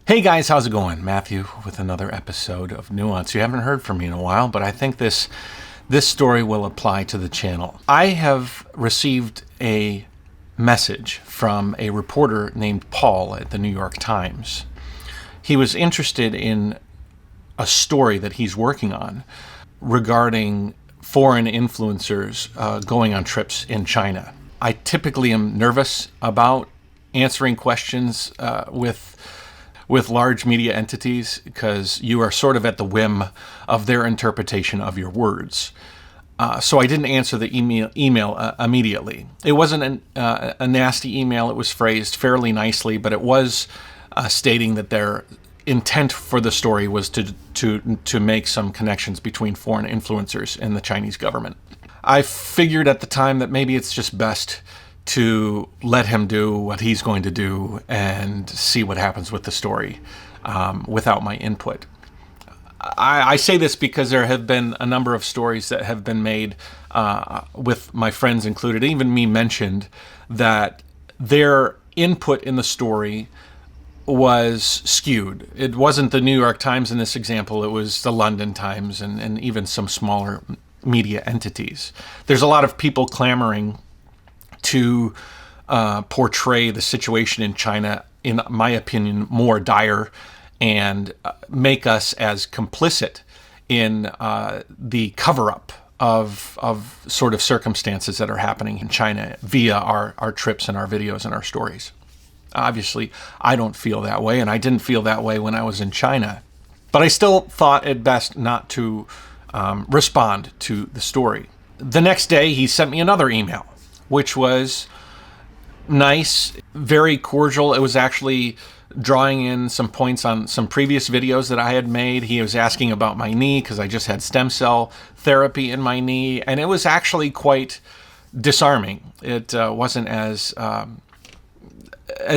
Hey guys, how's it going? Matthew with another episode of Nuance. You haven't heard from me in a while, but I think this story will apply to the channel. I have received a message from a reporter named Paul at the New York Times. He was interested in a story that he's working on regarding foreign influencers going on trips in China. I typically am nervous about answering questions with large media entities because you are sort of at the whim of their interpretation of your words. So I didn't answer the email immediately. It wasn't a nasty email. It was phrased fairly nicely, but it was stating that their intent for the story was to make some connections between foreign influencers and the Chinese government. I figured at the time that maybe it's just best to let him do what he's going to do and see what happens with the story without my input. I say this because there have been a number of stories that have been made with my friends included, even me mentioned, that their input in the story was skewed. It wasn't the New York Times in this example, it was the London Times and even some smaller media entities. There's a lot of people clamoring to portray the situation in China, in my opinion, more dire and make us as complicit in the cover-up of sort of circumstances that are happening in China via our trips and our videos and our stories. Obviously, I don't feel that way, and I didn't feel that way when I was in China. But I still thought it best not to respond to the story. The next day, he sent me another email, which was nice, very cordial. It was actually drawing in some points on some previous videos that I had made. He was asking about my knee because I just had stem cell therapy in my knee, and it was actually quite disarming. It wasn't as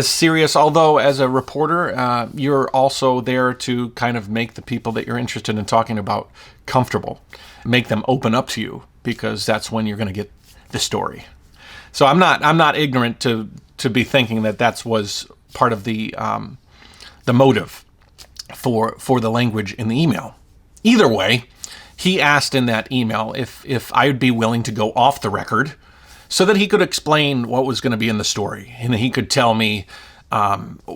serious, although as a reporter, you're also there to kind of make the people that you're interested in talking about comfortable, make them open up to you, because that's when you're going to get the story. So I'm not ignorant to be thinking that was part of the motive for the language in the email. Either way, he asked in that email if I would be willing to go off the record so that he could explain what was going to be in the story, and he could tell me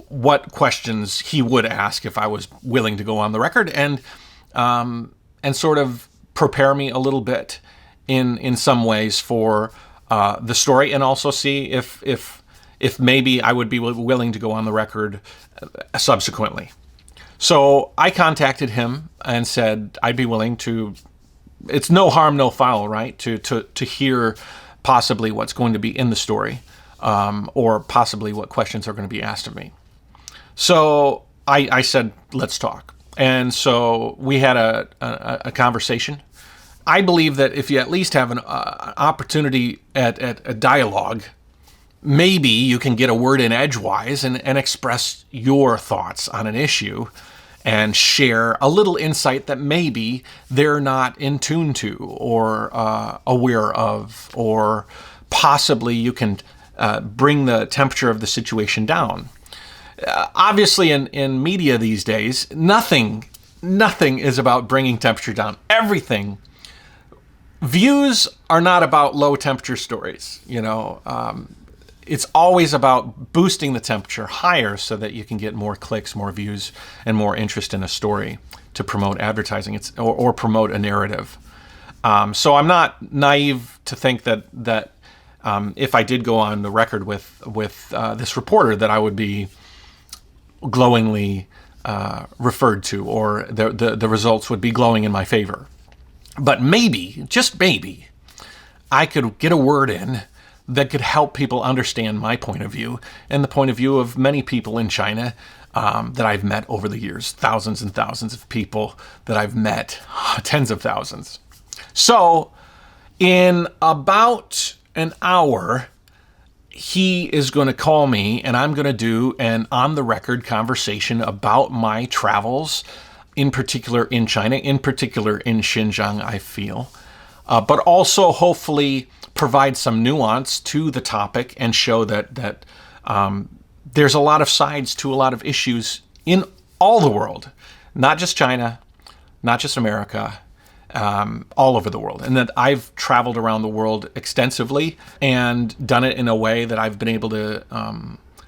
what questions he would ask if I was willing to go on the record, and sort of prepare me a little bit in some ways for the story, and also see if maybe I would be willing to go on the record subsequently. So I contacted him and said I'd be willing to. It's no harm, no foul, right? To hear possibly what's going to be in the story, or possibly what questions are going to be asked of me. So I said, let's talk. And so we had a conversation. I believe that if you at least have an opportunity at a dialogue, maybe you can get a word in edgewise and express your thoughts on an issue and share a little insight that maybe they're not in tune to or aware of, or possibly you can bring the temperature of the situation down. Obviously, in media these days, nothing is about bringing temperature down. Everything. Views are not about low temperature stories, It's always about boosting the temperature higher so that you can get more clicks, more views, and more interest in a story to promote advertising or promote a narrative. So I'm not naive to think that if I did go on the record with this reporter, that I would be glowingly referred to, or the results would be glowing in my favor. But maybe, just maybe, I could get a word in that could help people understand my point of view and the point of view of many people in China that I've met over the years. Thousands and thousands of people that I've met, tens of thousands. So in about an hour, he is going to call me and I'm going to do an on-the-record conversation about my travels, in particular in China, in particular in Xinjiang, I feel, but also hopefully provide some nuance to the topic and show that there's a lot of sides to a lot of issues in all the world, not just China, not just America, all over the world. And that I've traveled around the world extensively and done it in a way that I've been able to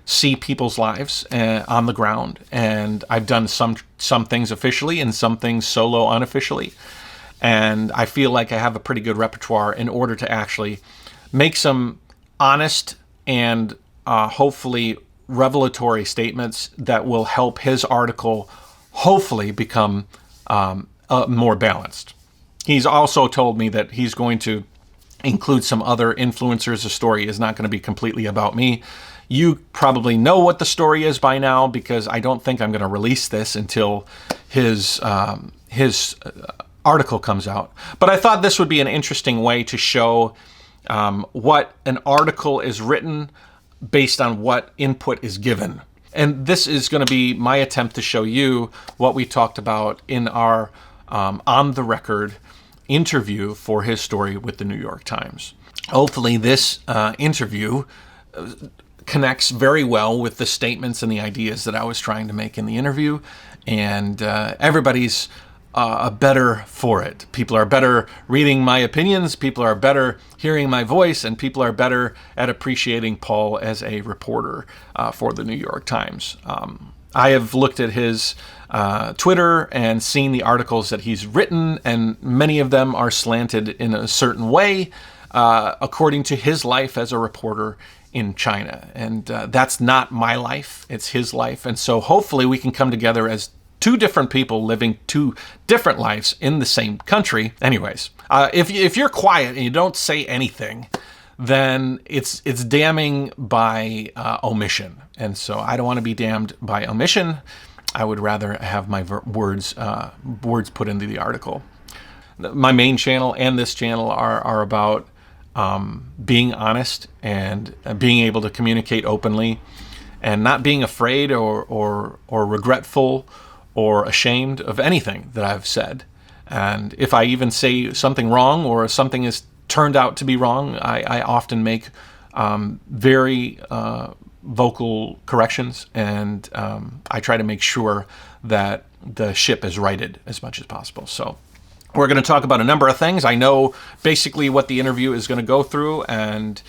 see people's lives on the ground. And I've done some things officially and some things solo unofficially. And I feel like I have a pretty good repertoire in order to actually make some honest and hopefully revelatory statements that will help his article hopefully become more balanced. He's also told me that he's going to include some other influencers. The story is not going to be completely about me. You probably know what the story is by now, because I don't think I'm going to release this until his article comes out. But I thought this would be an interesting way to show what an article is written based on what input is given. And this is going to be my attempt to show you what we talked about in our on-the-record interview for his story with the New York Times. Hopefully this interview connects very well with the statements and the ideas that I was trying to make in the interview, and everybody's better for it. People are better reading my opinions, people are better hearing my voice, and people are better at appreciating Paul as a reporter for the New York Times. I have looked at his Twitter and seen the articles that he's written, and many of them are slanted in a certain way according to his life as a reporter in China. And that's not my life, it's his life. And so hopefully we can come together as two different people living two different lives in the same country. Anyways, if you're quiet and you don't say anything, then it's damning by omission. And so I don't want to be damned by omission. I would rather have my words put into the article. My main channel and this channel are about being honest and being able to communicate openly, and not being afraid or regretful or ashamed of anything that I've said. And if I even say something wrong or something is turned out to be wrong, I often make very vocal corrections, and I try to make sure that the ship is righted as much as possible. So we're going to talk about a number of things. I know basically what the interview is going to go through, and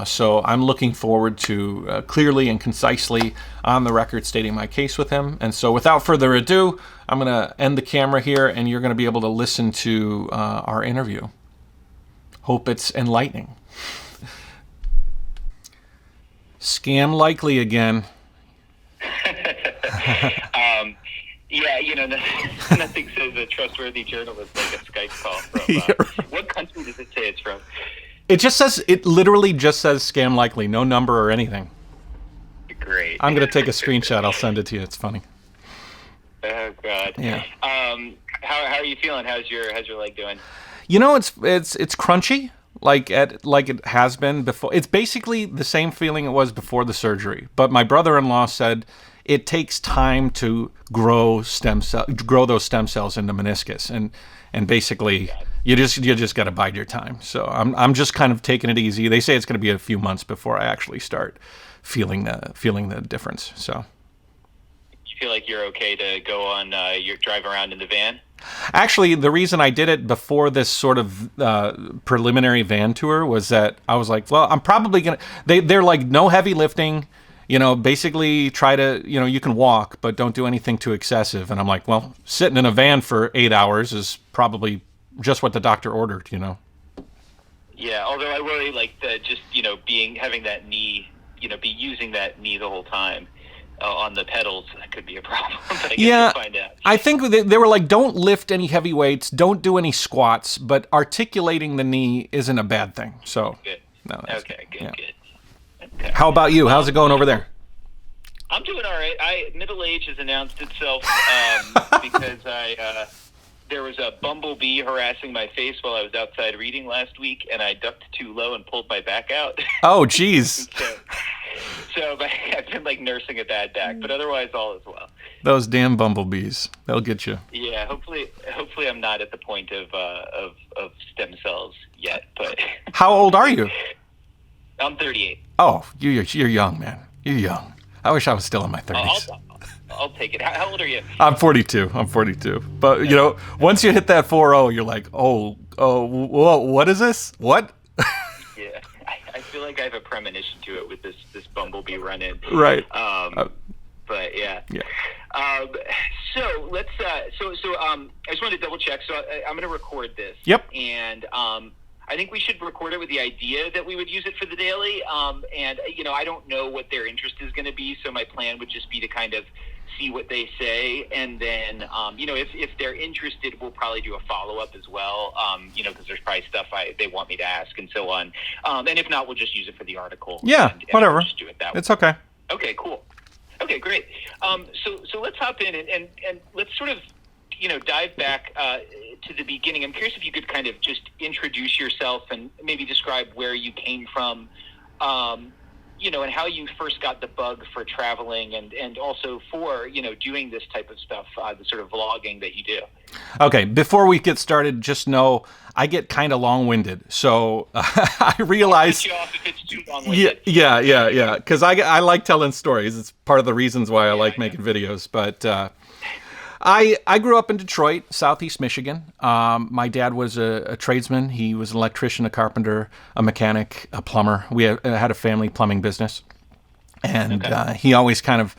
so I'm looking forward to clearly and concisely on the record stating my case with him. And so without further ado, I'm going to end the camera here, and you're going to be able to listen to our interview. Hope it's enlightening. Scam likely again. Yeah, nothing says a trustworthy journalist like a Skype call from. What country does it say it's from? It literally just says scam likely, no number or anything. Great. I'm going to take a screenshot. I'll send it to you. It's funny. Oh God. Yeah. How are you feeling? How's your leg doing? It's crunchy, like it has been before. It's basically the same feeling it was before the surgery. But my brother-in-law said it takes time to grow those stem cells into meniscus, and basically you just got to bide your time. So I'm just kind of taking it easy. They say it's going to be a few months before I actually start feeling the difference. So you feel like you're okay to go on your drive around in the van? Actually, the reason I did it before this sort of preliminary van tour was that I was like, well, I'm probably gonna. They're like, no heavy lifting. Basically try to, you can walk, but don't do anything too excessive. And I'm like, well, sitting in a van for 8 hours is probably just what the doctor ordered, Yeah, although I worry, like, having that knee, be using that knee the whole time on the pedals, that could be a problem. But I guess we'll find out. I think they were like, don't lift any heavy weights, don't do any squats, but articulating the knee isn't a bad thing. So, good. No, good. Okay. How about you? How's it going over there? I'm doing all right. Middle age has announced itself because there was a bumblebee harassing my face while I was outside reading last week, and I ducked too low and pulled my back out. Oh, geez. so I've been like nursing a bad back, but otherwise all is well. Those damn bumblebees, they'll get you. Yeah, hopefully I'm not at the point of stem cells yet. But how old are you? I'm 38. Oh, you're young, man. You're young. I wish I was still in my 30s. I'll take it. How old are you? I'm 42. I'm 42. But you know, once you hit that 40, you're like, oh, whoa, what is this? What? Yeah, I feel like I have a premonition to it with this bumblebee run-in. Right. But yeah. Yeah. So let's. I just wanted to double check. So I'm going to record this. Yep. And I think we should record it with the idea that we would use it for the daily. And I don't know what their interest is going to be, so my plan would just be to kind of see what they say, and then if they're interested, we'll probably do a follow-up as well. Because there's probably stuff they want me to ask and so on. And if not, we'll just use it for the article. Yeah. And whatever. we'll just do it that way. It's okay. Okay. Cool. Okay, great. So let's hop in and let's sort of, dive back to the beginning. I'm curious if you could kind of just introduce yourself and maybe describe where you came from, and how you first got the bug for traveling and also for, doing this type of stuff, the sort of vlogging that you do. Okay, before we get started, just know I get kind of long-winded, so I realize. I'll cut you off if it's too long-winded. Yeah. Because I like telling stories. It's part of the reasons why I like making videos. But I grew up in Detroit, Southeast Michigan. My dad was a tradesman. He was an electrician, a carpenter, a mechanic, a plumber. We had a family plumbing business, and he always kind of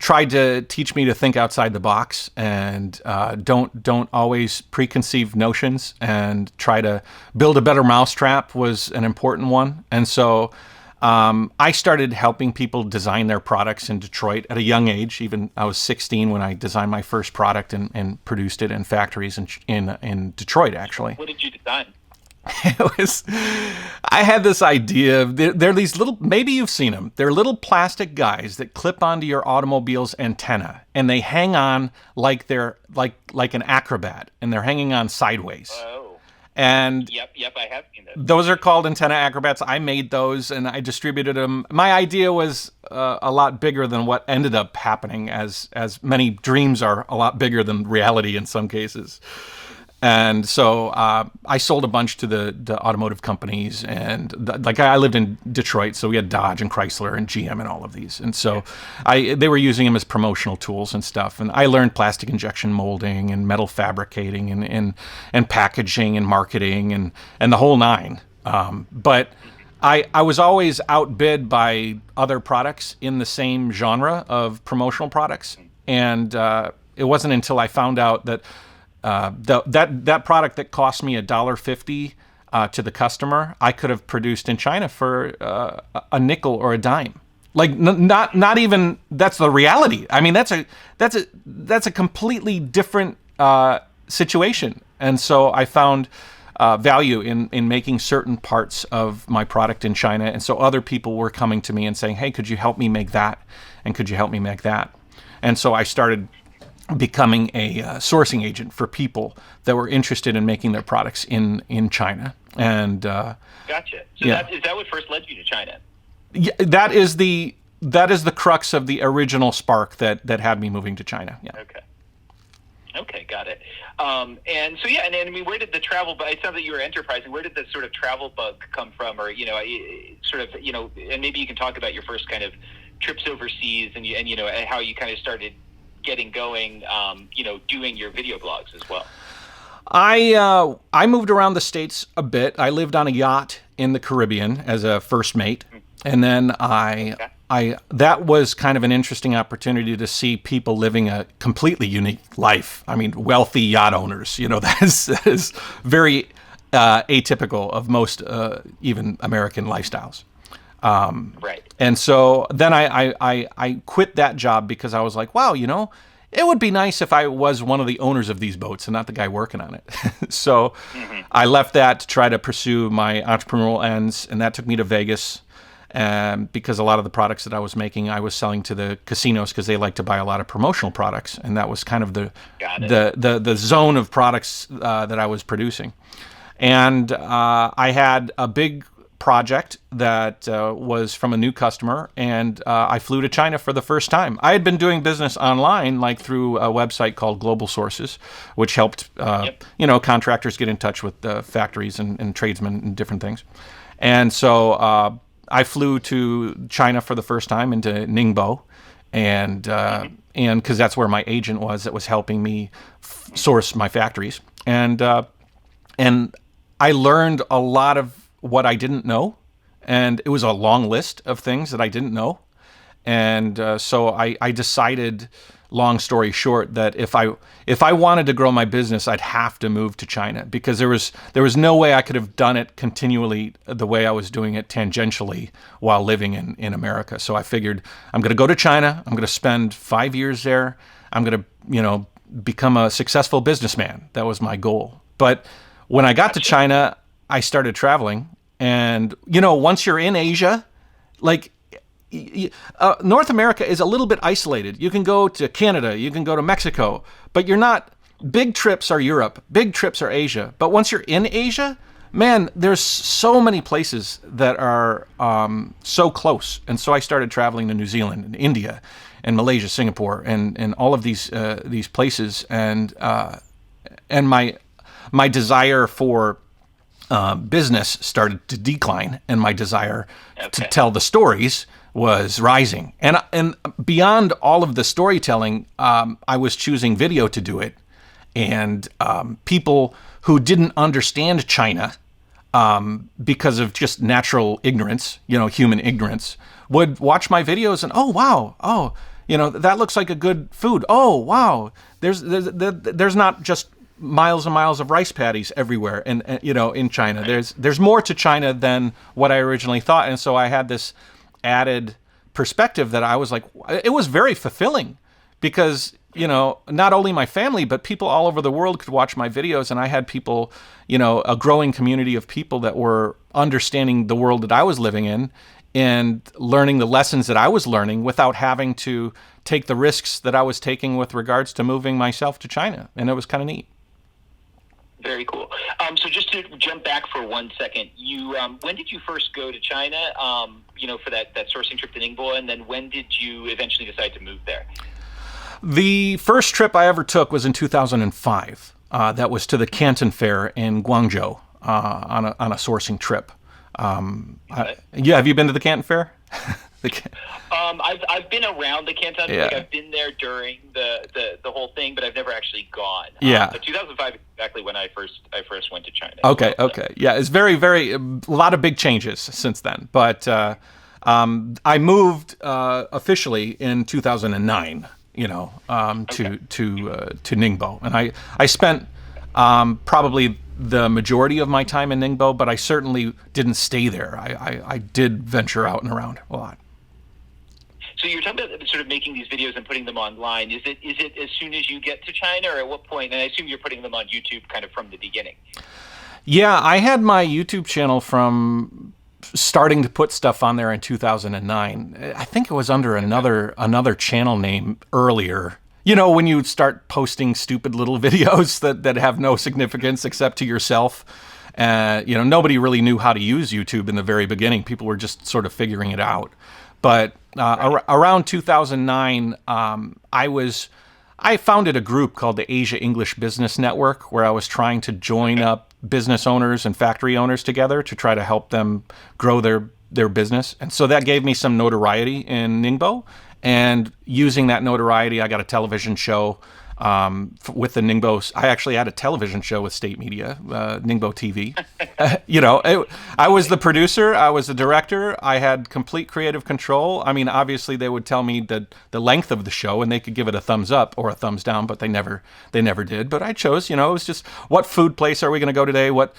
tried to teach me to think outside the box and don't always preconceive notions, and try to build a better mousetrap was an important one. And so I started helping people design their products in Detroit at a young age. Even I was 16 when I designed my first product and produced it in factories in Detroit, actually. What did you design? I had this idea. They're these little, maybe you've seen them. They're little plastic guys that clip onto your automobile's antenna, and they hang on like they're like an acrobat, and they're hanging on sideways. Oh. And Yep, I have seen those. Those are called antenna acrobats. I made those and I distributed them. My idea was a lot bigger than what ended up happening, as many dreams are a lot bigger than reality in some cases. And so I sold a bunch to the automotive companies, and I lived in Detroit, so we had Dodge and Chrysler and GM and all of these. And so they were using them as promotional tools and stuff. And I learned plastic injection molding and metal fabricating and packaging and marketing and the whole nine. But I was always outbid by other products in the same genre of promotional products. And it wasn't until I found out that that product that cost me $1.50 to the customer, I could have produced in China for a nickel or a dime. Like not even, that's the reality. I mean, that's a completely different situation. And so I found value in making certain parts of my product in China. And so other people were coming to me and saying, hey, could you help me make that? And could you help me make that? And so I started becoming a sourcing agent for people that were interested in making their products in China. And gotcha. So is that what first led you to China? Yeah, that is the crux of the original spark that had me moving to China. Yeah. Okay, got it. And so and I mean, where did the travel? It sounds like you were enterprising. Where did the sort of travel bug come from, or and maybe you can talk about your first kind of trips overseas, and how you kind of started getting going, doing your video blogs as well. I moved around the States a bit. I lived on a yacht in the Caribbean as a first mate, and then that was kind of an interesting opportunity to see people living a completely unique life. I mean, wealthy yacht owners. That is very atypical of most even American lifestyles. Right. And so then I quit that job because I was like, wow, it would be nice if I was one of the owners of these boats and not the guy working on it. So I left that to try to pursue my entrepreneurial ends, and that took me to Vegas. Because a lot of the products that I was making, I was selling to the casinos because they like to buy a lot of promotional products, and that was kind of the zone of products that I was producing. And I had a big project that was from a new customer, and I flew to China for the first time. I had been doing business online, like through a website called Global Sources, which helped contractors get in touch with factories and tradesmen and different things. And so I flew to China for the first time, into Ningbo, and and because that's where my agent was that was helping me source my factories. And I learned a lot of what I didn't know, and it was a long list of things that I didn't know. And so I decided, long story short, that if I wanted to grow my business, I'd have to move to China, because there was no way I could have done it continually the way I was doing it tangentially while living in America. So I figured I'm going to go to China. I'm going to spend 5 years there. I'm going to become a successful businessman. That was my goal. But when I got to China, I started traveling, and once you're in Asia, like. North America is a little bit isolated. You can go to Canada, you can go to Mexico, but you're not. Big trips are Europe, big trips are Asia. But once you're in Asia, man, there's so many places that are so close. And so I started traveling to New Zealand and India and Malaysia, Singapore, and all of these places. And my desire for business started to decline, and my desire to tell the stories was rising. And beyond all of the storytelling, I was choosing video to do it. And people who didn't understand China because of just natural ignorance, human ignorance, would watch my videos and, oh, wow, that looks like a good food. Oh, wow, there's not just miles and miles of rice paddies everywhere, and in China. There's more to China than what I originally thought. And so I had this added perspective that I was like, it was very fulfilling, because not only my family, but people all over the world could watch my videos, and I had people, a growing community of people that were understanding the world that I was living in and learning the lessons that I was learning without having to take the risks that I was taking with regards to moving myself to China. And it was kind of neat. Very cool. So just to jump back for 1 second, you when did you first go to China? For that sourcing trip to Ningbo, and then when did you eventually decide to move there? The first trip I ever took was in 2005. That was to the Canton Fair in Guangzhou on a sourcing trip. Have you been to the Canton Fair? I've been around the Canton. Yeah. Like I've been there during the whole thing, but I've never actually gone. Yeah. So 2005 is exactly when I first went to China. Okay. Yeah, it's very, very a lot of big changes since then. But I moved officially in 2009. To Ningbo, and I spent probably the majority of my time in Ningbo, but I certainly didn't stay there. I did venture out and around a lot. So you're talking about sort of making these videos and putting them online. Is it as soon as you get to China, or at what point? And I assume you're putting them on YouTube kind of from the beginning. Yeah, I had my YouTube channel from starting to put stuff on there in 2009. I think it was under another channel name earlier. When you start posting stupid little videos that have no significance except to yourself. Nobody really knew how to use YouTube in the very beginning. People were just sort of figuring it out. But around 2009, I founded a group called the Asia English Business Network, where I was trying to join up business owners and factory owners together to try to help them grow their business. And so that gave me some notoriety in Ningbo. And using that notoriety, I got a television show with the Ningbo. I actually had a television show with state media, Ningbo TV. I was the producer, I was the director, I had complete creative control. I mean, obviously they would tell me the length of the show, and they could give it a thumbs up or a thumbs down, but they never did. But I chose, it was just, what food place are we going to go today? What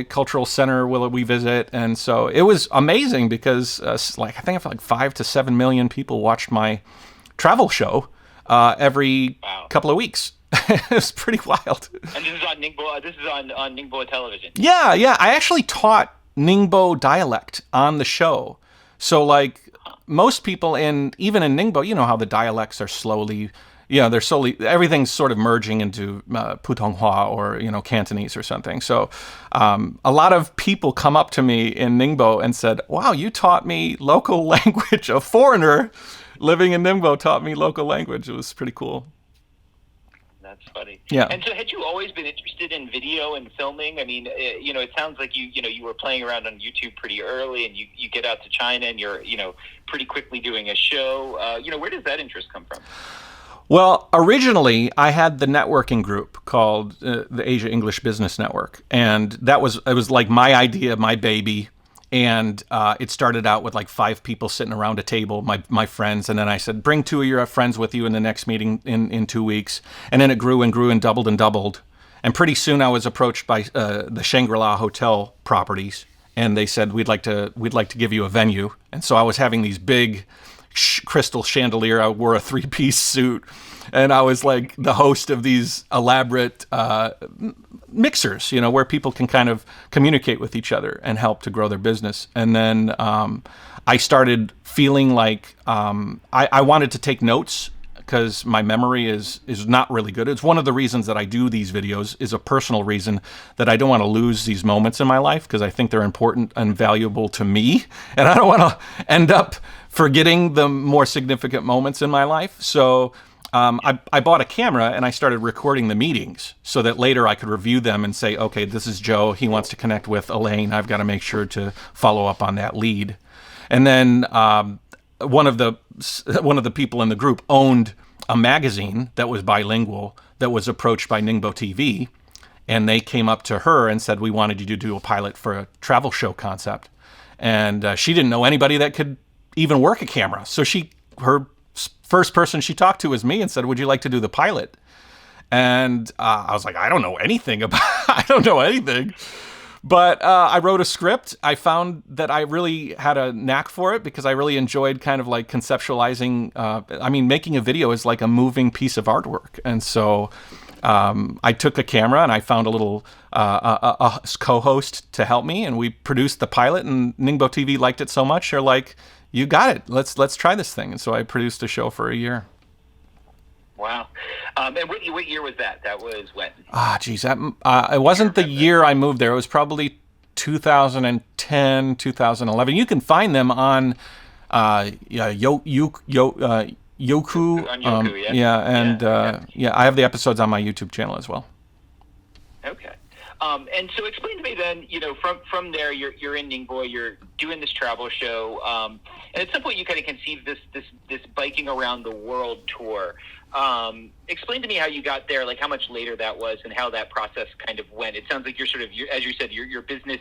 cultural center will we visit? And so it was amazing, because I think 5 to 7 million people watched my travel show every couple of weeks. It was pretty wild. And this is on Ningbo. This is on Ningbo television. Yeah. I actually taught Ningbo dialect on the show. So most people even in Ningbo, you know how the dialects are slowly, everything's sort of merging into Putonghua or Cantonese or something. So a lot of people come up to me in Ningbo and said, "Wow, you taught me local language. A foreigner living in Ningbo taught me local language." It was pretty cool. That's funny. Yeah. And so, had you always been interested in video and filming? I mean, it sounds like you were playing around on YouTube pretty early, and you get out to China, and you're pretty quickly doing a show. Where does that interest come from? Well, originally I had the networking group called the Asia English Business Network, and it was like my idea, my baby, and it started out with like 5 people sitting around a table, my friends, and then I said, bring 2 of your friends with you in the next meeting in 2 weeks, and then it grew and grew and doubled, and pretty soon I was approached by the Shangri-La Hotel properties, and they said we'd like to give you a venue, and so I was having these big crystal chandelier. I wore a 3-piece suit, and I was like the host of these elaborate mixers, where people can kind of communicate with each other and help to grow their business. And then I started feeling like I wanted to take notes because my memory is not really good. It's one of the reasons that I do these videos, is a personal reason that I don't want to lose these moments in my life because I think they're important and valuable to me, and I don't want to end up forgetting the more significant moments in my life. So I bought a camera and I started recording the meetings so that later I could review them and say, okay, this is Joe. He wants to connect with Elaine. I've got to make sure to follow up on that lead. And then one of the people in the group owned a magazine that was bilingual that was approached by Ningbo TV. And they came up to her and said, we wanted you to do a pilot for a travel show concept. And she didn't know anybody that could even work a camera. So her first person she talked to was me and said, would you like to do the pilot? And I was like, I don't know anything. But I wrote a script. I found that I really had a knack for it because I really enjoyed kind of like conceptualizing. Making a video is like a moving piece of artwork. And so I took a camera and I found a little a co-host to help me, and we produced the pilot, and Ningbo TV liked it so much. They're like, you got it. Let's try this thing. And so I produced a show for a year. Wow. And what year was that? That was when? Geez. It wasn't the year I moved there. It was probably 2010, 2011. You can find them on Yoku. On Yoku, Yeah, I have the episodes on my YouTube channel as well. Okay. And so explain to me then, from there, you're in Ningbo, you're doing this travel show, and at some point you kind of conceive this biking around the world tour. Explain to me how you got there, like how much later that was and how that process kind of went. It sounds like as you said, your business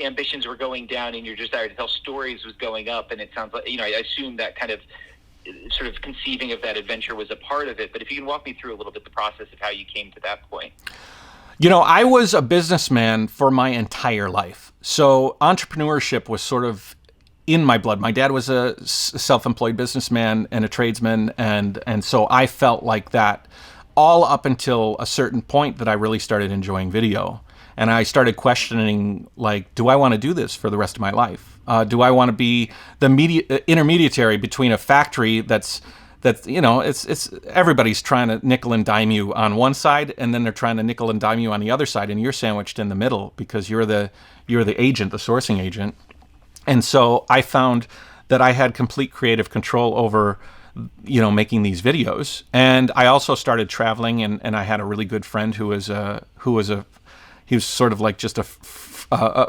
ambitions were going down and your desire to tell stories was going up, and it sounds like, I assume that kind of sort of conceiving of that adventure was a part of it. But if you can walk me through a little bit the process of how you came to that point. I was a businessman for my entire life. So entrepreneurship was sort of in my blood. My dad was a self-employed businessman and a tradesman. And so I felt like that all up until a certain point that I really started enjoying video. And I started questioning, like, do I want to do this for the rest of my life? Do I want to be the intermediary between a factory that's it's everybody's trying to nickel and dime you on one side, and then they're trying to nickel and dime you on the other side, and you're sandwiched in the middle because you're the agent, the sourcing agent. And so I found that I had complete creative control over, making these videos. And I also started traveling, and I had a really good friend he was sort of like just a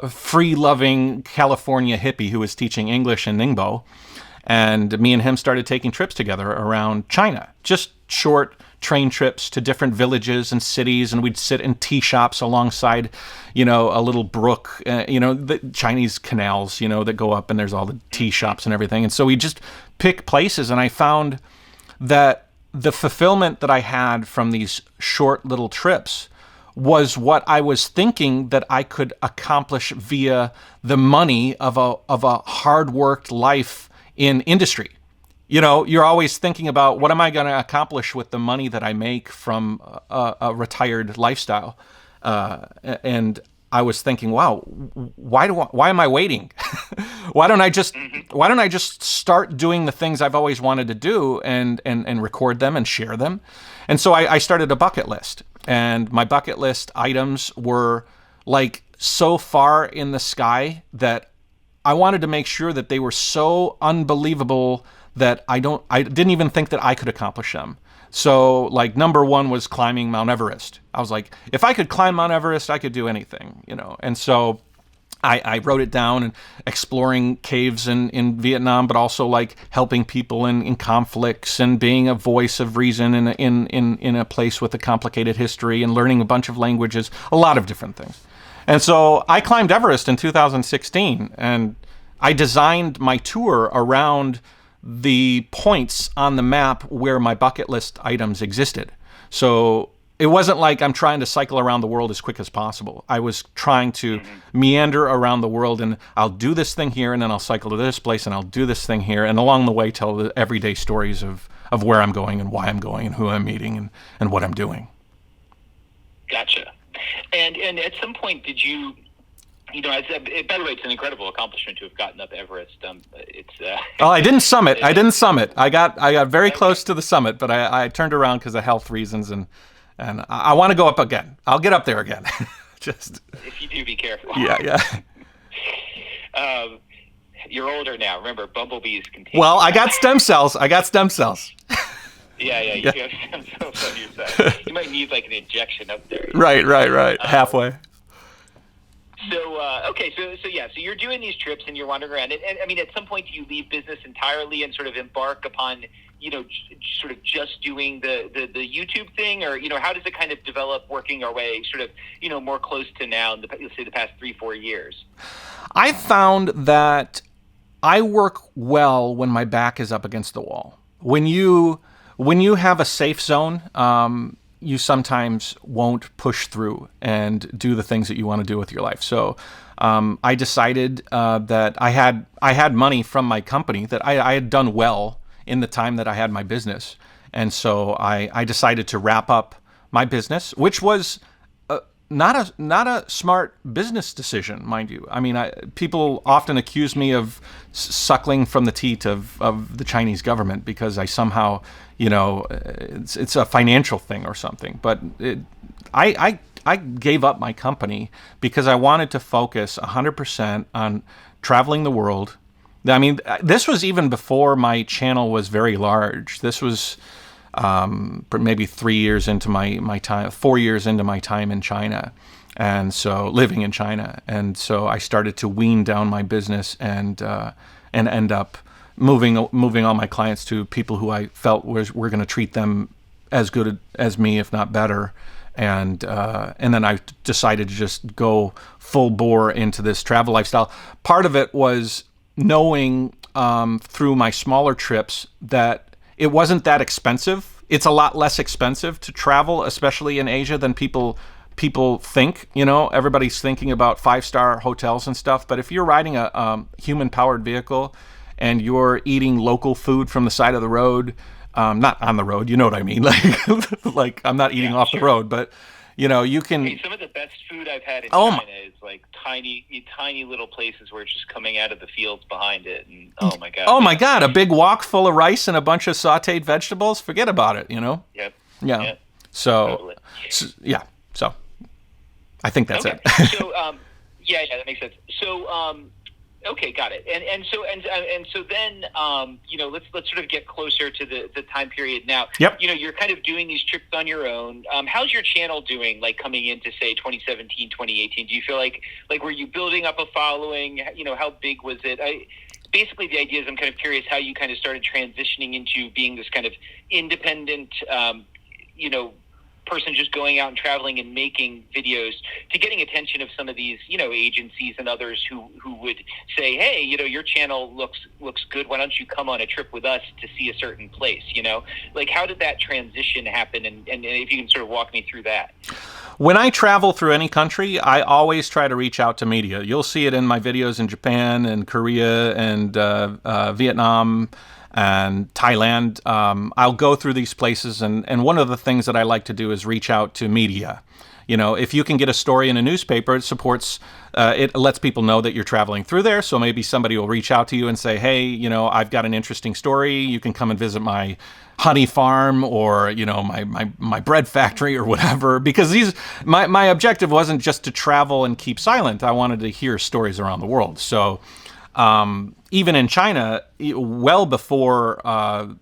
free-loving California hippie who was teaching English in Ningbo. And me and him started taking trips together around China, just short train trips to different villages and cities. And we'd sit in tea shops alongside, a little brook, the Chinese canals, that go up, and there's all the tea shops and everything. And so we just pick places. And I found that the fulfillment that I had from these short little trips was what I was thinking that I could accomplish via the money of a hard-worked life in industry. You're always thinking about, what am I going to accomplish with the money that I make from a retired lifestyle? And I was thinking, wow, why am I waiting? Why don't I just start doing the things I've always wanted to do and record them and share them? And so I started a bucket list, and my bucket list items were like so far in the sky that I wanted to make sure that they were so unbelievable that I didn't even think that I could accomplish them. So, like, number one was climbing Mount Everest. I was like, if I could climb Mount Everest, I could do anything, And so I wrote it down and exploring caves in Vietnam, but also like helping people in conflicts and being a voice of reason in a place with a complicated history and learning a bunch of languages, a lot of different things. And so I climbed Everest in 2016, and I designed my tour around the points on the map where my bucket list items existed. So it wasn't like I'm trying to cycle around the world as quick as possible. I was trying to meander around the world, and I'll do this thing here, and then I'll cycle to this place, and I'll do this thing here, and along the way tell the everyday stories of where I'm going and why I'm going and who I'm meeting and what I'm doing. Gotcha. And at some point, did you, by the way, it's an incredible accomplishment to have gotten up Everest. Well, I didn't summit. I got very close to the summit, but I turned around because of health reasons, and I want to go up again. I'll get up there again. Just if you do, be careful. Yeah. You're older now. Remember, bumblebees can take. Well, I got stem cells. Yeah, you have stem cells on your side. You might need like an injection up there. Right. Halfway. So so you're doing these trips and you're wandering around, and I mean, at some point, do you leave business entirely and sort of embark upon, sort of just doing the YouTube thing, or how does it kind of develop, working our way sort of more close to now, let's say the past 3-4 years? I found that I work well when my back is up against the wall. When you have a safe zone, you sometimes won't push through and do the things that you want to do with your life. So I decided that I had money from my company, that I had done well in the time that I had my business. And so I decided to wrap up my business, which was not a smart business decision, mind you. I mean, people often accuse me of suckling from the teat of the Chinese government because I somehow, it's a financial thing or something. But I gave up my company because I wanted to focus 100% on traveling the world. I mean, this was even before my channel was very large. This was maybe 3 years into my time, 4 years into my time in China, and so living in China. And so I started to wean down my business and end up moving all my clients to people who I felt were going to treat them as good as me, if not better. And then I decided to just go full bore into this travel lifestyle. Part of it was knowing through my smaller trips that it wasn't that expensive. It's a lot less expensive to travel, especially in Asia, than people think. Everybody's thinking about 5-star hotels and stuff. But if you're riding a human-powered vehicle and you're eating local food from the side of the road, not on the road, you know what I mean? Like I'm not eating off the road, but you can. Hey, some of the best food I've had in China is like tiny little places where it's just coming out of the fields behind it, and oh my god, a big wok full of rice and a bunch of sautéed vegetables. Forget about it, Yep. Yeah. Yep. So I think that's it. So that makes sense. So okay, got it. And so then let's sort of get closer to the time period now. Yep. You're kind of doing these trips on your own. How's your channel doing, like coming into say 2017, 2018? Do you feel like were you building up a following? How big was it? Basically the idea is I'm kind of curious how you kind of started transitioning into being this kind of independent person just going out and traveling and making videos to getting attention of some of these, agencies and others who would say, hey, your channel looks good. Why don't you come on a trip with us to see a certain place? Like how did that transition happen? And if you can sort of walk me through that. When I travel through any country, I always try to reach out to media. You'll see it in my videos in Japan and Korea and Vietnam and Thailand. I'll go through these places, and one of the things that I like to do is reach out to media. If you can get a story in a newspaper, it supports, it lets people know that you're traveling through there. So maybe somebody will reach out to you and say, hey, I've got an interesting story. You can come and visit my honey farm or, my bread factory or whatever. Because my objective wasn't just to travel and keep silent. I wanted to hear stories around the world. So even in China, well before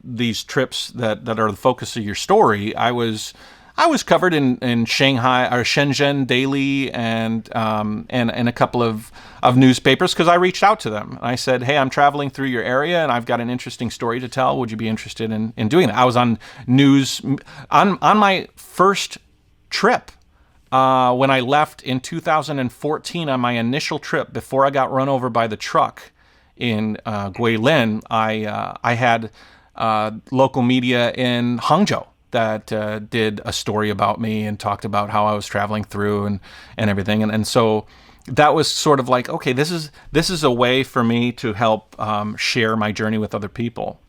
these trips that are the focus of your story, I was I was covered in Shanghai or Shenzhen Daily and a couple of newspapers because I reached out to them. I said, hey, I'm traveling through your area and I've got an interesting story to tell. Would you be interested in doing that? I was on news on my first trip when I left in 2014 on my initial trip before I got run over by the truck in Guilin. I had local media in Hangzhou that did a story about me and talked about how I was traveling through and everything. And so that was sort of like, okay, this is a way for me to help share my journey with other people.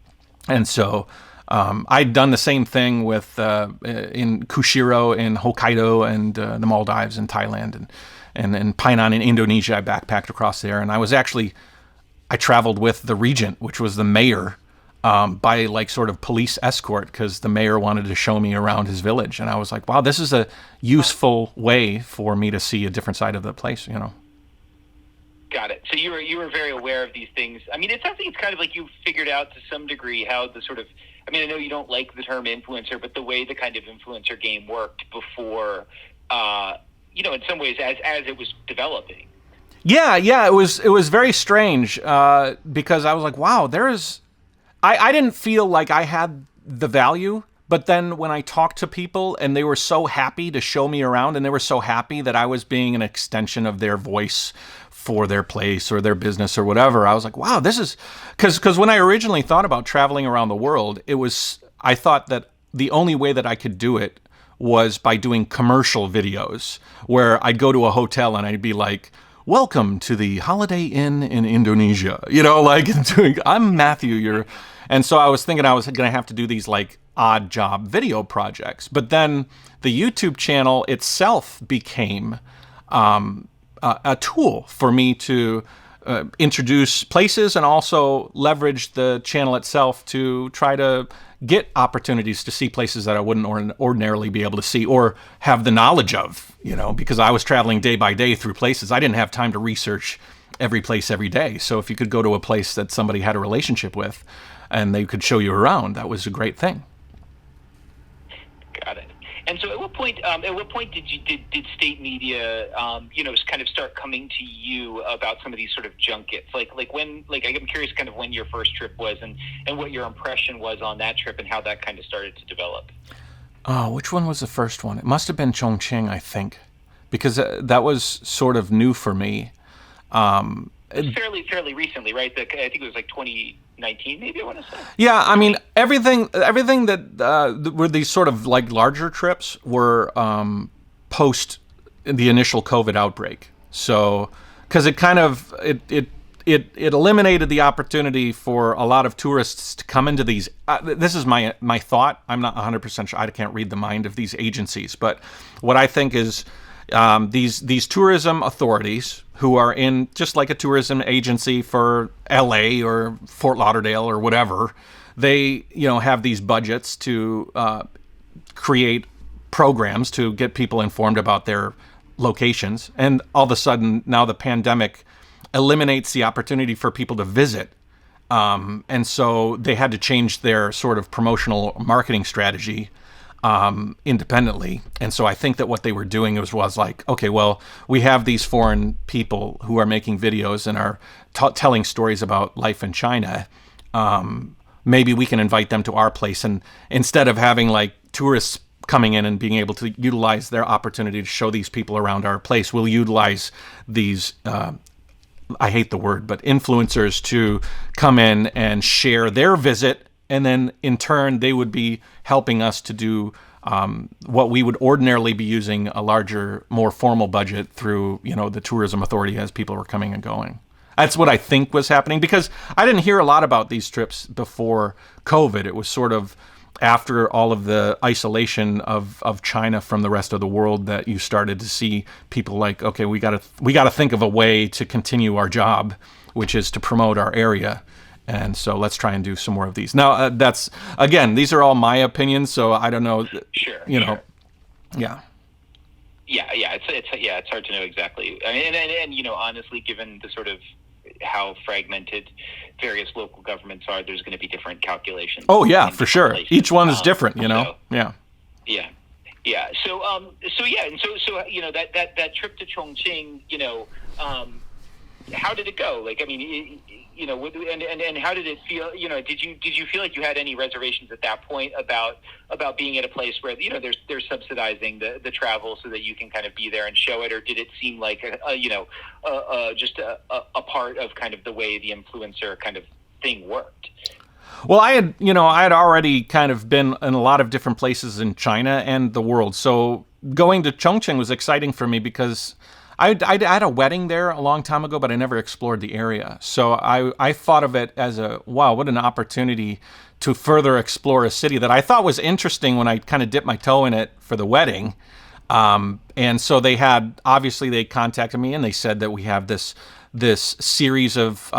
And so I'd done the same thing with in Kushiro in Hokkaido and the Maldives in Thailand and Painan in Indonesia. I backpacked across there, and I traveled with the regent, which was the mayor, by like sort of police escort because the mayor wanted to show me around his village. And I was like, wow, this is a useful way for me to see a different side of the place, Got it. So you were very aware of these things. I mean, it sounds like it's kind of like you figured out to some degree how the sort of, I mean, I know you don't like the term influencer, but the way the kind of influencer game worked before, in some ways as it was developing. Yeah, it was very strange because I was like, wow, I didn't feel like I had the value, but then when I talked to people and they were so happy to show me around and they were so happy that I was being an extension of their voice for their place or their business or whatever, I was like, wow, this is... Because when I originally thought about traveling around the world, I thought that the only way that I could do it was by doing commercial videos where I'd go to a hotel and I'd be like, welcome to the Holiday Inn in Indonesia. I'm Matthew, And so I was thinking I was going to have to do these like odd job video projects. But then the YouTube channel itself became a tool for me to introduce places and also leverage the channel itself to try to get opportunities to see places that I wouldn't ordinarily be able to see or have the knowledge of, because I was traveling day by day through places. I didn't have time to research every place every day. So if you could go to a place that somebody had a relationship with and they could show you around, that was a great thing. Got it. And so at what point did state media, kind of start coming to you about some of these sort of junkets? Like when, I'm curious kind of when your first trip was and what your impression was on that trip and how that kind of started to develop. Oh, which one was the first one? It must have been Chongqing, I think, because that was sort of new for me. Fairly recently, right? I think it was like 2019, maybe I want to say. Yeah, I mean everything that were these sort of like larger trips were post the initial COVID outbreak. So because it kind of it eliminated the opportunity for a lot of tourists to come into these. This is my thought. I'm not 100% sure. I can't read the mind of these agencies, but what I think is these tourism authorities who are in just like a tourism agency for LA or Fort Lauderdale or whatever, they have these budgets to create programs to get people informed about their locations. And all of a sudden now the pandemic eliminates the opportunity for people to visit. And so they had to change their sort of promotional marketing strategy independently. And so I think that what they were doing was like, okay, well, we have these foreign people who are making videos and are telling stories about life in China. Maybe we can invite them to our place. And instead of having like tourists coming in and being able to utilize their opportunity to show these people around our place, we'll utilize these, I hate the word, but influencers to come in and share their visit. And then in turn, they would be helping us to do what we would ordinarily be using a larger, more formal budget through, the tourism authority as people were coming and going. That's what I think was happening because I didn't hear a lot about these trips before COVID. It was sort of after all of the isolation of China from the rest of the world that you started to see people like, okay, we got to think of a way to continue our job, which is to promote our area. And so let's try and do some more of these. Now, that's, again, these are all my opinions, so I don't know. Sure. Yeah. Yeah. It's hard to know exactly. I mean, and honestly, given the sort of how fragmented various local governments are, there's going to be different calculations. Oh yeah, for sure. Each one is different, So, Yeah. Yeah. Yeah. So yeah, and so that trip to Chongqing, how did it go? Like, I mean, and how did it feel? Did you feel like you had any reservations at that point about being at a place where they're subsidizing the travel so that you can kind of be there and show it, or did it seem like just a part of kind of the way the influencer kind of thing worked? Well, I had already kind of been in a lot of different places in China and the world. So going to Chongqing was exciting for me because I had a wedding there a long time ago, but I never explored the area. So I thought of it as wow, what an opportunity to further explore a city that I thought was interesting when I kind of dipped my toe in it for the wedding. And so they contacted me and they said that we have this series of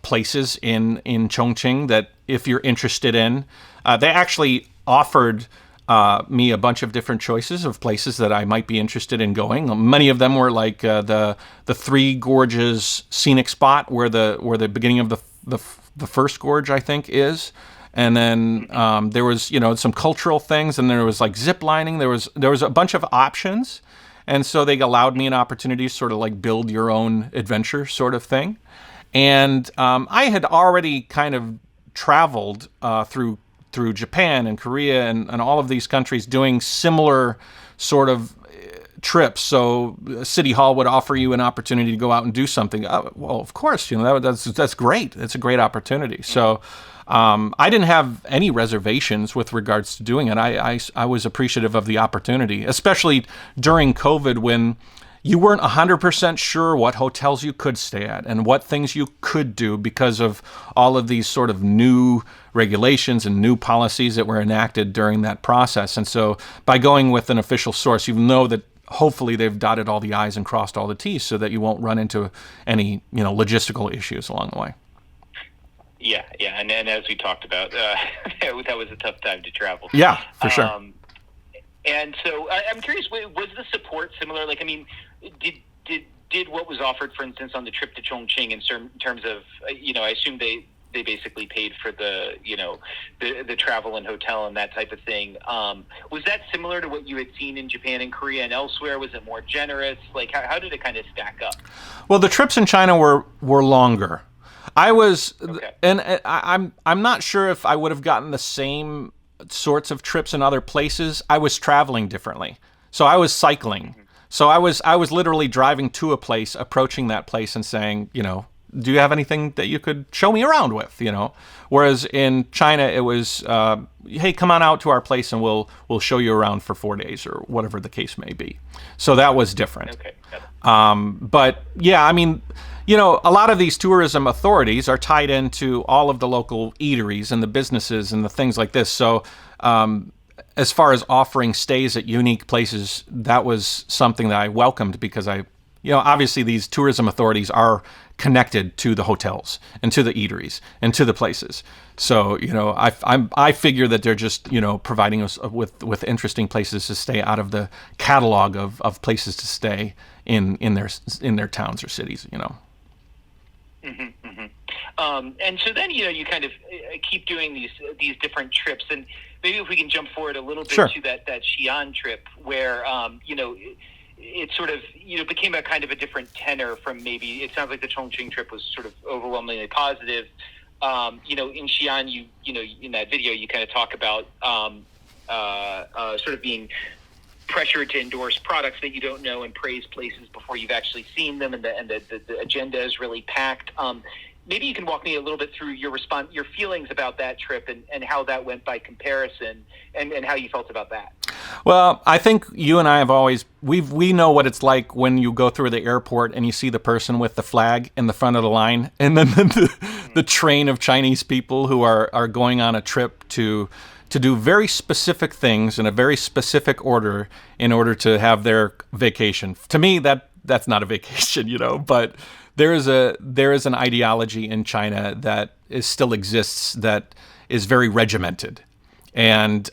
places in Chongqing that if you're interested in, they actually offered me a bunch of different choices of places that I might be interested in going. Many of them were like the Three Gorges scenic spot where the beginning of the first gorge, I think, is. And then there was some cultural things, and there was like zip lining. There was a bunch of options. And so they allowed me an opportunity to sort of like build your own adventure sort of thing. And I had already kind of traveled through Japan and Korea and all of these countries doing similar sort of trips. So City Hall would offer you an opportunity to go out and do something. Well, of course, that's great. It's a great opportunity. So I didn't have any reservations with regards to doing it. I was appreciative of the opportunity, especially during COVID when you weren't 100% sure what hotels you could stay at and what things you could do because of all of these sort of new regulations and new policies that were enacted during that process. And so by going with an official source, you know that hopefully they've dotted all the I's and crossed all the T's so that you won't run into any logistical issues along the way. Yeah, and as we talked about, that was a tough time to travel. Yeah, for sure. And so I'm curious, was the support similar? Like, I mean, did what was offered, for instance, on the trip to Chongqing in terms of, I assume they basically paid for the travel and hotel and that type of thing. Was that similar to what you had seen in Japan and Korea and elsewhere? Was it more generous? Like, how did it kind of stack up? Well, the trips in China were longer. I was, okay. And I'm not sure if I would have gotten the same sorts of trips in other places. I was traveling differently, so I was cycling. Mm-hmm. So I was literally driving to a place, approaching that place, and saying, do you have anything that you could show me around with? Whereas in China it was, hey, come on out to our place and we'll show you around for 4 days or whatever the case may be. So that was different. Okay. But yeah, I mean, a lot of these tourism authorities are tied into all of the local eateries and the businesses and the things like this. So as far as offering stays at unique places, that was something that I welcomed because obviously these tourism authorities are connected to the hotels and to the eateries and to the places. So, I figure that they're just, providing us with interesting places to stay out of the catalog of places to stay in their towns or cities, Mm-hmm, mm-hmm. And so then, you kind of keep doing these different trips, and maybe if we can jump forward a little bit Sure. to that Xi'an trip where, it sort of, became a kind of a different tenor from maybe, it sounds like the Chongqing trip was sort of overwhelmingly positive. In Xi'an, in that video, you kind of talk about sort of being pressured to endorse products that you don't know and praise places before you've actually seen them, and the agenda is really packed. Maybe you can walk me a little bit through your feelings about that trip and how that went by comparison and how you felt about that. Well, I think you and I have always, we know what it's like when you go through the airport and you see the person with the flag in the front of the line, and then the train of Chinese people who are going on a trip to do very specific things in a very specific order in order to have their vacation. To me, that's not a vacation, but there is an ideology in China that still exists that is very regimented, and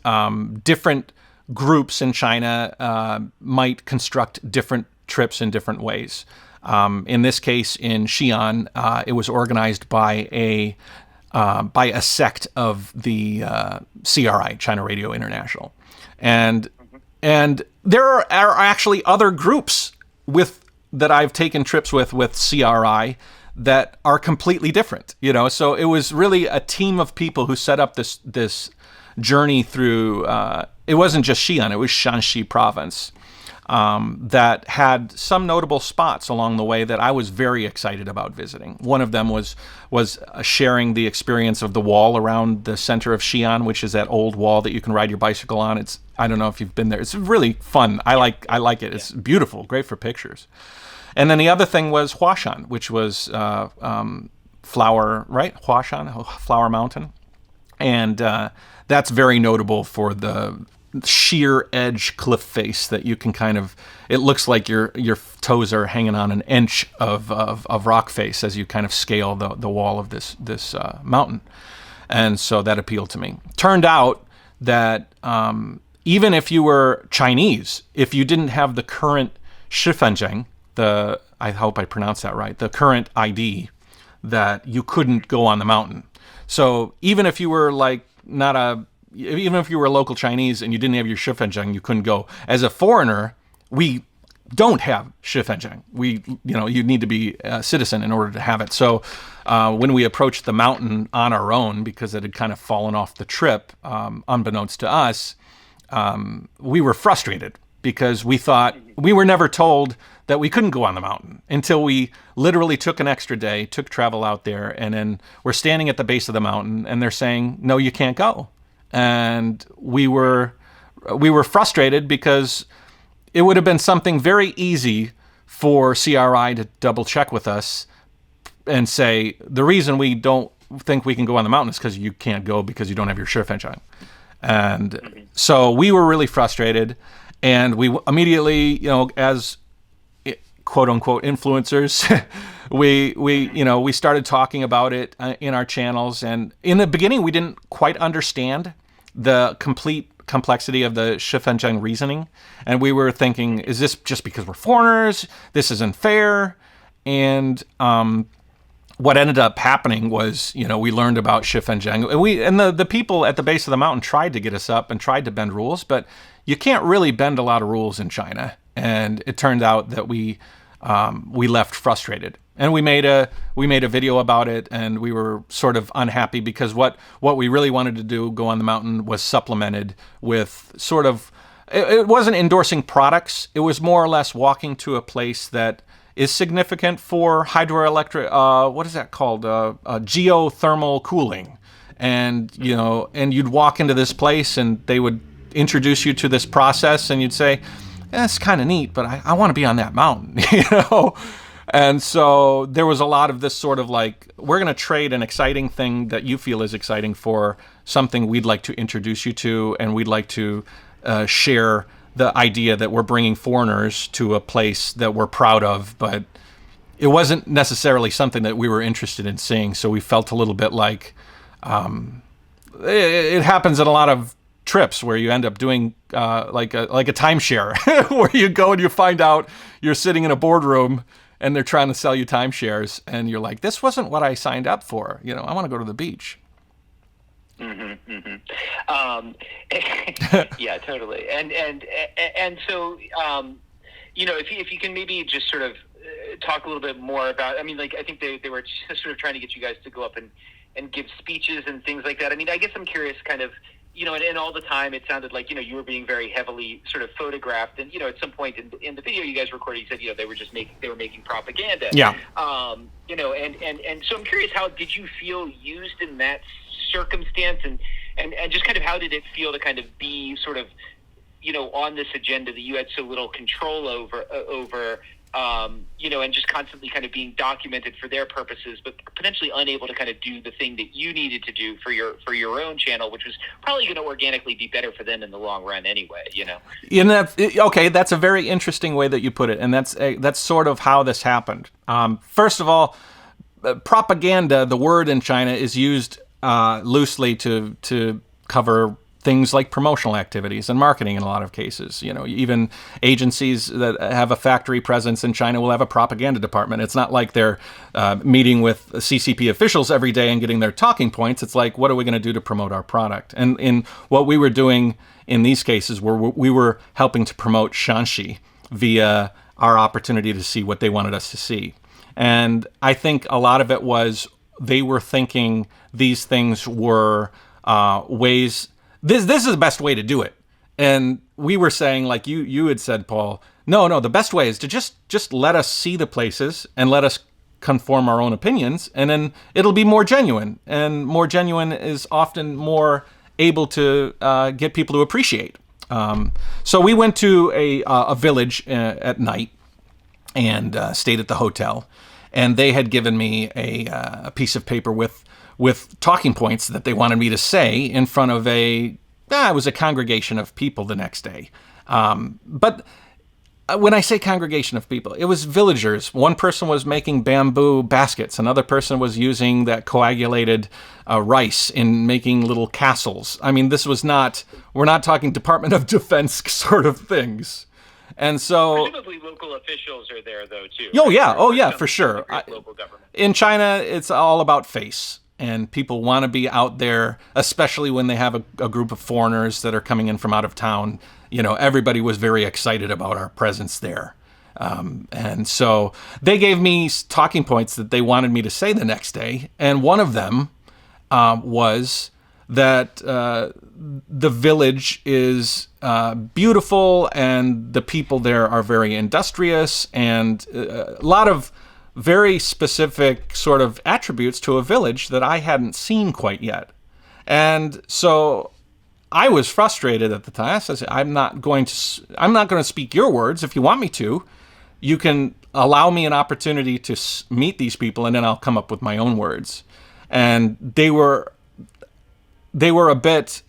different groups in China might construct different trips in different ways. In this case, in Xi'an, it was organized by a sect of the CRI, China Radio International, and And there are actually other groups that I've taken trips with CRI that are completely different, So it was really a team of people who set up this journey through. It wasn't just Xi'an; it was Shaanxi province that had some notable spots along the way that I was very excited about visiting. One of them was sharing the experience of the wall around the center of Xi'an, which is that old wall that you can ride your bicycle on. I don't know if you've been there. It's really fun. I like it. It's beautiful, great for pictures. And then the other thing was Huashan, which was flower, right? Huashan, Flower Mountain. And that's very notable for the sheer edge cliff face that you can it looks like your toes are hanging on an inch of rock face as you kind of scale the wall of this mountain. And so that appealed to me. Turned out that even if you were Chinese, if you didn't have the current Shifenzheng, I hope I pronounced that right, the current ID, that you couldn't go on the mountain. So even if you were even if you were a local Chinese and you didn't have your Shifenzheng, you couldn't go. As a foreigner, we don't have Shifenzheng. You need to be a citizen in order to have it. So when we approached the mountain on our own, because it had kind of fallen off the trip, unbeknownst to us, we were frustrated because we thought we were never told that we couldn't go on the mountain until we literally took an extra day, took travel out there, and then we're standing at the base of the mountain and they're saying, no, you can't go. And we were frustrated because it would have been something very easy for CRI to double check with us and say, the reason we don't think we can go on the mountain is because you can't go because you don't have your Shifenzheng. And so we were really frustrated, and we immediately, as quote unquote influencers, we started talking about it in our channels. And in the beginning, we didn't quite understand the complete complexity of the Shifenzheng reasoning. And we were thinking, is this just because we're foreigners? This isn't fair. And what ended up happening was, we learned about Shifenzheng. And the people at the base of the mountain tried to get us up and tried to bend rules, but you can't really bend a lot of rules in China. And it turned out that we left frustrated, and we made a video about it, and we were sort of unhappy because what we really wanted to do, go on the mountain, was supplemented with sort of, it wasn't endorsing products. It was more or less walking to a place that is significant for hydroelectric, what is that called? Geothermal cooling. And, and you'd walk into this place and they would introduce you to this process and you'd say, that's kind of neat, but I want to be on that mountain, And so there was a lot of this sort of we're going to trade an exciting thing that you feel is exciting for something we'd like to introduce you to, and we'd like to share the idea that we're bringing foreigners to a place that we're proud of, but it wasn't necessarily something that we were interested in seeing. So we felt a little bit like it happens in a lot of trips where you end up doing like a timeshare where you go and you find out you're sitting in a boardroom and they're trying to sell you timeshares, and you're like, this wasn't what I signed up for. I want to go to the beach. Yeah, totally. And so, if you can maybe just sort of talk a little bit more about, I think they were just sort of trying to get you guys to go up and give speeches and things like that. I guess I'm curious kind of, and all the time it sounded like, you were being very heavily sort of photographed. And, at some point in the video you guys recorded, you said, they were making propaganda. Yeah. And so I'm curious, how did you feel used in that circumstance, and just kind of how did it feel to kind of be sort of, on this agenda that you had so little control over, and just constantly kind of being documented for their purposes, but potentially unable to kind of do the thing that you needed to do for your own channel, which was probably going to organically be better for them in the long run anyway, And that's a very interesting way that you put it, and that's sort of how this happened. First of all, propaganda, the word in China, is used loosely to cover things like promotional activities and marketing in a lot of cases. Even agencies that have a factory presence in China will have a propaganda department. It's not like they're meeting with CCP officials every day and getting their talking points. It's like, what are we going to do to promote our product? And in what we were doing in these cases where we were helping to promote Shaanxi via our opportunity to see what they wanted us to see. And I think a lot of it was they were thinking these things were ways. This is the best way to do it. And we were saying, like you had said, Paul, no, the best way is to just let us see the places and let us conform our own opinions, and then it'll be more genuine. And more genuine is often more able to get people to appreciate. So we went to a village at night and stayed at the hotel, and they had given me a piece of paper with talking points that they wanted me to say in front of it was a congregation of people the next day. But when I say congregation of people, it was villagers. One person was making bamboo baskets. Another person was using that coagulated rice in making little castles. I mean, we're not talking Department of Defense sort of things. And so, presumably local officials are there though too. Oh right? yeah, for sure. Local government. In China, it's all about face, and people want to be out there, especially when they have a group of foreigners that are coming in from out of town. Everybody was very excited about our presence there. And so they gave me talking points that they wanted me to say the next day. And one of them was that the village is beautiful and the people there are very industrious, and a lot of very specific sort of attributes to a village that I hadn't seen quite yet. And so I was frustrated at the time. I said, I'm not going to speak your words. If you want me to, you can allow me an opportunity to meet these people, and then I'll come up with my own words. And they were a bit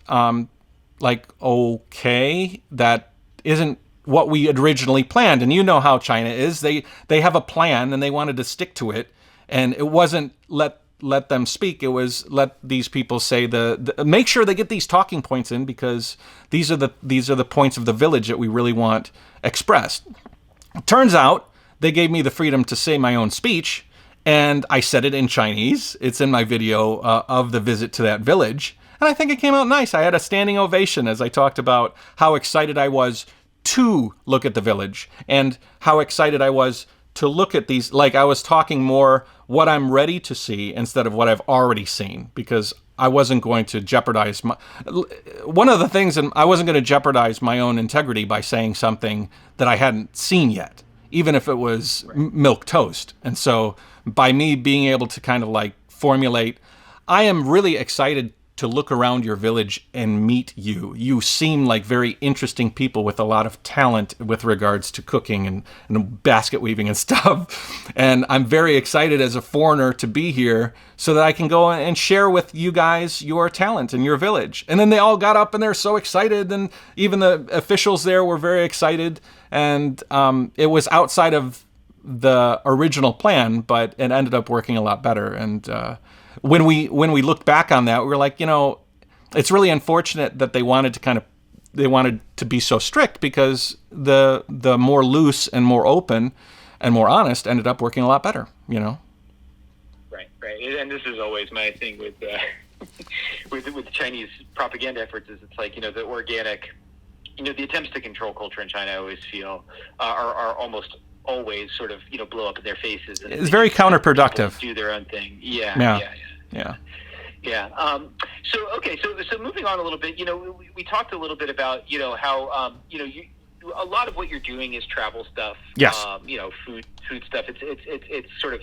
like, okay, that isn't what we had originally planned. And you know how China is. They have a plan and they wanted to stick to it. And it wasn't let them speak. It was let these people say make sure they get these talking points in, because these are the points of the village that we really want expressed. Turns out they gave me the freedom to say my own speech, and I said it in Chinese. It's in my video of the visit to that village. And I think it came out nice. I had a standing ovation as I talked about how excited I was to look at the village, and how excited I was to look at these. Like, I was talking more what I'm ready to see instead of what I've already seen, because I wasn't going to jeopardize one of the things, and I wasn't going to jeopardize my own integrity by saying something that I hadn't seen yet, even if it was milk toast. And so by me being able to kind of like formulate, I am really excited to look around your village and meet you. You seem like very interesting people with a lot of talent with regards to cooking and basket weaving and stuff. And I'm very excited as a foreigner to be here so that I can go and share with you guys your talent in your village. And then they all got up and they're so excited. And even the officials there were very excited. And it was outside of the original plan, but it ended up working a lot better. And when we looked back on that, we were like, it's really unfortunate that they wanted to be so strict, because the more loose and more open and more honest ended up working a lot better, Right. And this is always my thing with with Chinese propaganda efforts, is it's like, the organic, the attempts to control culture in China, I always feel are almost always sort of blow up in their faces, and it's very counterproductive. Do their own thing. Yeah. So moving on a little bit, we talked a little bit about how a lot of what you're doing is travel stuff. Yes. Food stuff. It's sort of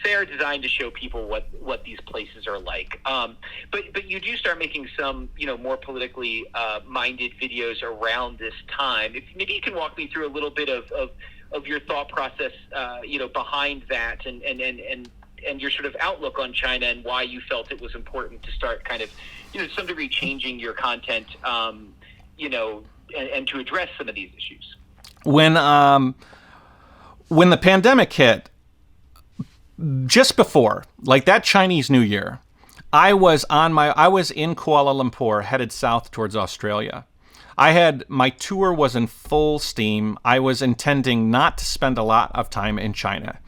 fair, designed to show people what these places are like. But you do start making some more politically minded videos around this time. If maybe you can walk me through a little bit of your thought process, behind that, and your sort of outlook on China, and why you felt it was important to start kind of, to some degree, changing your content, and to address some of these issues. When the pandemic hit, just before, like that Chinese New Year, I was in Kuala Lumpur, headed south towards Australia. My tour was in full steam. I was intending not to spend a lot of time in China.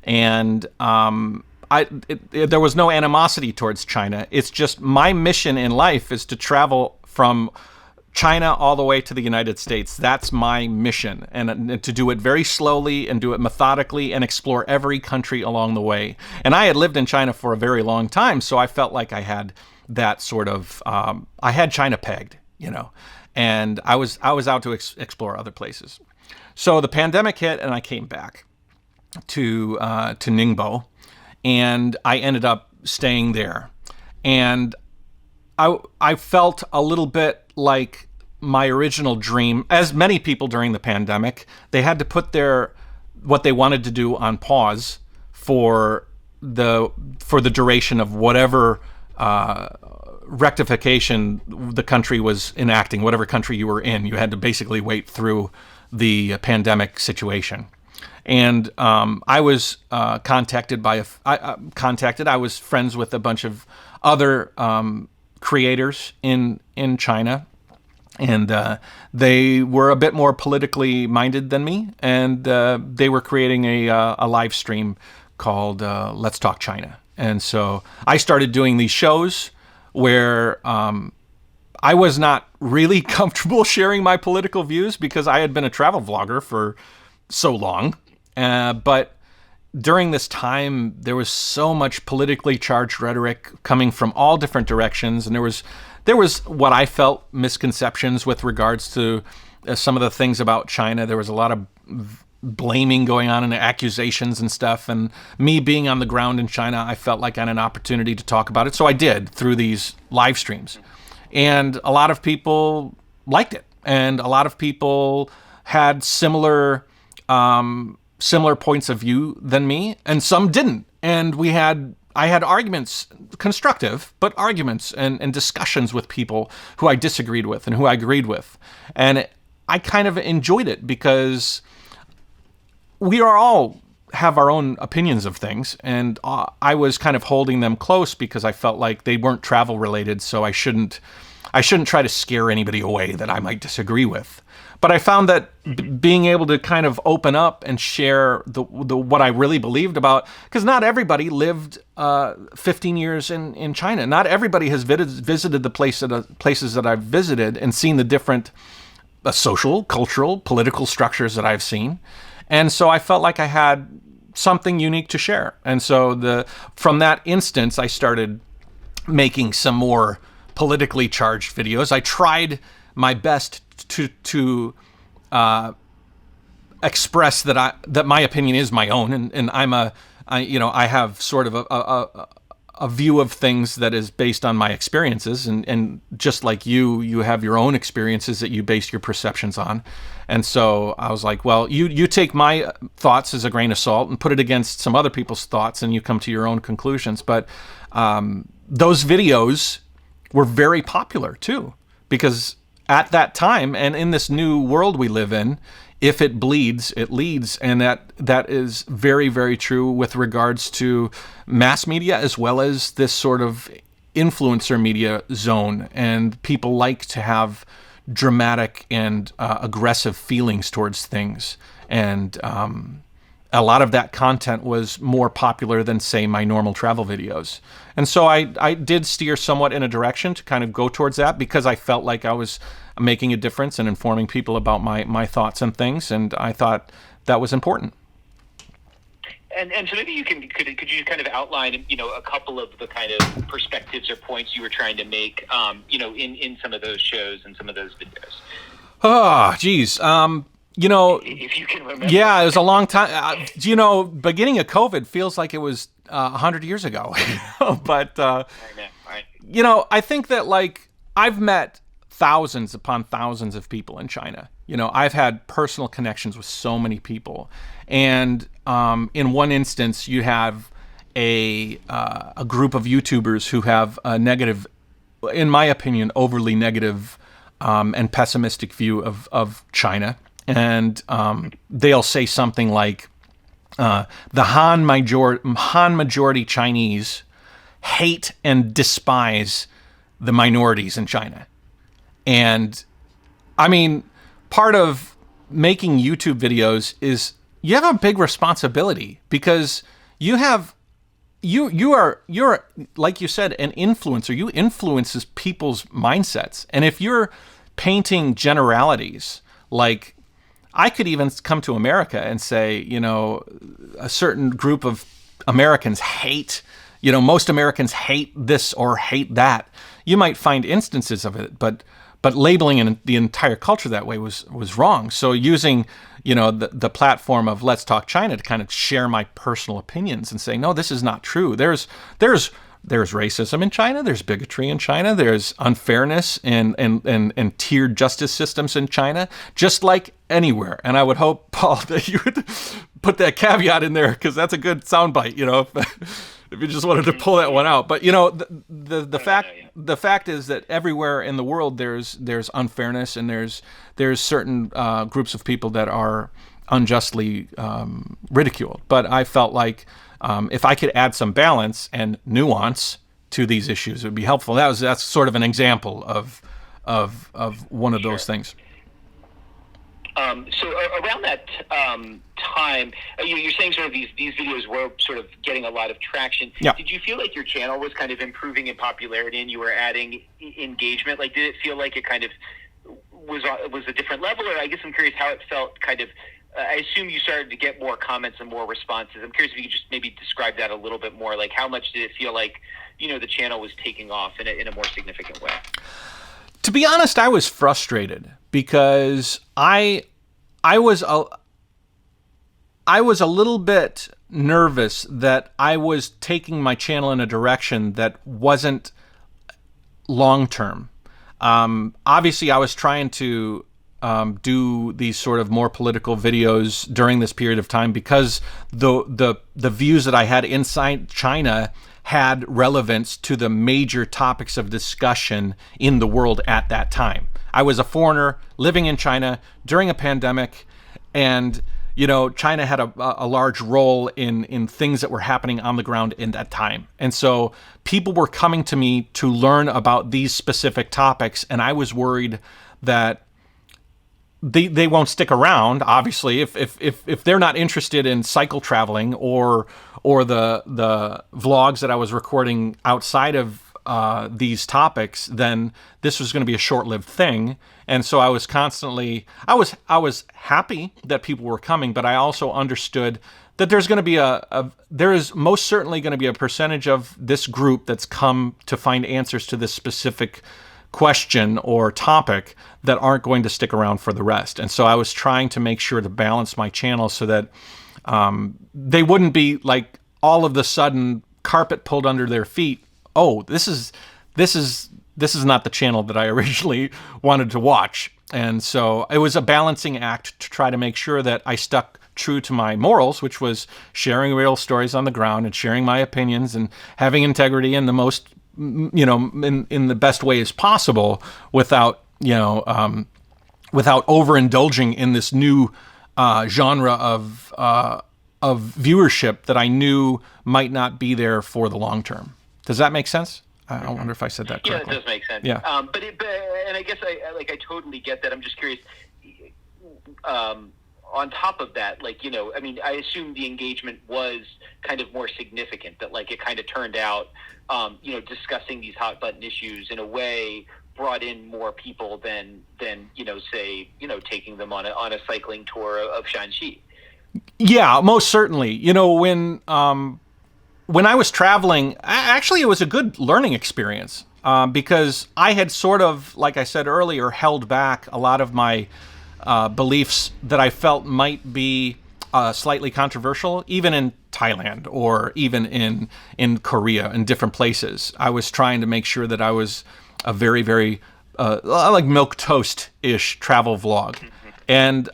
And there was no animosity towards China. It's just my mission in life is to travel from China all the way to the United States. That's my mission, and to do it very slowly and do it methodically and explore every country along the way. And I had lived in China for a very long time, so I felt like I had that sort of, I had China pegged, and I was out to explore other places. So the pandemic hit, and I came back to Ningbo, and I ended up staying there. And I felt a little bit like my original dream, as many people during the pandemic, they had to put what they wanted to do on pause for the duration of whatever rectification the country was enacting, whatever country you were in. You had to basically wait through the pandemic situation. And I was contacted by I was friends with a bunch of other creators in China, and they were a bit more politically minded than me, and they were creating a live stream called Let's Talk China. And so I started doing these shows where I was not really comfortable sharing my political views because I had been a travel vlogger for so long, but during this time, there was so much politically charged rhetoric coming from all different directions, and there was what I felt misconceptions with regards to some of the things about China. There was a lot of blaming going on and accusations and stuff, and me being on the ground in China, I felt like I had an opportunity to talk about it, so I did through these live streams. And a lot of people liked it, and a lot of people had similar points of view than me, and some didn't. And I had arguments, constructive, but arguments and discussions with people who I disagreed with and who I agreed with. And I kind of enjoyed it because we are all have our own opinions of things, and I was kind of holding them close because I felt like they weren't travel related, so I shouldn't try to scare anybody away that I might disagree with. But I found that being able to kind of open up and share the what I really believed about, because not everybody lived 15 years in China. Not everybody has visited the places that I've visited and seen the different social, cultural, political structures that I've seen. And so I felt like I had something unique to share. And so from that instance, I started making some more politically charged videos. I tried my best to express that my opinion is my own, and I have sort of a view of things that is based on my experiences, and just like you have your own experiences that you base your perceptions on. And so I was like, well, you take my thoughts as a grain of salt and put it against some other people's thoughts, and you come to your own conclusions. But those videos were very popular too, because at that time, and in this new world we live in, if it bleeds, it leads. And that is very, very true with regards to mass media as well as this sort of influencer media zone. And people like to have dramatic and aggressive feelings towards things. And a lot of that content was more popular than, say, my normal travel videos. And so I did steer somewhat in a direction to kind of go towards that, because I felt like I was making a difference and informing people about my thoughts and things, and I thought that was important. And so maybe could you kind of outline, a couple of the kind of perspectives or points you were trying to make, in some of those shows and some of those videos? Oh, geez. If you can remember. Yeah, it was a long time. Beginning of COVID feels like it was 100 years ago. But, I think that, I've met thousands upon thousands of people in China. I've had personal connections with so many people. And in one instance, you have a group of YouTubers who have a negative, in my opinion, overly negative and pessimistic view of China. And they'll say something like, the Han majority Chinese hate and despise the minorities in China. And I mean, part of making YouTube videos is you have a big responsibility, because you're like you said, an influencer. You influences people's mindsets. And if you're painting generalities. Like, I could even come to America and say, a certain group of Americans hate, most Americans hate this or hate that. You might find instances of it, but labeling the entire culture that way was wrong. So using, the platform of Let's Talk China to kind of share my personal opinions and say, no, this is not true. There's racism in China. There's bigotry in China. There's unfairness and tiered justice systems in China, just like anywhere. And I would hope, Paul, that you would put that caveat in there, because that's a good soundbite, if you just wanted to pull that one out. But the fact is that everywhere in the world there's unfairness, and there's certain groups of people that are unjustly ridiculed. But I felt like if I could add some balance and nuance to these issues, it would be helpful. That's sort of an example of one of those things. So around that time, you're saying sort of these videos were sort of getting a lot of traction. Yeah. Did you feel like your channel was kind of improving in popularity and you were adding engagement? Like, did it feel like it kind of was a different level? Or I guess I'm curious how it felt kind of. I assume you started to get more comments and more responses. I'm curious if you could just maybe describe that a little bit more. Like, how much did it feel like, the channel was taking off in a more significant way? To be honest, I was frustrated because I was a little bit nervous that I was taking my channel in a direction that wasn't long-term. Obviously, I was trying to do these sort of more political videos during this period of time because the views that I had inside China had relevance to the major topics of discussion in the world at that time. I was a foreigner living in China during a pandemic, and China had a large role in things that were happening on the ground in that time. And so people were coming to me to learn about these specific topics, and I was worried that they won't stick around. Obviously, if they're not interested in cycle traveling or the vlogs that I was recording outside of these topics, then this was going to be a short-lived thing. And so I was happy that people were coming, but I also understood that there's going to be there is most certainly going to be a percentage of this group that's come to find answers to this specific question or topic that aren't going to stick around for the rest. And so I was trying to make sure to balance my channel so that they wouldn't be like all of the sudden carpet pulled under their feet. Oh, this is not the channel that I originally wanted to watch. And so it was a balancing act to try to make sure that I stuck true to my morals, which was sharing real stories on the ground and sharing my opinions and having integrity in the most, in the best ways possible without overindulging in this new genre of viewership that I knew might not be there for the long term. Does that make sense? I wonder if I said that correctly. Yeah, it does make sense. Yeah. And I guess I totally get that. I'm just curious. On top of that, I assume the engagement was kind of more significant. That it kind of turned out, discussing these hot button issues in a way brought in more people than taking them on a cycling tour of Shaanxi. Yeah, most certainly. When I was traveling, actually, it was a good learning experience because I had sort of, like I said earlier, held back a lot of my beliefs that I felt might be slightly controversial, even in Thailand or even in Korea and different places. I was trying to make sure that I was a very, very like milquetoast-ish travel vlog. And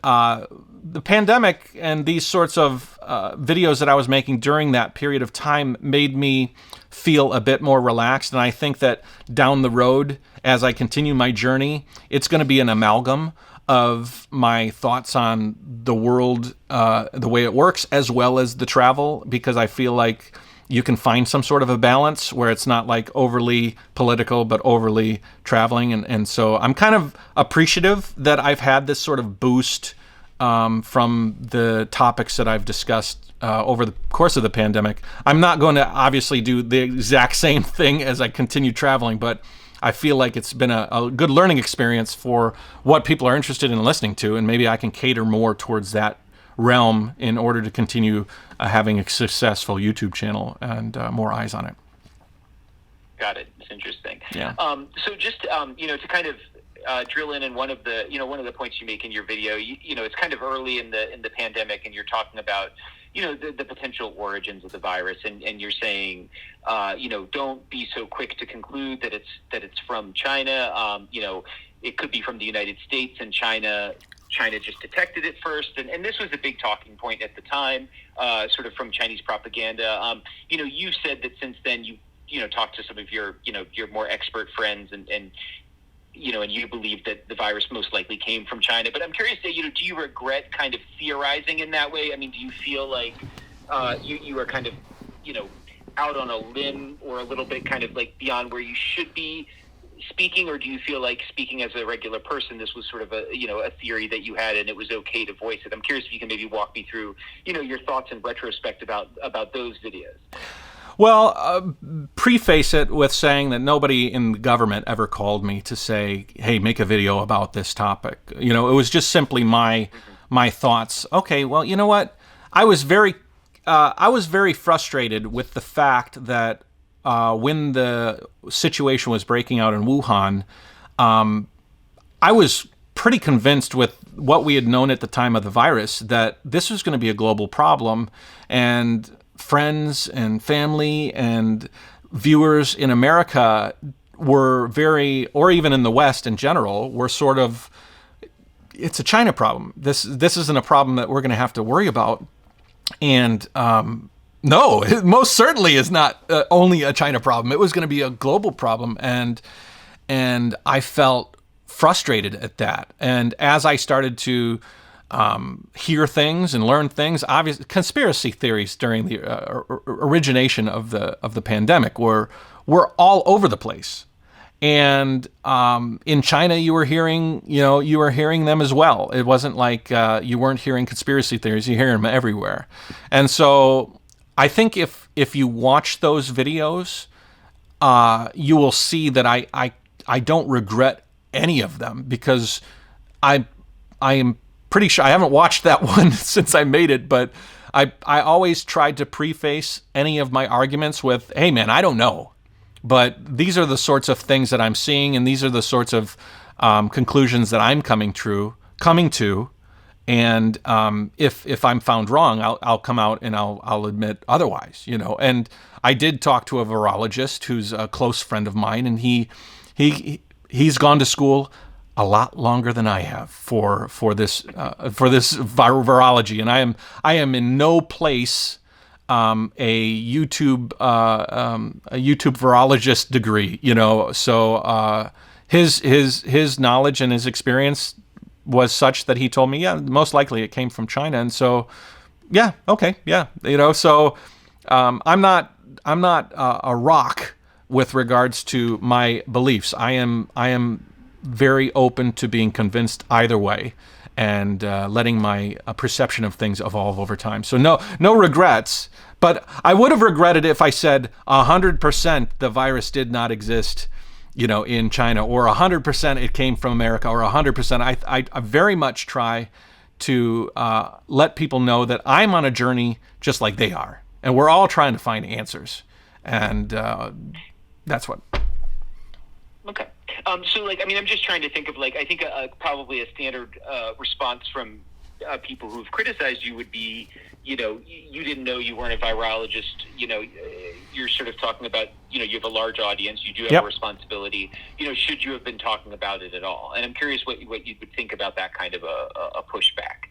the pandemic and these sorts of videos that I was making during that period of time made me feel a bit more relaxed. And I think that down the road, as I continue my journey, it's going to be an amalgam of my thoughts on the world, the way it works, as well as the travel, because I feel like you can find some sort of a balance where it's not like overly political, but overly traveling. And so I'm kind of appreciative that I've had this sort of boost from the topics that I've discussed over the course of the pandemic. I'm not going to obviously do the exact same thing as I continue traveling, but I feel like it's been a good learning experience for what people are interested in listening to, and maybe I can cater more towards that realm in order to continue having a successful YouTube channel and more eyes on it. Got it. It's interesting. Yeah. So just to kind of drill in one of the points you make in your video, it's kind of early in the pandemic, and you're talking about the potential origins of the virus, and you're saying don't be so quick to conclude that it's from China. It could be from the United States, and China just detected it first, and this was a big talking point at the time, sort of from Chinese propaganda. You've said that since then you talked to some of your more expert friends, and you believe that the virus most likely came from China. But I'm curious, do you regret kind of theorizing in that way? I mean, do you feel like you are kind of out on a limb, or a little bit kind of like beyond where you should be speaking, or do you feel like, speaking as a regular person, this was sort of a theory that you had and it was okay to voice it? I'm curious if you can maybe walk me through your thoughts in retrospect about those videos. Well, preface it with saying that nobody in the government ever called me to say, hey, make a video about this topic. It was just simply my thoughts. Okay, well, you know what? I was very frustrated with the fact that when the situation was breaking out in Wuhan, I was pretty convinced with what we had known at the time of the virus that this was going to be a global problem, and friends and family and viewers in America were or even in the West in general, were sort of, it's a China problem. This isn't a problem that we're going to have to worry about. And no, it most certainly is not only a China problem. It was going to be a global problem, and I felt frustrated at that. And as I started to hear things and learn things, obviously conspiracy theories during the origination of the pandemic were all over the place. And in China, you were hearing them as well. It wasn't like you weren't hearing conspiracy theories. You hear them everywhere. And so I think if you watch those videos, you will see that I don't regret any of them, because I am pretty sure, I haven't watched that one since I made it, but I always tried to preface any of my arguments with, hey man, I don't know, but these are the sorts of things that I'm seeing, and these are the sorts of conclusions that I'm coming to, and if I'm found wrong, I'll come out and I'll admit otherwise, And I did talk to a virologist who's a close friend of mine, and he's gone to school a lot longer than I have for this virology, and I am in no place a YouTube virologist degree, So his knowledge and his experience was such that he told me, yeah, most likely it came from China, and so yeah, okay, yeah, So I'm not a rock with regards to my beliefs. I am very open to being convinced either way, and letting my perception of things evolve over time. So no regrets, but I would have regretted if I said 100% the virus did not exist, in China, or 100% it came from America, or 100%. I very much try to let people know that I'm on a journey just like they are, and we're all trying to find answers, and that's what. Okay. So, I'm just trying to think of, I think probably a standard response from people who've criticized you would be, you didn't know you weren't a virologist. You're sort of talking about, you have a large audience. You do have a responsibility. Should you have been talking about it at all? And I'm curious what you would think about that kind of a pushback.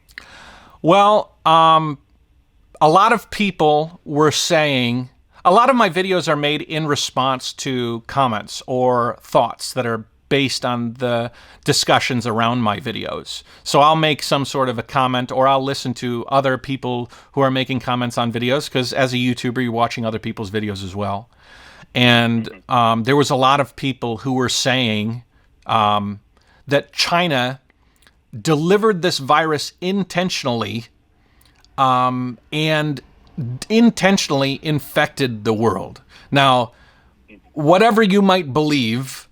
Well, a lot of people were saying, a lot of my videos are made in response to comments or thoughts that are based on the discussions around my videos. So I'll make some sort of a comment, or I'll listen to other people who are making comments on videos, because as a YouTuber, you're watching other people's videos as well. And there was a lot of people who were saying that China delivered this virus intentionally and intentionally infected the world. Now, whatever you might believe,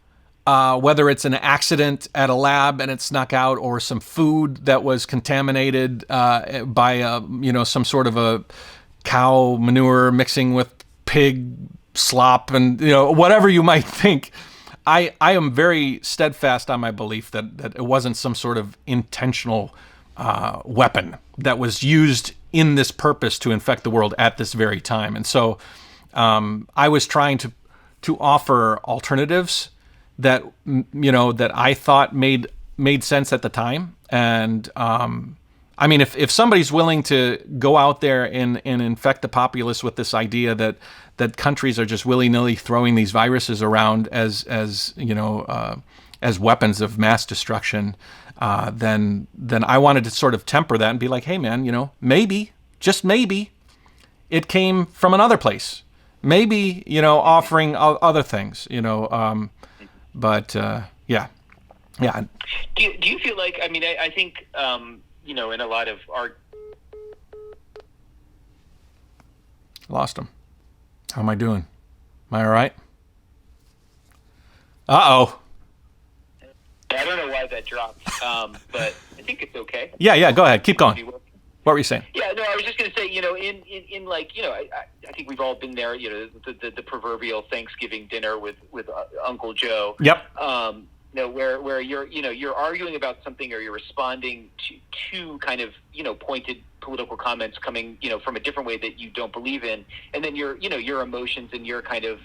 whether it's an accident at a lab and it snuck out, or some food that was contaminated by some sort of a cow manure mixing with pig slop, and whatever you might think. I am very steadfast on my belief that it wasn't some sort of intentional weapon that was used in this purpose to infect the world at this very time. And so I was trying to offer alternatives that that I thought made sense at the time. And I mean, if somebody's willing to go out there and infect the populace with this idea that countries are just willy-nilly throwing these viruses around as weapons of mass destruction, then I wanted to sort of temper that and be like, hey man, maybe, just maybe, it came from another place. Maybe, offering other things, but yeah. Do you feel like, I mean, I think, in a lot of our... Lost him. How am I doing? Am I all right? Uh-oh. I don't know why that dropped, but I think it's okay. Yeah, go ahead. Keep going. What were you saying? Yeah, no, I was just going to say, in like, I think we've all been there, the proverbial Thanksgiving dinner with Uncle Joe. Yep. Where you're arguing about something, or you're responding to kind of, pointed political comments coming, from a different way that you don't believe in. And then your emotions and your kind of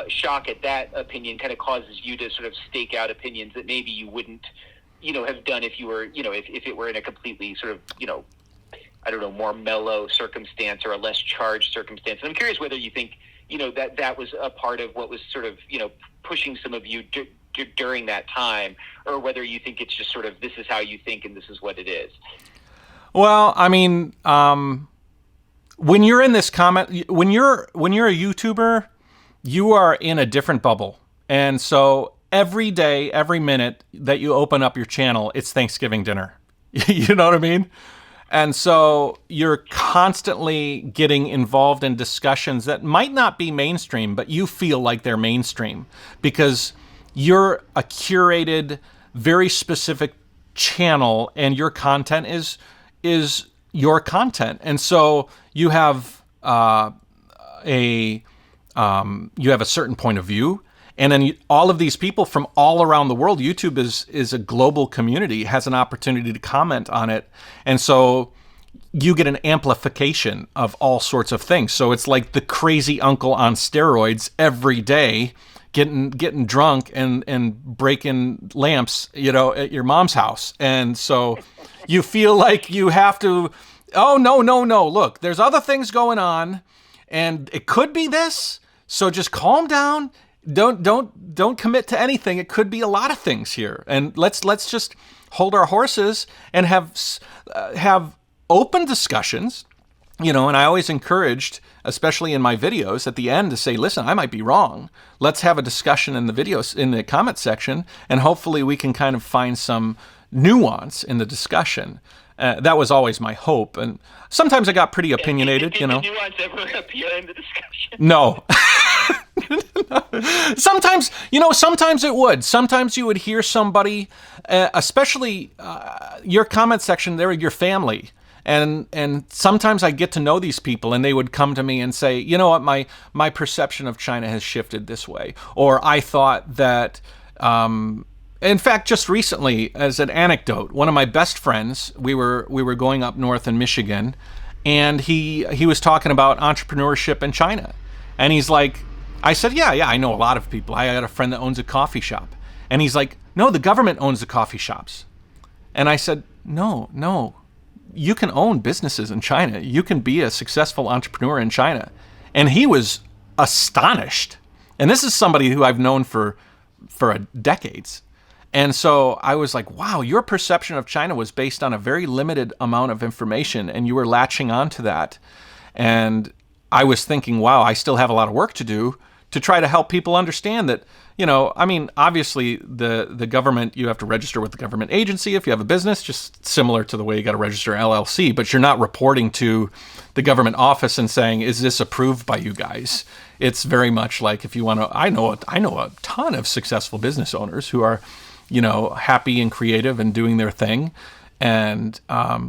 shock at that opinion kind of causes you to sort of stake out opinions that maybe you wouldn't, have done if you were, if it were in a completely sort of, I don't know, more mellow circumstance or a less charged circumstance. And I'm curious whether you think, that was a part of what was sort of, pushing some of you during that time, or whether you think it's just sort of, this is how you think and this is what it is. Well, I mean, when you're in this comment, when you're a YouTuber, you are in a different bubble. And so every day, every minute that you open up your channel, it's Thanksgiving dinner. You know what I mean? And so you're constantly getting involved in discussions that might not be mainstream, but you feel like they're mainstream because you're a curated, very specific channel, and your content is your content. And so you have a certain point of view. And then all of these people from all around the world, YouTube is a global community, has an opportunity to comment on it. And so you get an amplification of all sorts of things. So it's like the crazy uncle on steroids every day, getting drunk and breaking lamps, at your mom's house. And so you feel like you have to, oh, no. Look, there's other things going on, and it could be this. So just calm down. Don't commit to anything. It could be a lot of things here, and let's just hold our horses and have open discussions. And I always encouraged, especially in my videos, at the end to say, "Listen, I might be wrong. Let's have a discussion in the videos in the comment section, and hopefully we can kind of find some nuance in the discussion." That was always my hope, and sometimes I got pretty opinionated. Did nuance ever appear in the discussion? No. Sometimes it would. Sometimes you would hear somebody, especially your comment section, they're your family. And sometimes I get to know these people, and they would come to me and say, you know what, my perception of China has shifted this way. Or I thought that, in fact, just recently, as an anecdote, one of my best friends, we were going up north in Michigan, and he was talking about entrepreneurship in China. And he's like, I said, yeah, I know a lot of people. I got a friend that owns a coffee shop. And he's like, no, the government owns the coffee shops. And I said, no, you can own businesses in China. You can be a successful entrepreneur in China. And he was astonished. And this is somebody who I've known for decades. And so I was like, wow, your perception of China was based on a very limited amount of information, and you were latching on to that. And I was thinking, wow, I still have a lot of work to do to try to help people understand that, I mean, obviously the government, you have to register with the government agency if you have a business, just similar to the way you got to register an LLC, but you're not reporting to the government office and saying, is this approved by you guys? It's very much like, if you want to, I know a ton of successful business owners who are, happy and creative and doing their thing and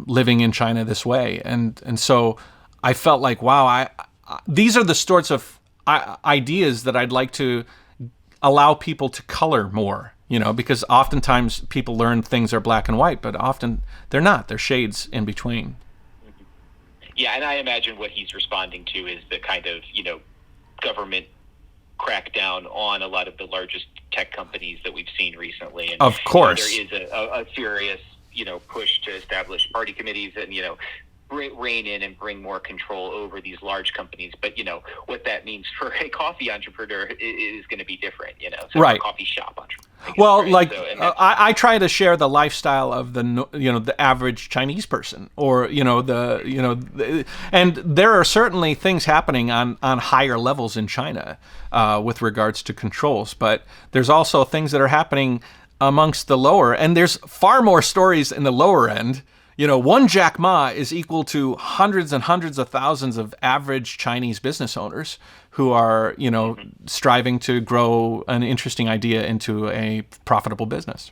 living in China this way. And so I felt like, wow, these are the sorts of ideas that I'd like to allow people to color more, because oftentimes people learn things are black and white, but often they're not. They're shades in between. Yeah, and I imagine what he's responding to is the kind of, government crackdown on a lot of the largest tech companies that we've seen recently. And, of course. There is a serious, push to establish party committees and, rein in and bring more control over these large companies. But, what that means for a coffee entrepreneur is going to be different, so right. A coffee shop entrepreneur. Well, right? like I try to share the lifestyle of the average Chinese person, or and there are certainly things happening on higher levels in China with regards to controls, but there's also things that are happening amongst the lower, and there's far more stories in the lower end. One Jack Ma is equal to hundreds and hundreds of thousands of average Chinese business owners who are, striving to grow an interesting idea into a profitable business.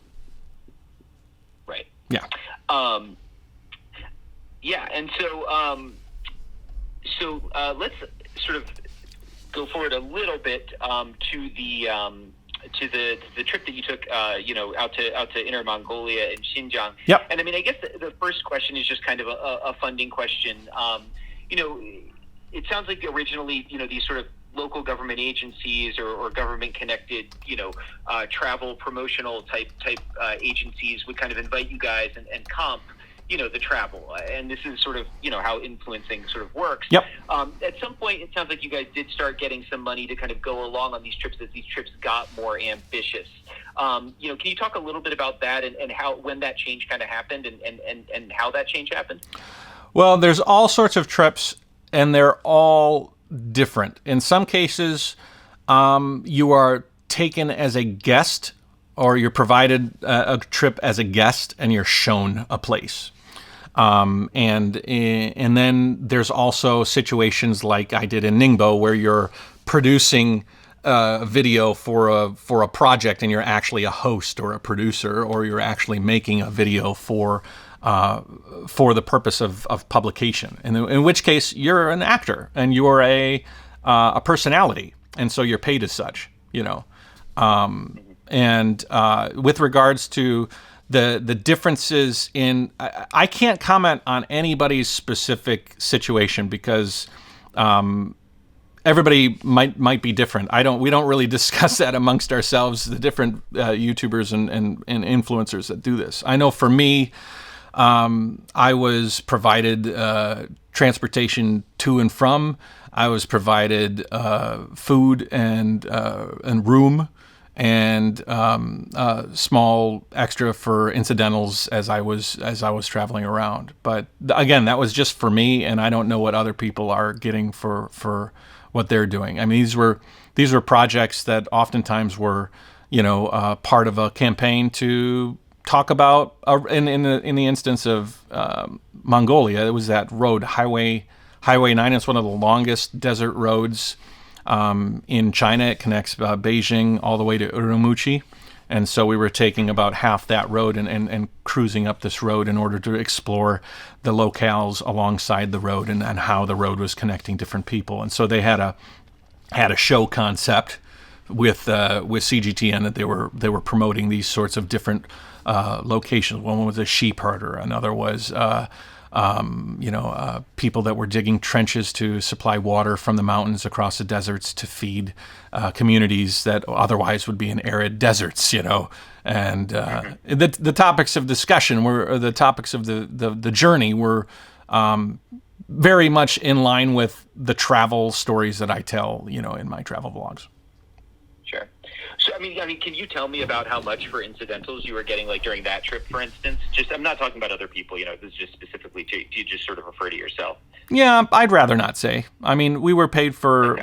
Right. Yeah. Yeah, and so let's sort of go forward a little bit to the trip that you took, out to Inner Mongolia and Xinjiang. Yep. And I mean, I guess the first question is just kind of a funding question. It sounds like originally, these sort of local government agencies or government connected, travel promotional type agencies would kind of invite you guys and comp, the travel. And this is sort of, how influencing sort of works. Yep. At some point, it sounds like you guys did start getting some money to kind of go along on these trips as these trips got more ambitious. Can you talk a little bit about that and how, when that change kind of happened and how that change happened? Well, there's all sorts of trips, and they're all different. In some cases, you are taken as a guest, or you're provided a trip as a guest, and you're shown a place. And then there's also situations like I did in Ningbo, where you're producing a video for a project, and you're actually a host or a producer, or you're actually making a video for the purpose of publication. In which case, you're an actor and you're a personality, and so you're paid as such. And with regards to the differences in, I can't comment on anybody's specific situation because everybody might be different. We don't really discuss that amongst ourselves, the different YouTubers and influencers that do this. I know for me, I was provided transportation to and from. I was provided food and room, and small extra for incidentals as I was traveling around. But again, that was just for me, and I don't know what other people are getting for what they're doing. I mean, these were projects that oftentimes were, part of a campaign to talk about. In the instance of Mongolia, it was that road, Highway 9. It's one of the longest desert roads in China. It connects Beijing all the way to Urumqi. And so we were taking about half that road and cruising up this road in order to explore the locales alongside the road and how the road was connecting different people. And so they had a show concept with CGTN that they were promoting these sorts of different locations. One was a sheep herder. Another was people that were digging trenches to supply water from the mountains across the deserts to feed communities that otherwise would be in arid deserts, And the topics of discussion or the topics of the journey were very much in line with the travel stories that I tell, in my travel vlogs. Sure. So can you tell me about how much for incidentals you were getting, like during that trip, for instance? Just, I'm not talking about other people. This is just specifically to you. Just sort of refer to yourself. Yeah, I'd rather not say. I mean, we were paid for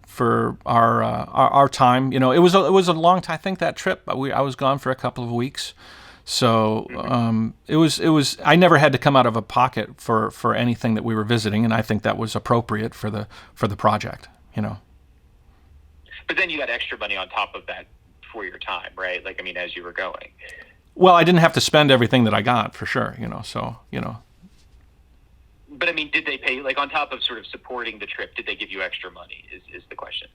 for our time. It was a long time. I think that trip I was gone for a couple of weeks, so it was. I never had to come out of a pocket for anything that we were visiting, and I think that was appropriate for the project. But then you got extra money on top of that for your time, right? Like, as you were going. Well, I didn't have to spend everything that I got, for sure. But did they pay, like, on top of sort of supporting the trip? Did they give you extra money? Is the question.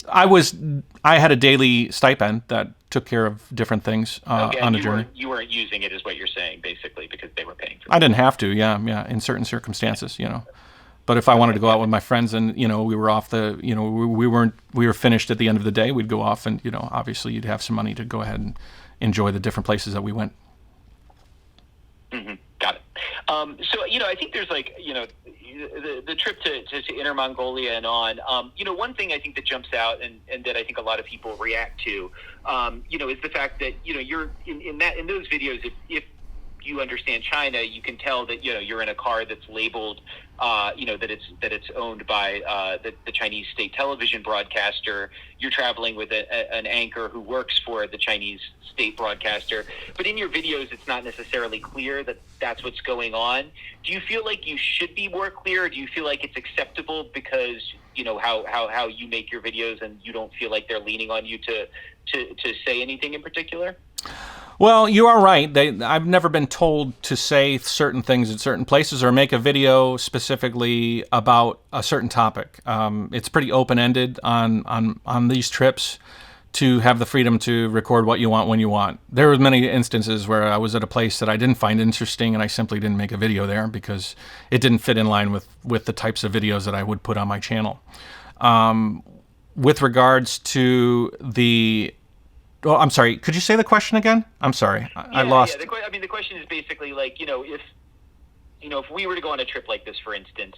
I had a daily stipend that took care of different things on the journey. You weren't using it, is what you're saying, basically, because they were paying for it. I didn't have to. Yeah, in certain circumstances, But if I wanted to go out with my friends and, we were off we were finished at the end of the day, we'd go off and, obviously you'd have some money to go ahead and enjoy the different places that we went. Mm-hmm. Got it. So, I think there's the trip to Inner Mongolia and on, one thing I think that jumps out and that I think a lot of people react to, is the fact that, you're in those videos, if you understand China, you can tell that you're in a car that's labeled, that it's owned by the Chinese state television broadcaster. You're traveling with an anchor who works for the Chinese state broadcaster. But in your videos, it's not necessarily clear that that's what's going on. Do you feel like you should be more clear? Or do you feel like it's acceptable because how you make your videos and you don't feel like they're leaning on you to say anything in particular? Well, you are right. I've never been told to say certain things at certain places or make a video specifically about a certain topic. It's pretty open-ended on these trips to have the freedom to record what you want when you want. There were many instances where I was at a place that I didn't find interesting and I simply didn't make a video there because it didn't fit in line with the types of videos that I would put on my channel. With regards to the... Oh, I'm sorry. Could you say the question again? I'm sorry. I lost. Yeah. The question is basically like, if we were to go on a trip like this, for instance,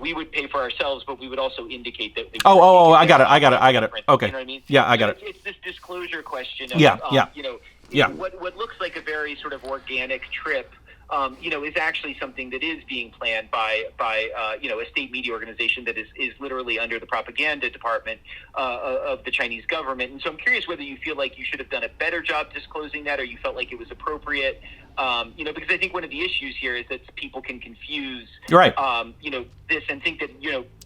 we would pay for ourselves, but we would also indicate that. I got it. Okay. You know what I mean? Yeah, I got it. It's this disclosure question. What looks like a very sort of organic trip. Is actually something that is being planned by a state media organization that is literally under the propaganda department of the Chinese government. And so I'm curious whether you feel like you should have done a better job disclosing that, or you felt like it was appropriate. Because I think one of the issues here is that people can confuse, right. This and think that,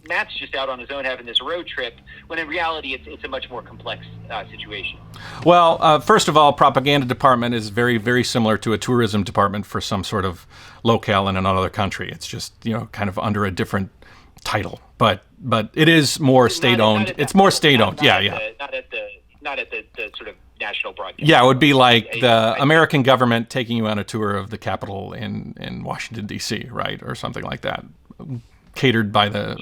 Matt's just out on his own having this road trip, when in reality it's a much more complex situation. Well, first of all, propaganda department is very, very similar to a tourism department for some sort of locale in another country. It's just, kind of under a different title, but it is more state-owned. It's more state-owned. Not at the sort of national broadcast. Yeah, it would be like the American government taking you on a tour of the Capitol in Washington, D.C., right? Or something like that, catered by the...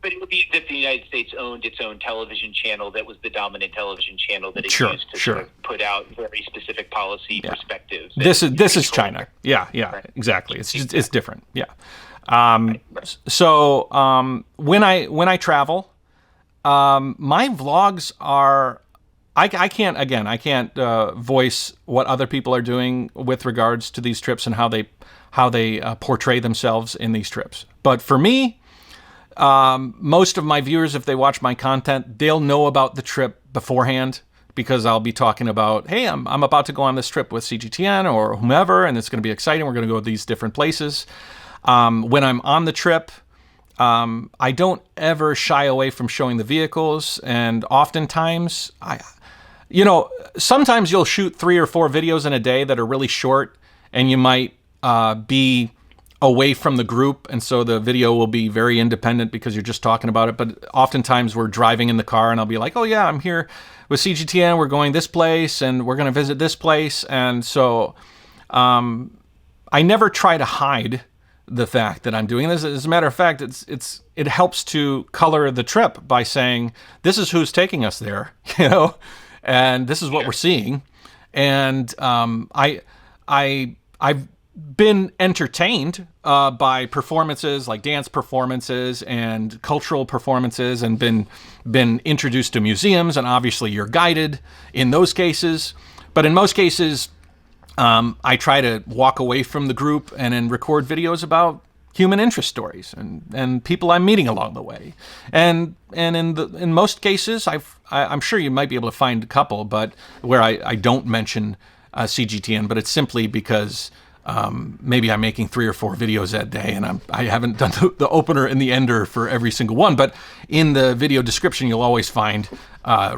but it would be if the United States owned its own television channel that was the dominant television channel that it used to sort of put out very specific policy perspectives. This is China. Yeah, right. Exactly. It's different. Yeah. So when I travel, my vlogs are... I can't voice what other people are doing with regards to these trips and how they portray themselves in these trips. But for me, most of my viewers, if they watch my content, they'll know about the trip beforehand because I'll be talking about, hey, I'm about to go on this trip with CGTN or whomever, and it's going to be exciting. We're going to go to these different places. When I'm on the trip, I don't ever shy away from showing the vehicles, and oftentimes sometimes you'll shoot 3 or 4 videos in a day that are really short, and you might be away from the group, and so the video will be very independent because you're just talking about it. But oftentimes we're driving in the car, and I'll be like, oh yeah, I'm here with CGTN, we're going this place, and we're going to visit this place. And so I never try to hide the fact that I'm doing this. As a matter of fact, it helps to color the trip by saying, this is who's taking us there, and this is what we're seeing. And been entertained by performances like dance performances and cultural performances, and been introduced to museums, and obviously you're guided in those cases. But in most cases, I try to walk away from the group and then record videos about human interest stories and people I'm meeting along the way. And in most cases, I'm sure you might be able to find a couple, but where I don't mention CGTN, but it's simply because maybe I'm making 3 or 4 videos that day, and I haven't done the opener and the ender for every single one. But in the video description, you'll always find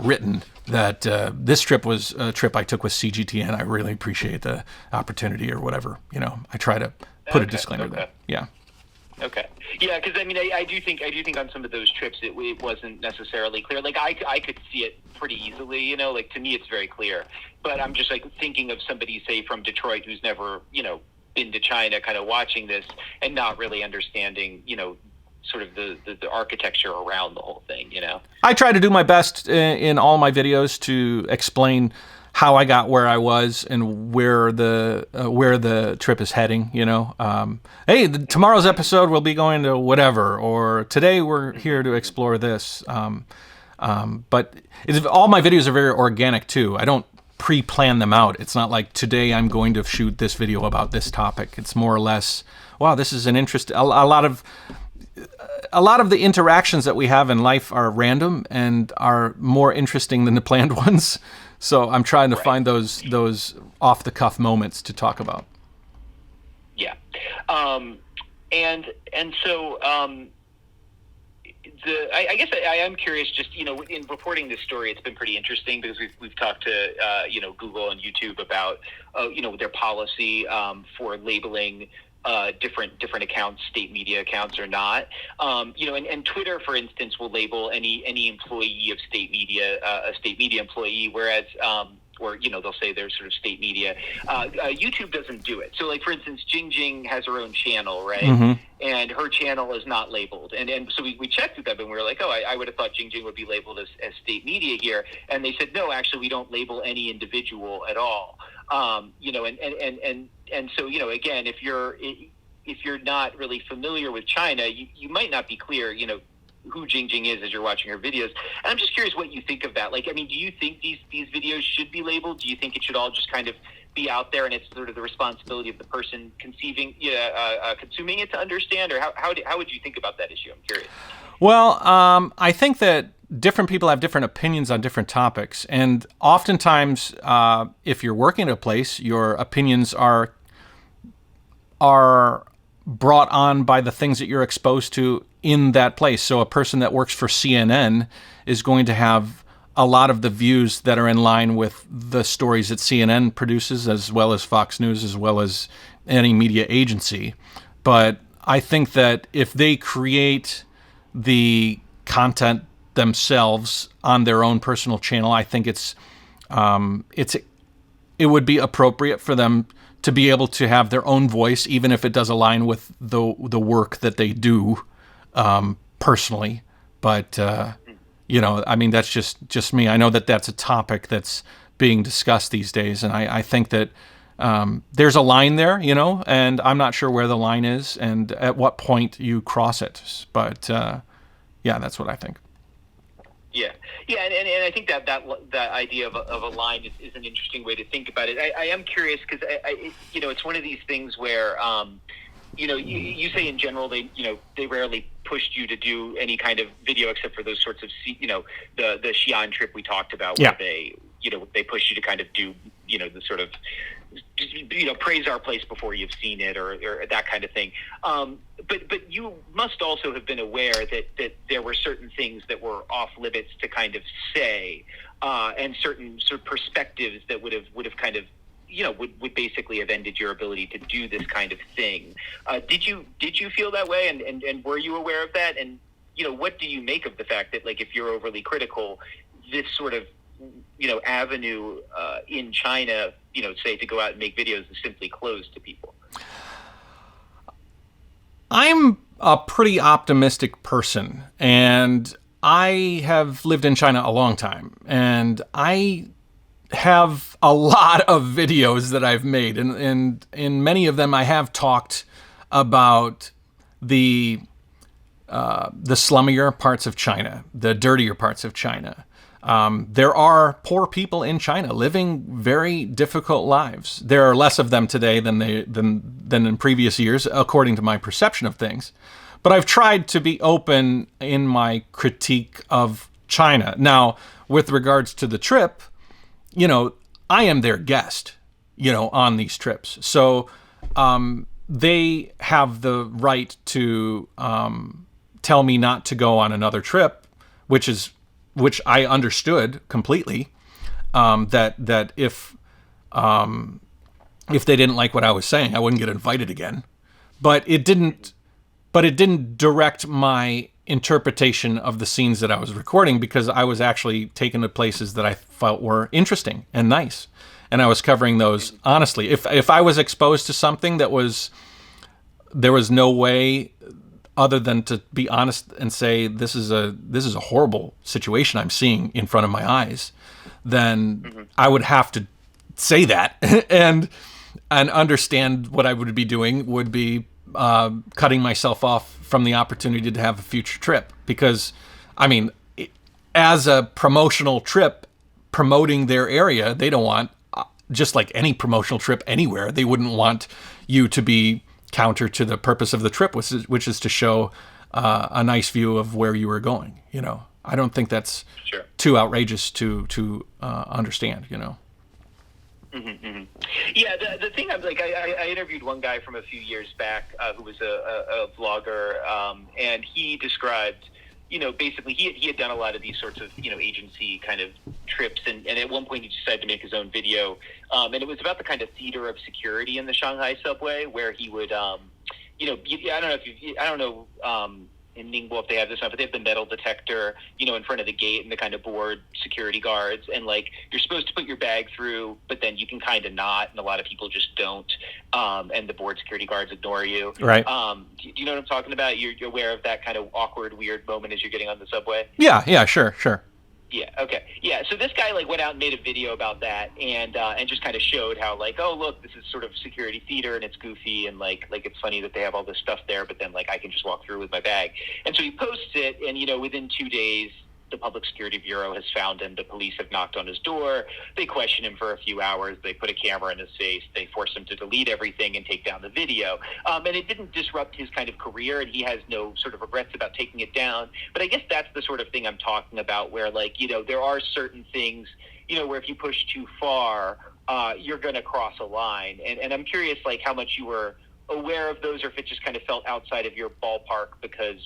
written that this trip was a trip I took with CGTN. I really appreciate the opportunity, or whatever. I try to put a disclaimer there. Yeah. Okay. Yeah, because I mean, I do think on some of those trips it wasn't necessarily clear. Like I could see it pretty easily. Like to me it's very clear. But I'm just like thinking of somebody, say, from Detroit who's never been to China, kind of watching this and not really understanding sort of the architecture around the whole thing. I try to do my best in all my videos to explain how I got where I was and where the trip is heading. Hey, tomorrow's episode we'll be going to whatever, or today we're here to explore this. But all my videos are very organic too. I don't pre-plan them out. It's not like today I'm going to shoot this video about this topic. It's more or less, wow, this is an interest. A lot of the interactions that we have in life are random and are more interesting than the planned ones. So I'm trying to find those off the cuff moments to talk about. Yeah, and so I guess I am curious. Just in reporting this story, it's been pretty interesting because we've talked to Google and YouTube about their policy for labeling different accounts, state media accounts or not. And Twitter, for instance, will label any employee of state media a state media employee, whereas or they'll say they're sort of state media. YouTube doesn't do it. So, like, for instance, Jing has her own channel, right? Mm-hmm. And her channel is not labeled. And so we checked with them, and we were like, oh, I would have thought Jing would be labeled as state media here. And they said, no, actually, we don't label any individual at all. And so, again, if you're not really familiar with China, you might not be clear, who Jing is as you're watching her videos. And I'm just curious what you think of that. Like, I mean, do you think these videos should be labeled? Do you think it should all just kind of be out there and it's sort of the responsibility of the person consuming it to understand? Or how would you think about that issue? I'm curious. Well, I think that different people have different opinions on different topics. And oftentimes, if you're working at a place, your opinions are brought on by the things that you're exposed to in that place. So a person that works for CNN is going to have a lot of the views that are in line with the stories that CNN produces, as well as Fox News, as well as any media agency. But I think that if they create the content themselves on their own personal channel, I think it would be appropriate for them to be able to have their own voice, even if it does align with the work that they do personally. But I mean, that's just me. I know that that's a topic that's being discussed these days, and I think that there's a line there, and I'm not sure where the line is and at what point you cross it. But yeah, that's what I think. Yeah, and I think that idea of a line is an interesting way to think about it. I am curious because it's one of these things where you say in general they rarely pushed you to do any kind of video except for those sorts of the Xi'an trip we talked about, where they pushed you to kind of do the sort of praise our place before you've seen it or that kind of thing. But you must also have been aware that there were certain things that were off limits to kind of say, and certain sort of perspectives that would have kind of would basically have ended your ability to do this kind of thing. Did you feel that way, and were you aware of that? And what do you make of the fact that, like, if you're overly critical, this sort of avenue in China, say to go out and make videos is simply closed to people? I'm a pretty optimistic person, and I have lived in China a long time, and I have a lot of videos that I've made, and in many of them I have talked about the slummier parts of China, the dirtier parts of China. There are poor people in China living very difficult lives. There are less of them today than in previous years, according to my perception of things. But I've tried to be open in my critique of China. Now, with regards to the trip, I am their guest, on these trips. So they have the right to tell me not to go on another trip, which I understood completely. That if they didn't like what I was saying, I wouldn't get invited again. But it didn't direct my interpretation of the scenes that I was recording, because I was actually taken to places that I felt were interesting and nice, and I was covering those honestly. If I was exposed to something there was no way other than to be honest and say this is a horrible situation I'm seeing in front of my eyes, then I would have to say that and understand what I would be doing would be cutting myself off from the opportunity to have a future trip. Because, as a promotional trip promoting their area, they don't want, just like any promotional trip anywhere, they wouldn't want you to be counter to the purpose of the trip, which is to show a nice view of where you were going. I don't think that's too outrageous to understand. Yeah, the thing I interviewed one guy from a few years back who was a vlogger, and he described, basically he had done a lot of these sorts of, agency kind of trips, and at one point he decided to make his own video, and it was about the kind of theater of security in the Shanghai subway, where he would, I don't know in Ningbo if they have this one, but they have the metal detector, in front of the gate, and the kind of board security guards, and you're supposed to put your bag through, but then you can kind of not, and a lot of people just don't, and the board security guards ignore you. Right. Do you know what I'm talking about? You're aware of that kind of awkward, weird moment as you're getting on the subway? Yeah, sure. Yeah. Okay. Yeah. So this guy went out and made a video about that, and just kind of showed how oh look, this is sort of security theater, and it's goofy, and it's funny that they have all this stuff there, but then I can just walk through with my bag. And so he posts it, and within 2 days, the Public Security Bureau has found him. The police have knocked on his door. They question him for a few hours. They put a camera in his face. They force him to delete everything and take down the video. And it didn't disrupt his kind of career, and he has no sort of regrets about taking it down. But I guess that's the sort of thing I'm talking about, where there are certain things, where if you push too far, you're going to cross a line. And I'm curious, how much you were aware of those, or if it just kind of felt outside of your ballpark because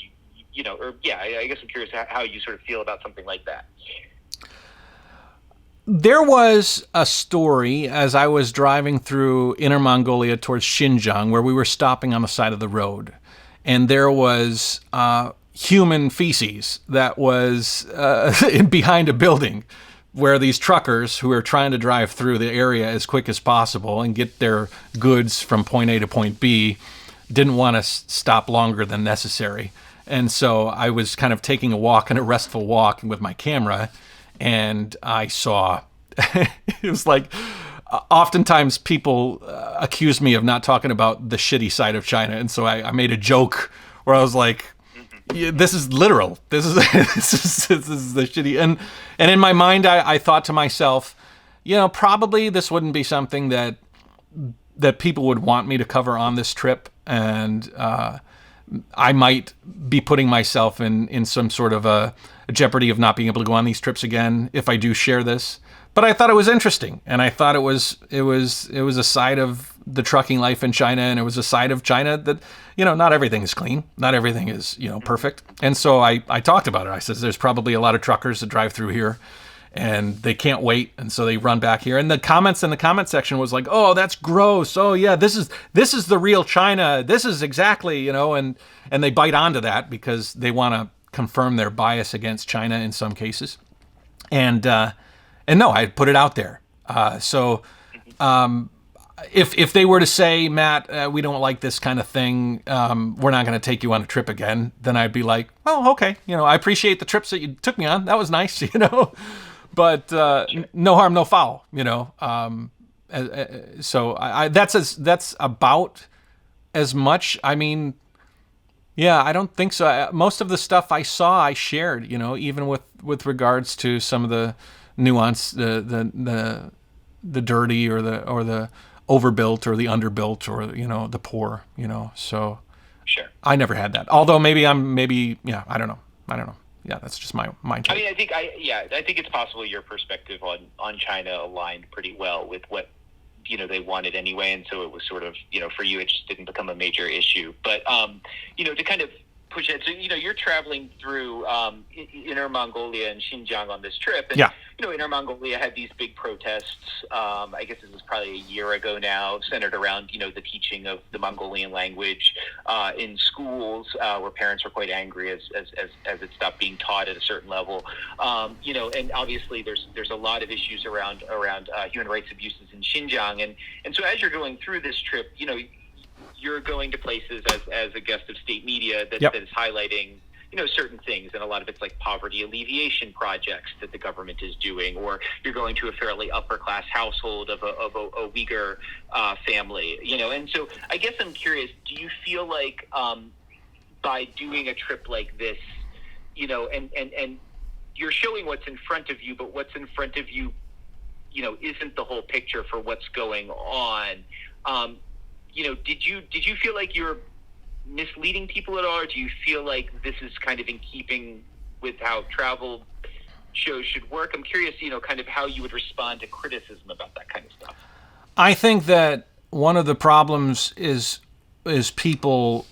I guess I'm curious how you sort of feel about something like that. There was a story as I was driving through Inner Mongolia towards Xinjiang, where we were stopping on the side of the road, and there was human feces that was behind a building, where these truckers who are trying to drive through the area as quick as possible and get their goods from point A to point B didn't want to stop longer than necessary. And so I was kind of taking a restful walk with my camera, and I saw, it was oftentimes people accuse me of not talking about the shitty side of China. And so I made a joke where I was like, yeah, this is literal. This is the shitty. And in my mind, I thought to myself, probably this wouldn't be something that people would want me to cover on this trip. And, I might be putting myself in some sort of a jeopardy of not being able to go on these trips again if I do share this. But I thought it was interesting, and I thought it was a side of the trucking life in China, and it was a side of China that not everything is clean, not everything is perfect. And so I talked about it. I said there's probably a lot of truckers that drive through here, and they can't wait, and so they run back here. And the comments in the comment section was like, "Oh, that's gross. Oh, yeah, this is the real China. This is exactly, and they bite onto that because they want to confirm their bias against China in some cases. And no, I put it out there. If they were to say, Matt, we don't like this kind of thing, we're not going to take you on a trip again, then I'd be like, oh, okay, I appreciate the trips that you took me on. That was nice, but Sure. no harm, no foul. So that's about as much. I mean, yeah, I don't think so. Most of the stuff I saw, I shared. Even with regards to some of the nuance, the dirty or the overbuilt or the underbuilt or the poor. So Sure. I never had that. Although maybe yeah, I don't know. Yeah, that's just my I take. mean, I think it's possible your perspective on China aligned pretty well with what they wanted anyway, and so it was sort of for you it just didn't become a major issue. But to kind of push it, so you're traveling through Inner Mongolia and Xinjiang on this trip, and Yeah. Inner Mongolia had these big protests. I guess this was probably a year ago now, centered around the teaching of the Mongolian language in schools, where parents were quite angry as it stopped being taught at a certain level. And obviously there's a lot of issues around human rights abuses in Xinjiang, and so as you're going through this trip, you're going to places as a guest of state media that Yep. is highlighting certain things, and a lot of it's like poverty alleviation projects that the government is doing, or you're going to a fairly upper class household of a Uyghur family, and so I guess I'm curious, do you feel like by doing a trip like this, and you're showing what's in front of you, but what's in front of you isn't the whole picture for what's going on, did you feel like you're misleading people at all, or do you feel like this is kind of in keeping with how travel shows should work? I'm curious, kind of how you would respond to criticism about that kind of stuff. I think that one of the problems is people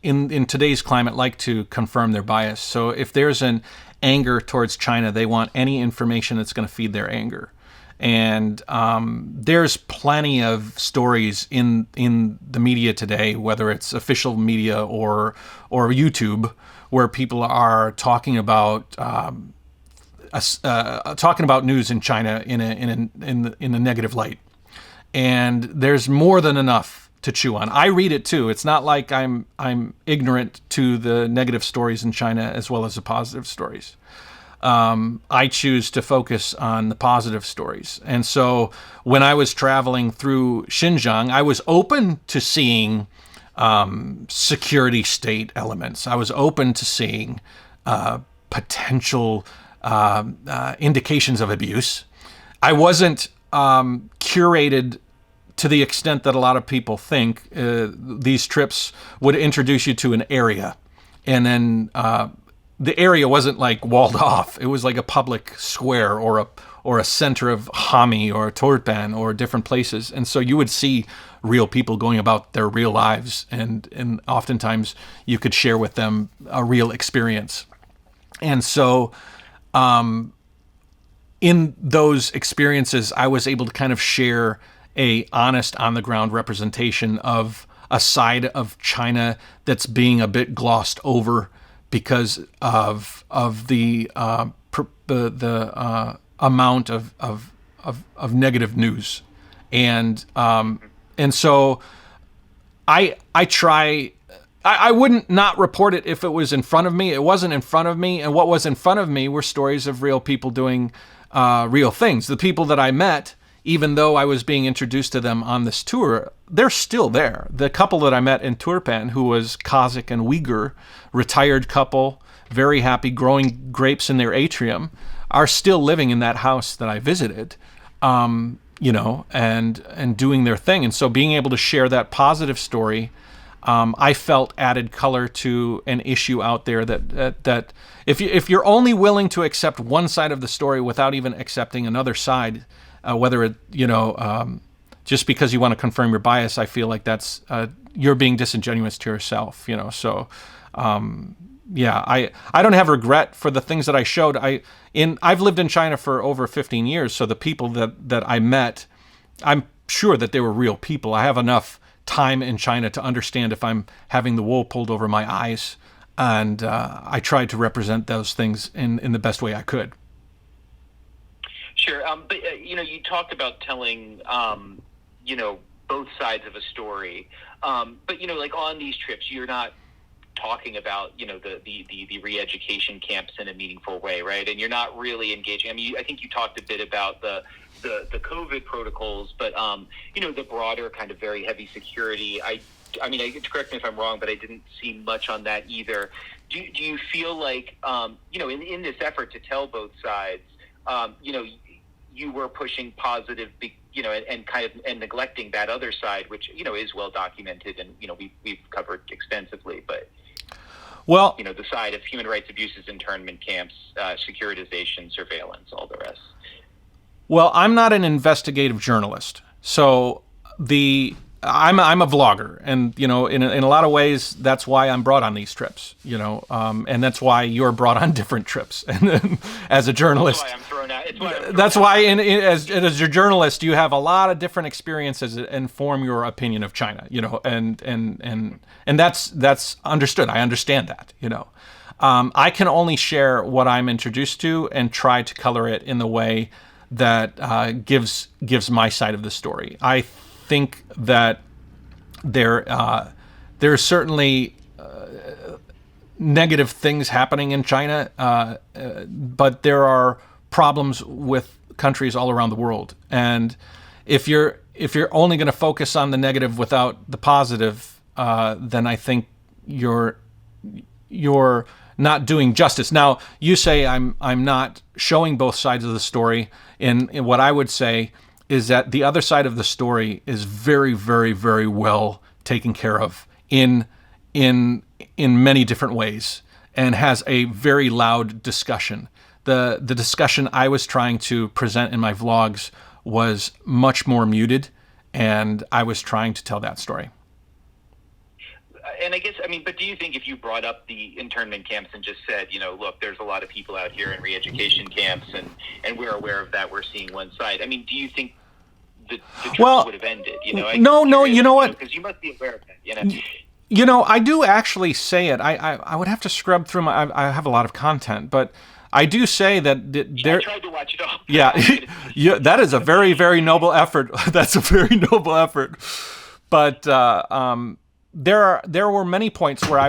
in today's climate like to confirm their bias. So if there's an anger towards China, they want any information that's going to feed their anger. And there's plenty of stories in the media today, whether it's official media or YouTube, where people are talking about news in China in a negative light. And there's more than enough to chew on. I read it too. It's not like I'm ignorant to the negative stories in China as well as the positive stories. I choose to focus on the positive stories. And so when I was traveling through Xinjiang, I was open to seeing security state elements. I was open to seeing potential indications of abuse. I wasn't curated to the extent that a lot of people think. These trips would introduce you to an area, and then the area wasn't like walled off. It was like a public square or a center of Hami or Turpan or different places. And so you would see real people going about their real lives, and oftentimes you could share with them a real experience. And so in those experiences, I was able to kind of share a honest, on-the-ground representation of a side of China that's being a bit glossed over because of the amount of negative news, and so I try. I wouldn't not report it if it was in front of me. It wasn't in front of me, and what was in front of me were stories of real people doing real things. The people that I met, even though I was being introduced to them on this tour, they're still there. The couple that I met in Turpan, who was Kazakh and Uyghur, retired couple, very happy, growing grapes in their atrium, are still living in that house that I visited, and doing their thing. And so being able to share that positive story, I felt added color to an issue out there that if you're only willing to accept one side of the story without even accepting another side, whether it just because you want to confirm your bias, I feel like that's you're being disingenuous to yourself. So yeah, I don't have regret for the things that I showed. I've lived in China for over 15 years, so the people that I met, I'm sure that they were real people. I have enough time in China to understand if I'm having the wool pulled over my eyes, and I tried to represent those things in the best way I could. Sure, but you talked about telling both sides of a story, but like on these trips, you're not talking about, the re-education camps in a meaningful way, right? And you're not really engaging. I mean, I think you talked a bit about the COVID protocols, but the broader kind of very heavy security. I mean, correct me if I'm wrong, but I didn't see much on that either. Do you feel like, in this effort to tell both sides, you were pushing positive, and neglecting that other side, which, is well documented and, we've covered extensively, but well, the side of human rights abuses, internment camps, securitization, surveillance, all the rest. Well, I'm not an investigative journalist, so I'm a vlogger, and in a lot of ways that's why I'm brought on these trips, and that's why you're brought on different trips. And then, as a journalist, that's why I'm thrown out. That's why, as a journalist, you have a lot of different experiences that inform your opinion of China, and that's understood. I understand that, I can only share what I'm introduced to and try to color it in the way that gives my side of the story. I think that there are certainly negative things happening in China, but there are problems with countries all around the world. And if you're only going to focus on the negative without the positive, then I think you're not doing justice. Now, you say I'm not showing both sides of the story. In what I would say is that the other side of the story is very, very, very well taken care of in many different ways, and has a very loud discussion. The discussion I was trying to present in my vlogs was much more muted, and I was trying to tell that story. And I guess, but do you think if you brought up the internment camps and just said, look, there's a lot of people out here in re-education camps, and we're aware of that, we're seeing one side. I mean, do you think the trips would have ended? No, you know what? Because you must be aware of that, I do actually say it. I would have to scrub through I have a lot of content, but I do say that there. I tried to watch it all. Yeah, that is a very, very noble effort. That's a very noble effort. But there were many points where I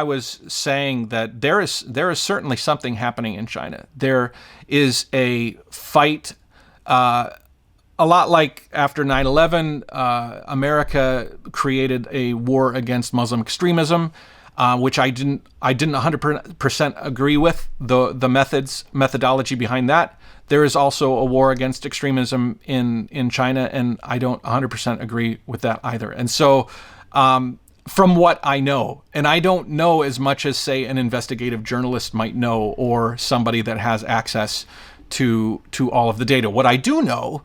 was saying that there is certainly something happening in China. There is a fight. A lot like after 9/11, America created a war against Muslim extremism, which I didn't 100% agree with the methodology behind that. There is also a war against extremism in China, and I don't 100% agree with that either. And so, from what I know, and I don't know as much as, say, an investigative journalist might know, or somebody that has access to all of the data. What I do know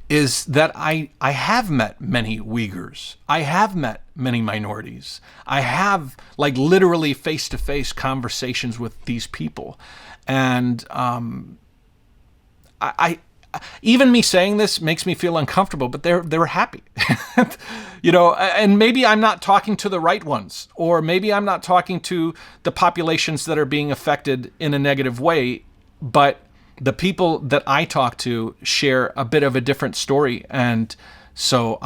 is that I have met many Uyghurs. I have met many minorities. I have literally face-to-face conversations with these people. And I even me saying this makes me feel uncomfortable, but they were happy. And maybe I'm not talking to the right ones, or maybe I'm not talking to the populations that are being affected in a negative way, but the people that I talk to share a bit of a different story. And so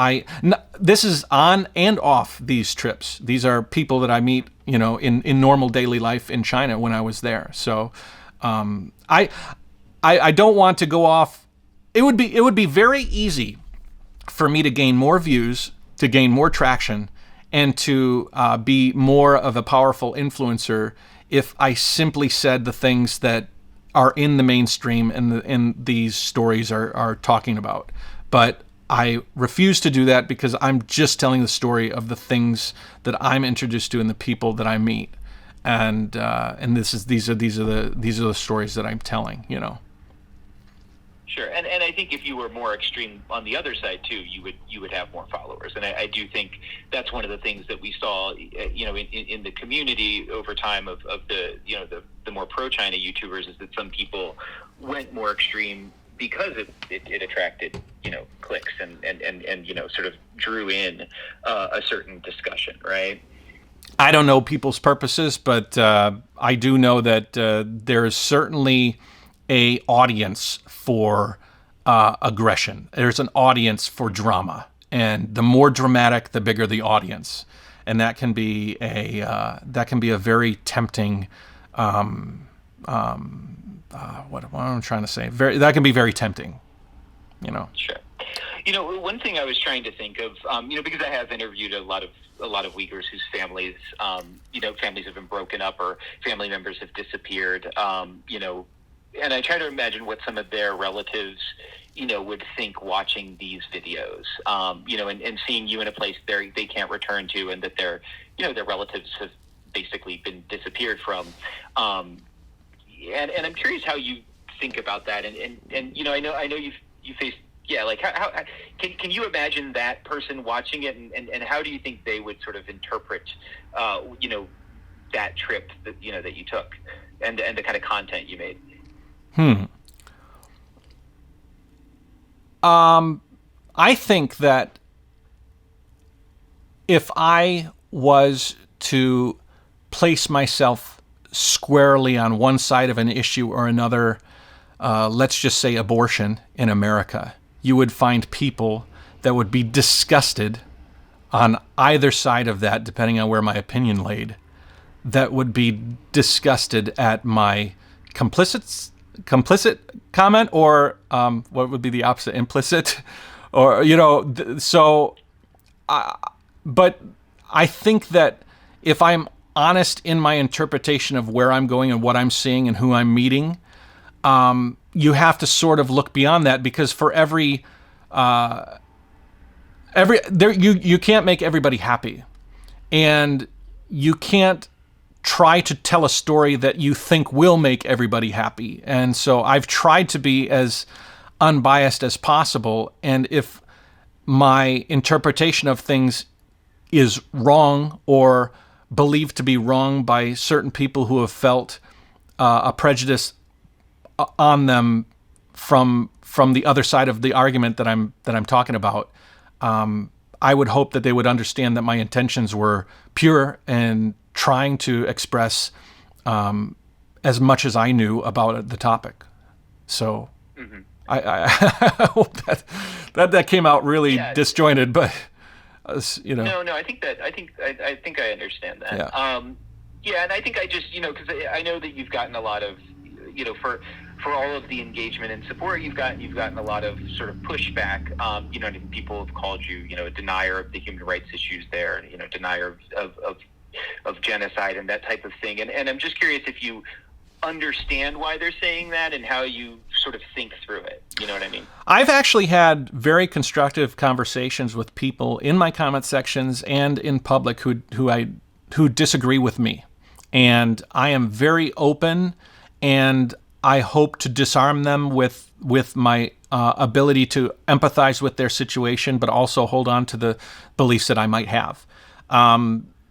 this is on and off these trips. These are people that I meet, in normal daily life in China when I was there. So I don't want to go off. It would be very easy for me to gain more views, to gain more traction, and to be more of a powerful influencer if I simply said the things that are in the mainstream and these stories are talking about. But I refuse to do that because I'm just telling the story of the things that I'm introduced to and the people that I meet, and these are the stories that I'm telling. Sure, and I think if you were more extreme on the other side too, you would have more followers, and I do think that's one of the things that we saw, in the community over time of the more pro-China YouTubers, is that some people went more extreme because it attracted clicks and sort of drew in a certain discussion, right? I don't know people's purposes, but I do know that there is certainly a audience for aggression. There's an audience for drama, and the more dramatic, the bigger the audience. and that can be a very tempting. What am I trying to say? That can be very tempting. Sure. One thing I was trying to think of, because I have interviewed a lot of Uyghurs whose families, families have been broken up or family members have disappeared, and I try to imagine what some of their relatives, would think watching these videos, and seeing you in a place they can't return to, and that their relatives have basically been disappeared from. And I'm curious how you think about that. And I know you faced, like how can you imagine that person watching it, and how do you think they would sort of interpret, that trip that you took, and the kind of content you made? I think that if I was to place myself squarely on one side of an issue or another, let's just say abortion in America, you would find people that would be disgusted on either side of that, depending on where my opinion laid, that would be disgusted at my complicit comment, or what would be the opposite, implicit, or but I think that if I'm honest in my interpretation of where I'm going and what I'm seeing and who I'm meeting, you have to sort of look beyond that, because for you can't make everybody happy, and you can't try to tell a story that you think will make everybody happy. And so I've tried to be as unbiased as possible, and if my interpretation of things is wrong or believed to be wrong by certain people who have felt a prejudice on them from the other side of the argument that I'm talking about, I would hope that they would understand that my intentions were pure and trying to express as much as I knew about the topic. So I hope that came out really disjointed, but No, I think I understand that. Yeah. And I think I just, because I know that you've gotten a lot of, for all of the engagement and support you've gotten a lot of sort of pushback. I think people have called you, a denier of the human rights issues there, denier of genocide and that type of thing. And I'm just curious if you understand why they're saying that and how you sort of think through it. You know what I mean? I've actually had very constructive conversations with people in my comment sections and in public who disagree with me. And I am very open, and I hope to disarm them with my ability to empathize with their situation, but also hold on to the beliefs that I might have.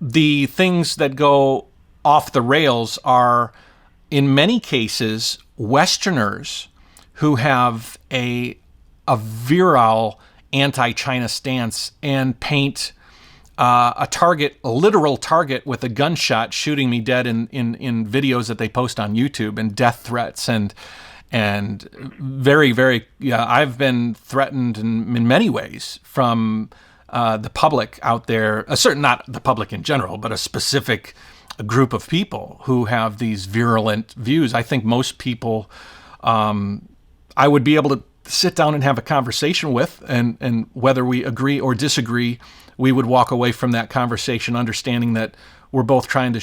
The things that go off the rails are, in many cases, Westerners who have a virile anti-China stance and paint a literal target with a gunshot shooting me dead in videos that they post on YouTube, and death threats and very, very, I've been threatened in many ways from the public out there, not the public in general, but a specific group of people who have these virulent views. I think most people I would be able to sit down and have a conversation with, and whether we agree or disagree, we would walk away from that conversation understanding that we're both trying to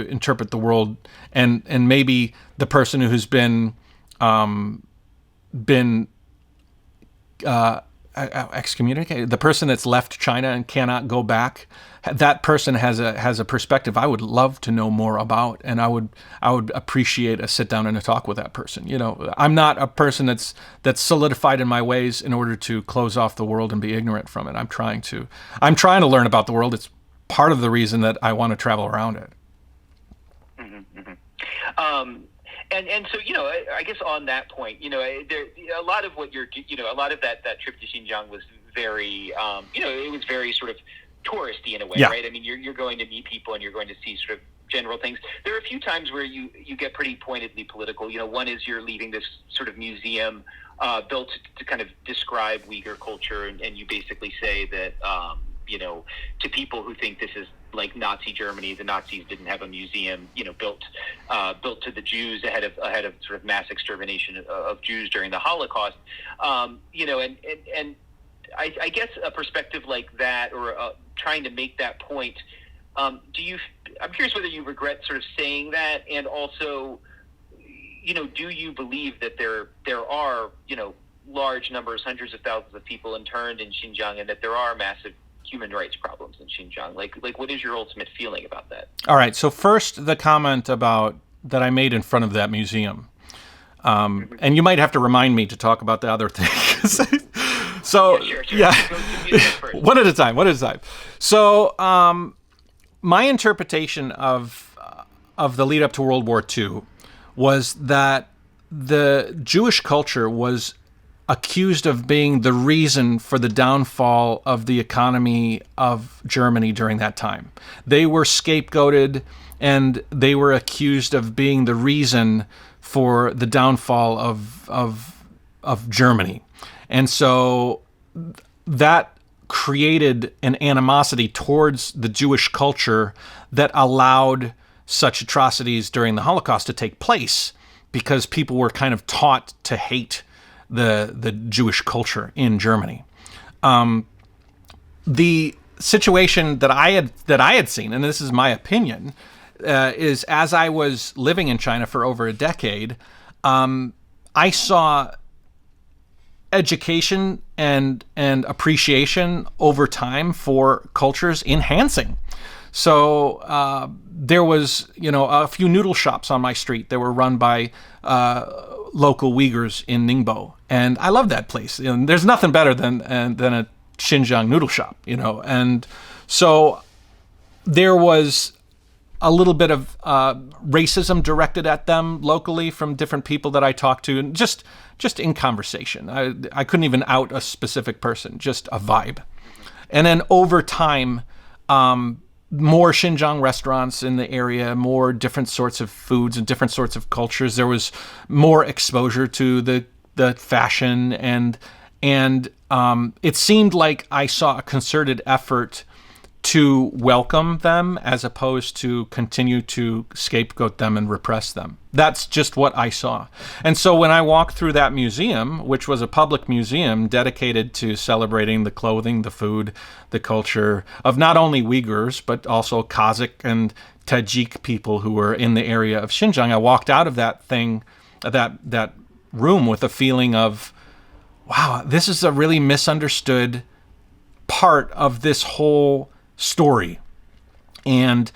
interpret the world, and maybe the person who's been excommunicated, the person that's left China and cannot go back, that person has a perspective I would love to know more about, and I would appreciate a sit down and a talk with that person. I'm not a person that's solidified in my ways in order to close off the world and be ignorant from it. I'm trying to learn about the world. It's part of the reason that I want to travel around it. And so, I guess on that point, there a lot of what a lot of that trip to Xinjiang was very, it was very sort of touristy in a way, right? I mean, you're going to meet people and you're going to see sort of general things. There are a few times where you get pretty pointedly political. One is you're leaving this sort of museum built to kind of describe Uyghur culture, and you basically say that, to people who think this is like Nazi Germany. The Nazis didn't have a museum, built to the Jews ahead of sort of mass extermination of Jews during the Holocaust. And I guess a perspective like that, or trying to make that point, I'm curious whether you regret sort of saying that, and also, do you believe that there are, large numbers, hundreds of thousands of people interned in Xinjiang, and that there are massive human rights problems in Xinjiang? Like what is your ultimate feeling about that? All right. So first, the comment about that I made in front of that museum. And you might have to remind me to talk about the other thing. So, sure. yeah. One at a time. So, my interpretation of the lead up to World War II was that the Jewish culture was accused of being the reason for the downfall of the economy of Germany during that time. They were scapegoated, and they were accused of being the reason for the downfall of Germany. And so that created an animosity towards the Jewish culture that allowed such atrocities during the Holocaust to take place, because people were kind of taught to hate the Jewish culture in Germany. The situation that I had seen, and this is my opinion, is as I was living in China for over a decade, I saw education and appreciation over time for cultures enhancing. So there was, a few noodle shops on my street that were run by local Uyghurs in Ningbo, and I love that place. There's nothing better than a Xinjiang noodle shop, And so there was a little bit of racism directed at them locally from different people that I talked to, and just in conversation. I couldn't even out a specific person, just a vibe. And then over time, more Xinjiang restaurants in the area, more different sorts of foods and different sorts of cultures. There was more exposure to the fashion, and it seemed like I saw a concerted effort to welcome them as opposed to continue to scapegoat them and repress them. That's just what I saw. And so when I walked through that museum, which was a public museum dedicated to celebrating the clothing, the food, the culture of not only Uyghurs, but also Kazakh and Tajik people who were in the area of Xinjiang, I walked out of that room with a feeling of, wow, this is a really misunderstood part of this whole story. And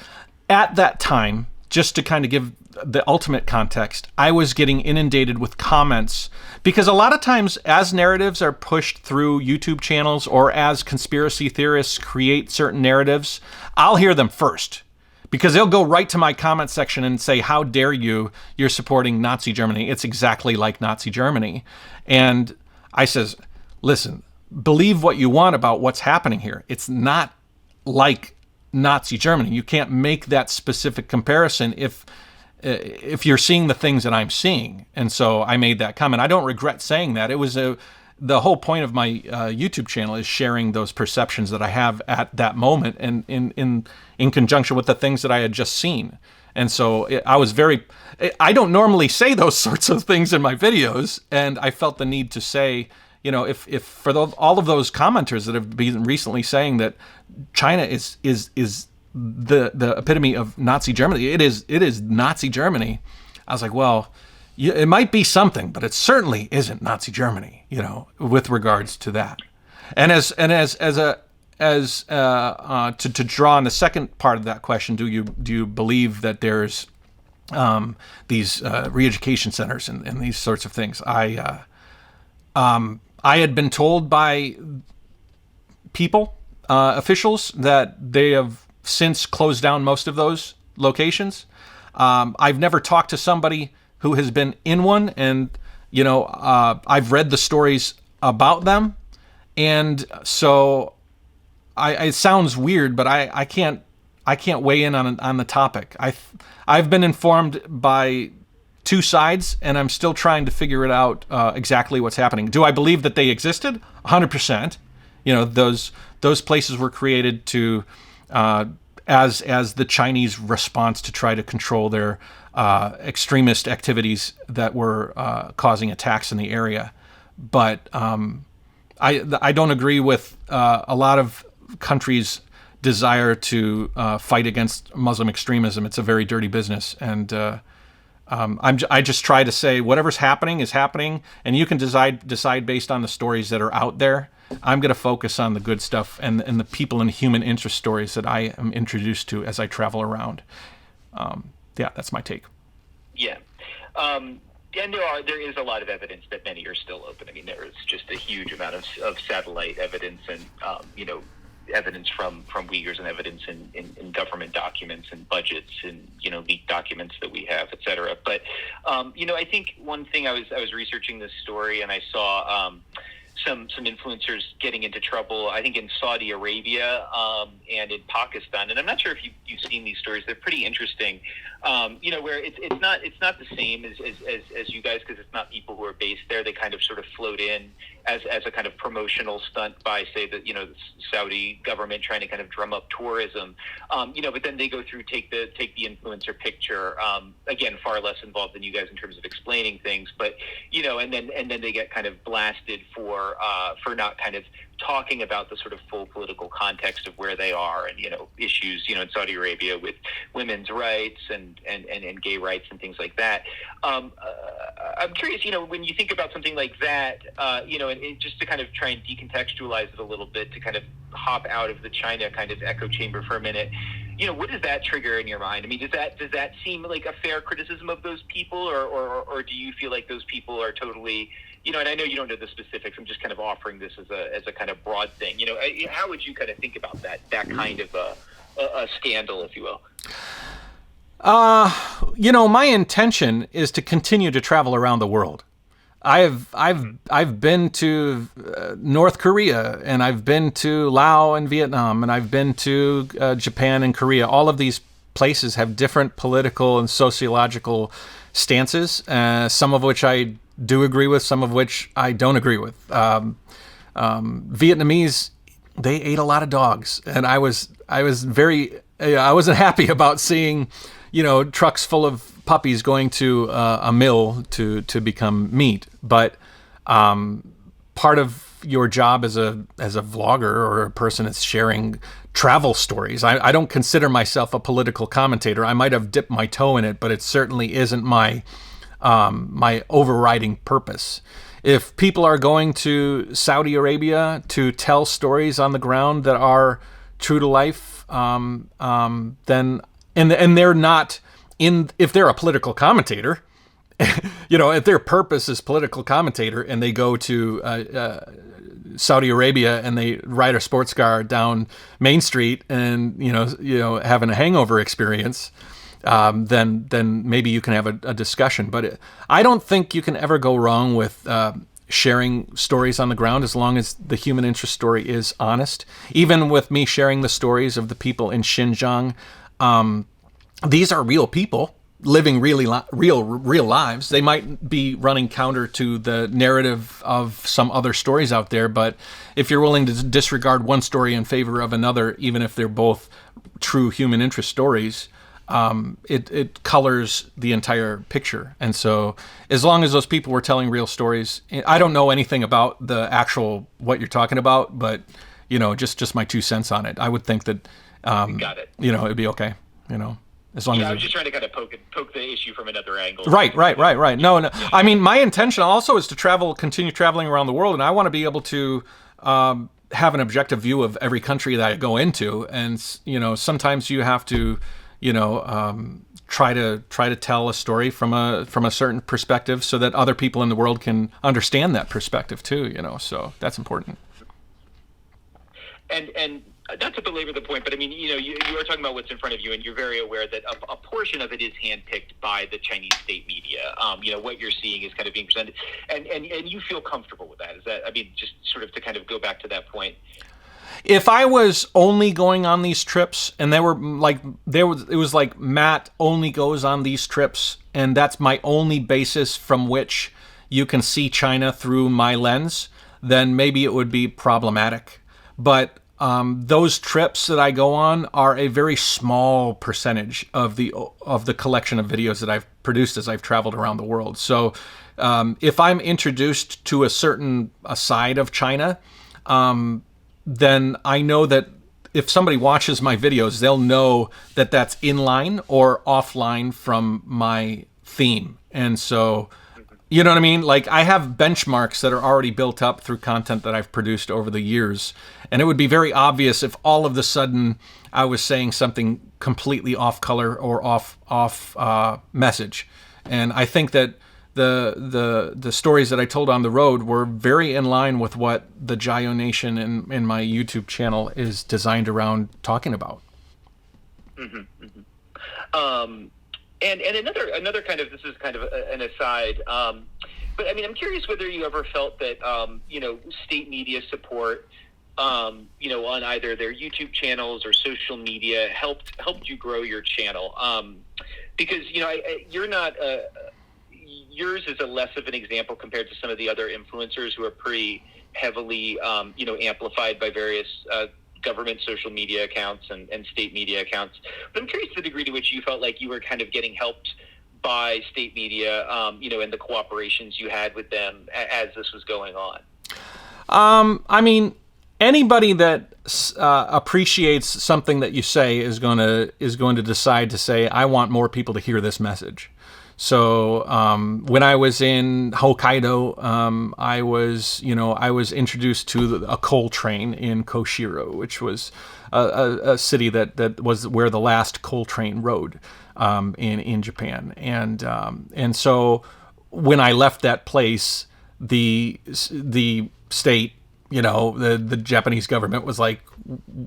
at that time, just to kind of give the ultimate context, I was getting inundated with comments, because a lot of times as narratives are pushed through YouTube channels, or as conspiracy theorists create certain narratives, I'll hear them first, because they'll go right to my comment section and say, how dare you, you're supporting Nazi Germany. It's exactly like Nazi Germany. And I says, listen, believe what you want about what's happening here. It's not like Nazi Germany. You can't make that specific comparison if you're seeing the things that I'm seeing. And so I made that comment. I don't regret saying that. It was the whole point of my YouTube channel is sharing those perceptions that I have at that moment, and in conjunction with the things that I had just seen. And so I don't normally say those sorts of things in my videos, and I felt the need to say, if for all of those commenters that have been recently saying that China is the epitome of Nazi Germany, it is Nazi Germany. I was like, well, it might be something, but it certainly isn't Nazi Germany, with regards to that. And to draw on the second part of that question, do you believe that there's these reeducation centers and these sorts of things? I had been told by people, officials, that they have since closed down most of those locations. I've never talked to somebody who has been in one, and I've read the stories about them, and so it sounds weird, but I can't weigh in on the topic. I've been informed by two sides, and I'm still trying to figure it out exactly what's happening. Do I believe that they existed? 100%. Those places were created to as the Chinese response to try to control their extremist activities that were causing attacks in the area. But I don't agree with a lot of countries' desire to fight against Muslim extremism. It's a very dirty business, and I just try to say whatever's happening is happening, and you can decide based on the stories that are out there. I'm going to focus on the good stuff and the people and human interest stories that I am introduced to as I travel around. That's my take. Yeah. And there is a lot of evidence that many are still open. I mean, there is just a huge amount of satellite evidence and, evidence from Uyghurs and evidence in government documents and budgets and, leaked documents that we have, et cetera. But, I think one thing I was researching this story and I saw some influencers getting into trouble, I think in Saudi Arabia and in Pakistan. And I'm not sure if you've seen these stories. They're pretty interesting. Where it's not the same as you guys, because it's not people who are based there. They kind of sort of float in as a kind of promotional stunt by, say, the Saudi government trying to kind of drum up tourism. But then they go through, take the influencer picture. Again, far less involved than you guys in terms of explaining things. But and then they get kind of blasted for not kind of talking about the sort of full political context of where they are and issues in Saudi Arabia with women's rights and gay rights and things like that. I'm curious, when you think about something like that, and just to kind of try and decontextualize it a little bit, to kind of hop out of the China kind of echo chamber for a minute, what does that trigger in your mind? I mean, does that seem like a fair criticism of those people, or do you feel like those people are totally, and I know you don't know the specifics, I'm just kind of offering this as a kind of broad thing. How would you kind of think about that kind of a scandal, if you will? My intention is to continue to travel around the world. I've been to North Korea, and I've been to Laos and Vietnam, and I've been to Japan and Korea. All of these places have different political and sociological stances, some of which I do agree with, some of which I don't agree with. Vietnamese, they ate a lot of dogs, and I wasn't happy about seeing, trucks full of puppies going to a mill to become meat. But part of your job as a vlogger or a person that's sharing travel stories, I don't consider myself a political commentator. I might have dipped my toe in it, but it certainly isn't my overriding purpose. If people are going to Saudi Arabia to tell stories on the ground that are true to life, then and they're not if they're a political commentator, if their purpose is political commentator, and they go to Saudi Arabia and they ride a sports car down Main Street and having a hangover experience, then maybe you can have a discussion. But I don't think you can ever go wrong with sharing stories on the ground as long as the human interest story is honest. Even with me sharing the stories of the people in Xinjiang, these are real people living real lives. They might be running counter to the narrative of some other stories out there, but if you're willing to disregard one story in favor of another, even if they're both true human interest stories, it colors the entire picture. And so as long as those people were telling real stories, I don't know anything about the actual what you're talking about, but just my 2 cents on it. I would think that Got it. It'd be okay, as long as I was just trying to kind of poke the issue from another angle. Right. No. I mean, my intention also is to continue traveling around the world, and I want to be able to have an objective view of every country that I go into. And sometimes you have to, try to tell a story from a certain perspective so that other people in the world can understand that perspective too. So that's important. And not to belabor the point, but I mean, you are talking about what's in front of you, and you're very aware that a portion of it is handpicked by the Chinese state media. What you're seeing is kind of being presented, and you feel comfortable with that. Is that, I mean, just sort of to kind of go back to that point. If I was only going on these trips, and it was like Matt only goes on these trips, and that's my only basis from which you can see China through my lens, then maybe it would be problematic. but those trips that I go on are a very small percentage of the collection of videos that I've produced as I've traveled around the world. So if I'm introduced to a side of China, then I know that if somebody watches my videos, they'll know that that's in line or offline from my theme. And so, you know what I mean? Like, I have benchmarks that are already built up through content that I've produced over the years. And it would be very obvious if all of a sudden I was saying something completely off color or off message. And I think that the stories that I told on the road were very in line with what the Jayo Nation in my YouTube channel is designed around talking about. And another kind of, this is kind of an aside, but I mean, I'm curious whether you ever felt that state media support, on either their YouTube channels or social media helped you grow your channel, because you're not yours is a less of an example compared to some of the other influencers who are pretty heavily amplified by various government social media accounts and state media accounts. But I'm curious the degree to which you felt like you were kind of getting helped by state media, and the cooperations you had with them as this was going on. I mean, anybody that appreciates something that you say is going to decide to say, I want more people to hear this message. So when I was in Hokkaido, I was introduced to a coal train in Koshiro, which was a city that was where the last coal train rode in Japan, and so when I left that place, the state, the Japanese government was like,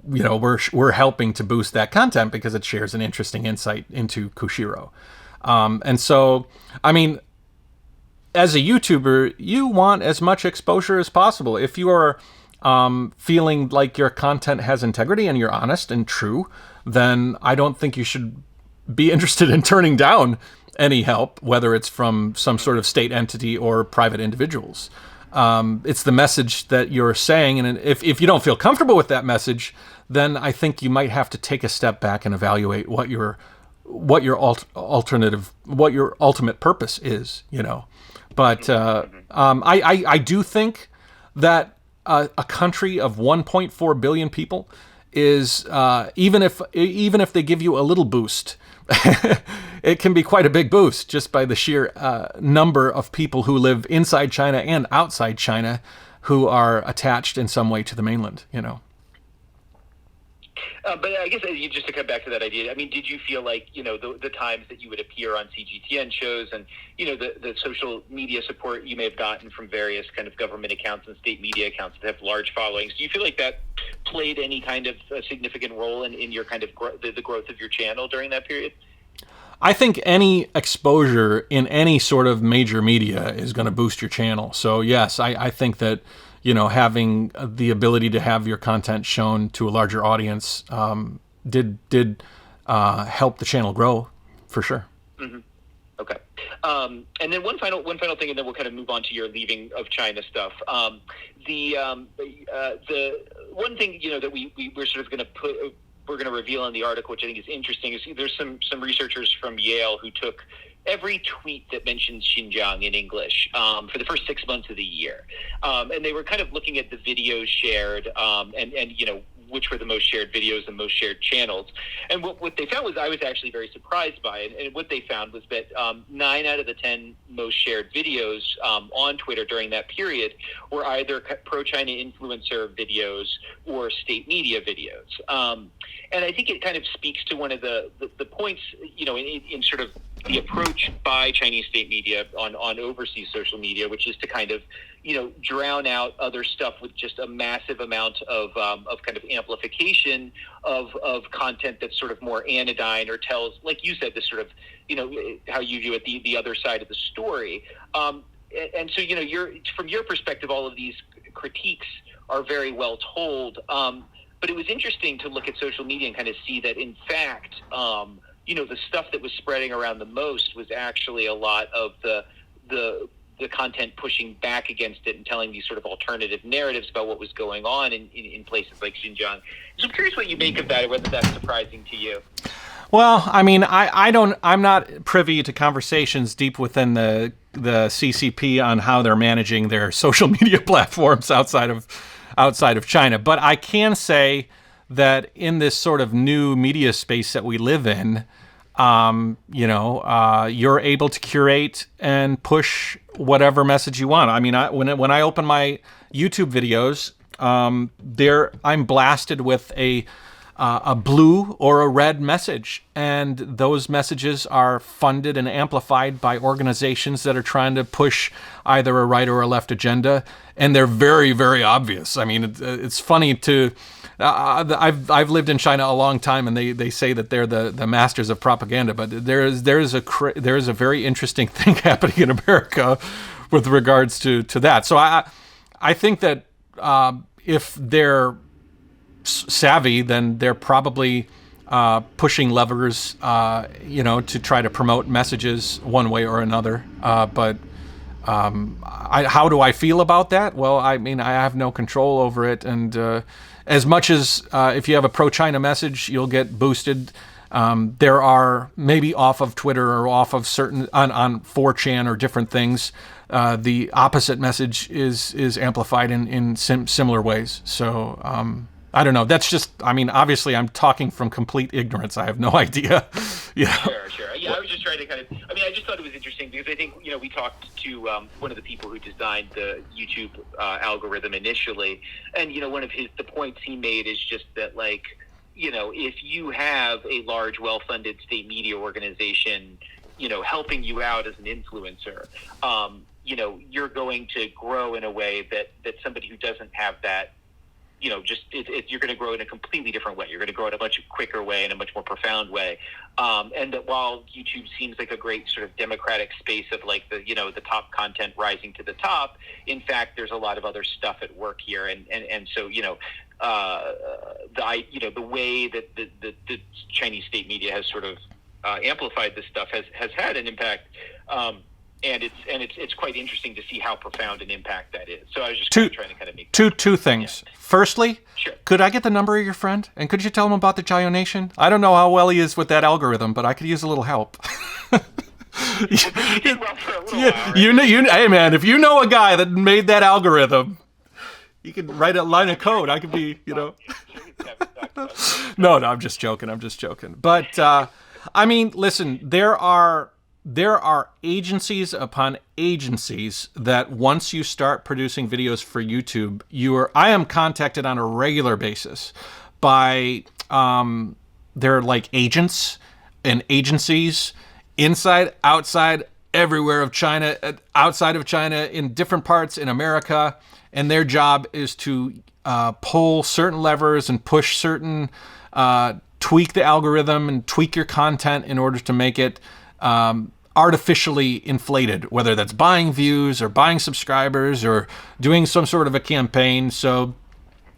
we're helping to boost that content because it shares an interesting insight into Koshiro. And so, I mean, as a YouTuber, you want as much exposure as possible. If you are feeling like your content has integrity and you're honest and true, then I don't think you should be interested in turning down any help, whether it's from some sort of state entity or private individuals. It's the message that you're saying, and if you don't feel comfortable with that message, then I think you might have to take a step back and evaluate what your ultimate purpose is, But I do think that a country of 1.4 billion people is even if they give you a little boost, it can be quite a big boost just by the sheer number of people who live inside China and outside China who are attached in some way to the mainland, But I guess just to come back to that idea, I mean, did you feel like, the times that you would appear on CGTN shows and, the social media support you may have gotten from various kind of government accounts and state media accounts that have large followings, do you feel like that played any kind of significant role in your kind of the growth of your channel during that period? I think any exposure in any sort of major media is going to boost your channel. So yes, I think that, having the ability to have your content shown to a larger audience did help the channel grow, for sure. Mm-hmm. Okay. And then one final thing, and then we'll kind of move on to your leaving of China stuff. The one thing that we're sort of going to we're going to reveal in the article, which I think is interesting, is there's some researchers from Yale who took every tweet that mentions Xinjiang in English for the first 6 months of the year. And they were kind of looking at the videos shared and which were the most shared videos and most shared channels. And what they found was, I was actually very surprised by it. And what they found was that 9 out of the 10 most shared videos on Twitter during that period were either pro-China influencer videos or state media videos. And I think it kind of speaks to one of the points, in sort of the approach by Chinese state media on overseas social media, which is to kind of, drown out other stuff with just a massive amount of kind of amplification of content that's sort of more anodyne or tells, like you said, this sort of, how you view it, the other side of the story. And so, from your perspective, all of these critiques are very well told. But it was interesting to look at social media and kind of see that, in fact, the stuff that was spreading around the most was actually a lot of the the content pushing back against it and telling these sort of alternative narratives about what was going on in places like Xinjiang. So I'm curious what you make of that, or whether that's surprising to you. Well, I mean, I'm not privy to conversations deep within the CCP on how they're managing their social media platforms outside of China. But I can say that in this sort of new media space that we live in, you're able to curate and push whatever message you want. I mean, when I open my YouTube videos, I'm blasted with a blue or a red message, and those messages are funded and amplified by organizations that are trying to push either a right or a left agenda, and they're very, very obvious. I mean, it's funny to. I've lived in China a long time, and they say that they're the masters of propaganda. But there is a very interesting thing happening in America with regards to that. So I think that if they're savvy, then they're probably pushing levers, to try to promote messages one way or another. But how do I feel about that? Well, I mean, I have no control over it, and as much as if you have a pro-China message, you'll get boosted. There are maybe off of Twitter or off of certain on 4chan or different things. The opposite message is amplified in similar ways. So I don't know. That's just. I mean, obviously, I'm talking from complete ignorance. I have no idea. Sure. Yeah, I was just trying to kind of. I mean, I just thought it was interesting because I think we talked to one of the people who designed the YouTube algorithm initially, and one of the points he made is just that, like, if you have a large, well-funded state media organization, helping you out as an influencer, you're going to grow in a way that somebody who doesn't have that. You're going to grow in a completely different way. You're going to grow in a much quicker way, in a much more profound way. And that while YouTube seems like a great sort of democratic space of like the top content rising to the top, in fact, there's a lot of other stuff at work here. And so, the way that the Chinese state media has sort of amplified this stuff has had an impact. And it's quite interesting to see how profound an impact that is. So I was just trying to kind of make two things. Yeah. Firstly, sure. Could I get the number of your friend, and could you tell him about the Gyro Nation? I don't know how well he is with that algorithm, but I could use a little help. You did well for a little while, right? Hey man, if you know a guy that made that algorithm, you could write a line of code. I could be, No, I'm just joking. But I mean, listen, there are agencies upon agencies that once you start producing videos for YouTube, I am contacted on a regular basis by they're like agents and agencies inside, outside, everywhere of China, outside of China, in different parts in America, and their job is to pull certain levers and push certain tweak the algorithm and tweak your content in order to make it artificially inflated, whether that's buying views or buying subscribers or doing some sort of a campaign. So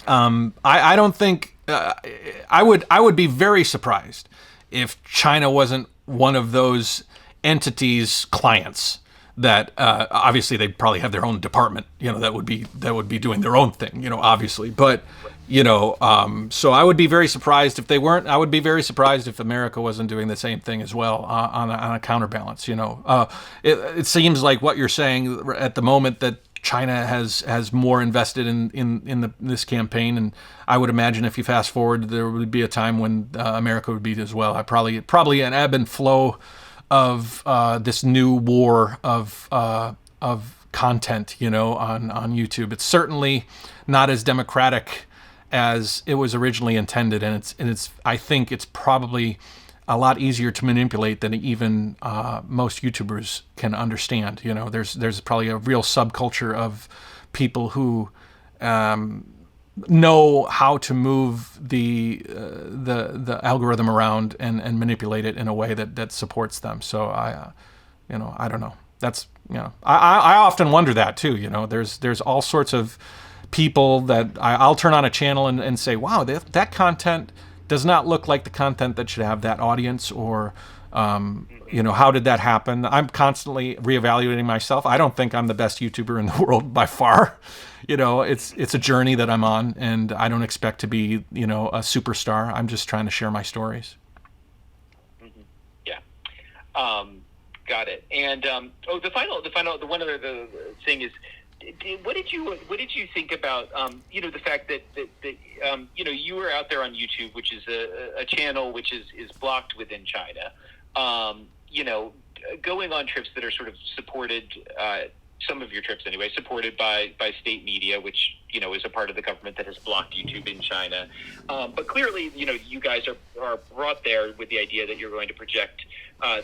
I don't think I would be very surprised if China wasn't one of those entities' clients. That obviously they probably have their own department, that would be doing their own thing, obviously. But so I would be very surprised if they weren't. I would be very surprised if America wasn't doing the same thing as well on a counterbalance. It seems like what you're saying at the moment that China has more invested in this campaign, and I would imagine if you fast forward, there would be a time when America would be as well. Probably an ebb and flow of this new war of content, on YouTube. It's certainly not as democratic as it was originally intended, and it's. I think it's probably a lot easier to manipulate than even most YouTubers can understand. There's probably a real subculture of people who know how to move the algorithm around and manipulate it in a way that supports them. So I don't know. That's I often wonder that too. There's all sorts of people that I'll turn on a channel and say, wow, that content does not look like the content that should have that audience, or how did that happen? I'm constantly reevaluating myself. I don't think I'm the best YouTuber in the world by far. It's a journey that I'm on, and I don't expect to be, a superstar. I'm just trying to share my stories. Yeah. Got it. And the one other thing is, what did you think about the fact that you were out there on YouTube, which is a channel which is blocked within China, going on trips that are sort of supported, some of your trips anyway, supported by state media, which is a part of the government that has blocked YouTube in China. But clearly, you guys are brought there with the idea that you're going to project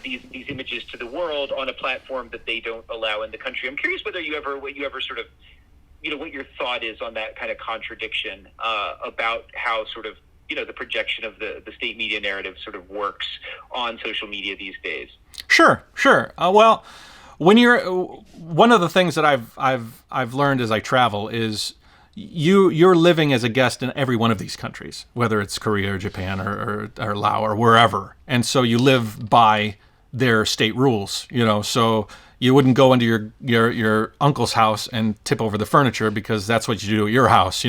these images to the world on a platform that they don't allow in the country. I'm curious whether you ever sort of, what your thought is on that kind of contradiction about how sort of, the projection of the state media narrative sort of works on social media these days. Sure. Well, when one of the things that I've learned as I travel is you're living as a guest in every one of these countries, whether it's Korea or Japan or Laos or wherever, and so you live by their state rules. So you wouldn't go into your uncle's house and tip over the furniture because that's what you do at your house.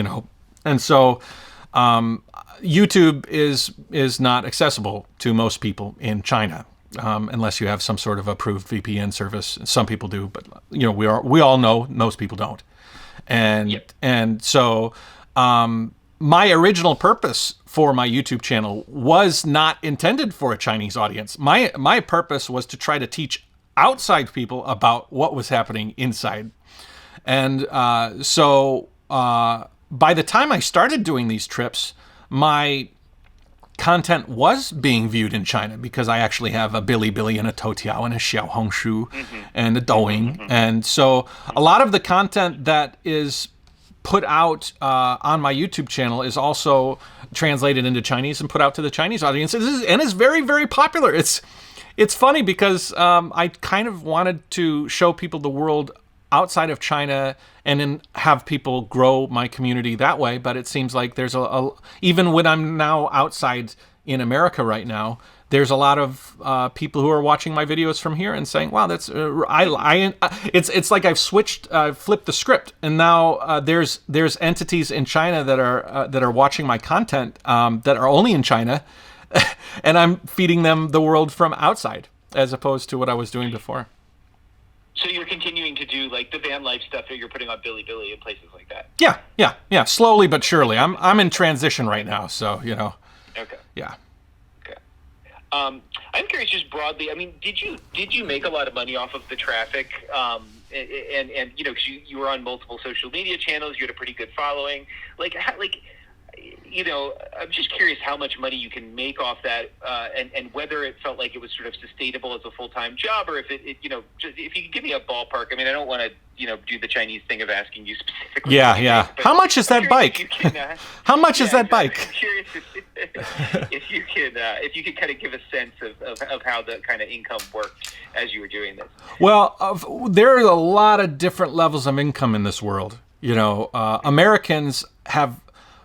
And so YouTube is not accessible to most people in China. Unless you have some sort of approved VPN service. Some people do, but we all know most people don't. And so my original purpose for my YouTube channel was not intended for a Chinese audience. My purpose was to try to teach outside people about what was happening inside. And so by the time I started doing these trips, my content was being viewed in China because I actually have a Bilibili and a Toutiao and a Xiaohongshu and a Douyin. And so a lot of the content that is put out on my YouTube channel is also translated into Chinese and put out to the Chinese audiences, and is very, very popular. It's funny because I kind of wanted to show people the world outside of China and then have people grow my community that way. But it seems like there's even when I'm now outside in America right now, there's a lot of people who are watching my videos from here and saying, "Wow, that's it's like I've flipped the script, and now there's entities in China that are watching my content that are only in China, and I'm feeding them the world from outside as opposed to what I was doing before." So you're continuing to do like the van life stuff that you're putting on Bilibili and places like that. Yeah. Slowly but surely. I'm in transition right now, so Okay. Yeah. Okay. I'm curious, just broadly. I mean, did you make a lot of money off of the traffic? And because you were on multiple social media channels, you had a pretty good following. I'm just curious how much money you can make off that, and whether it felt like it was sort of sustainable as a full-time job, or if just if you could give me a ballpark. I mean, I don't want to, do the Chinese thing of asking you specifically. Yeah. How much is that bike? How much is that bike? I'm curious if you could kind of give a sense of how the kind of income worked as you were doing this. Well, there are a lot of different levels of income in this world. Americans have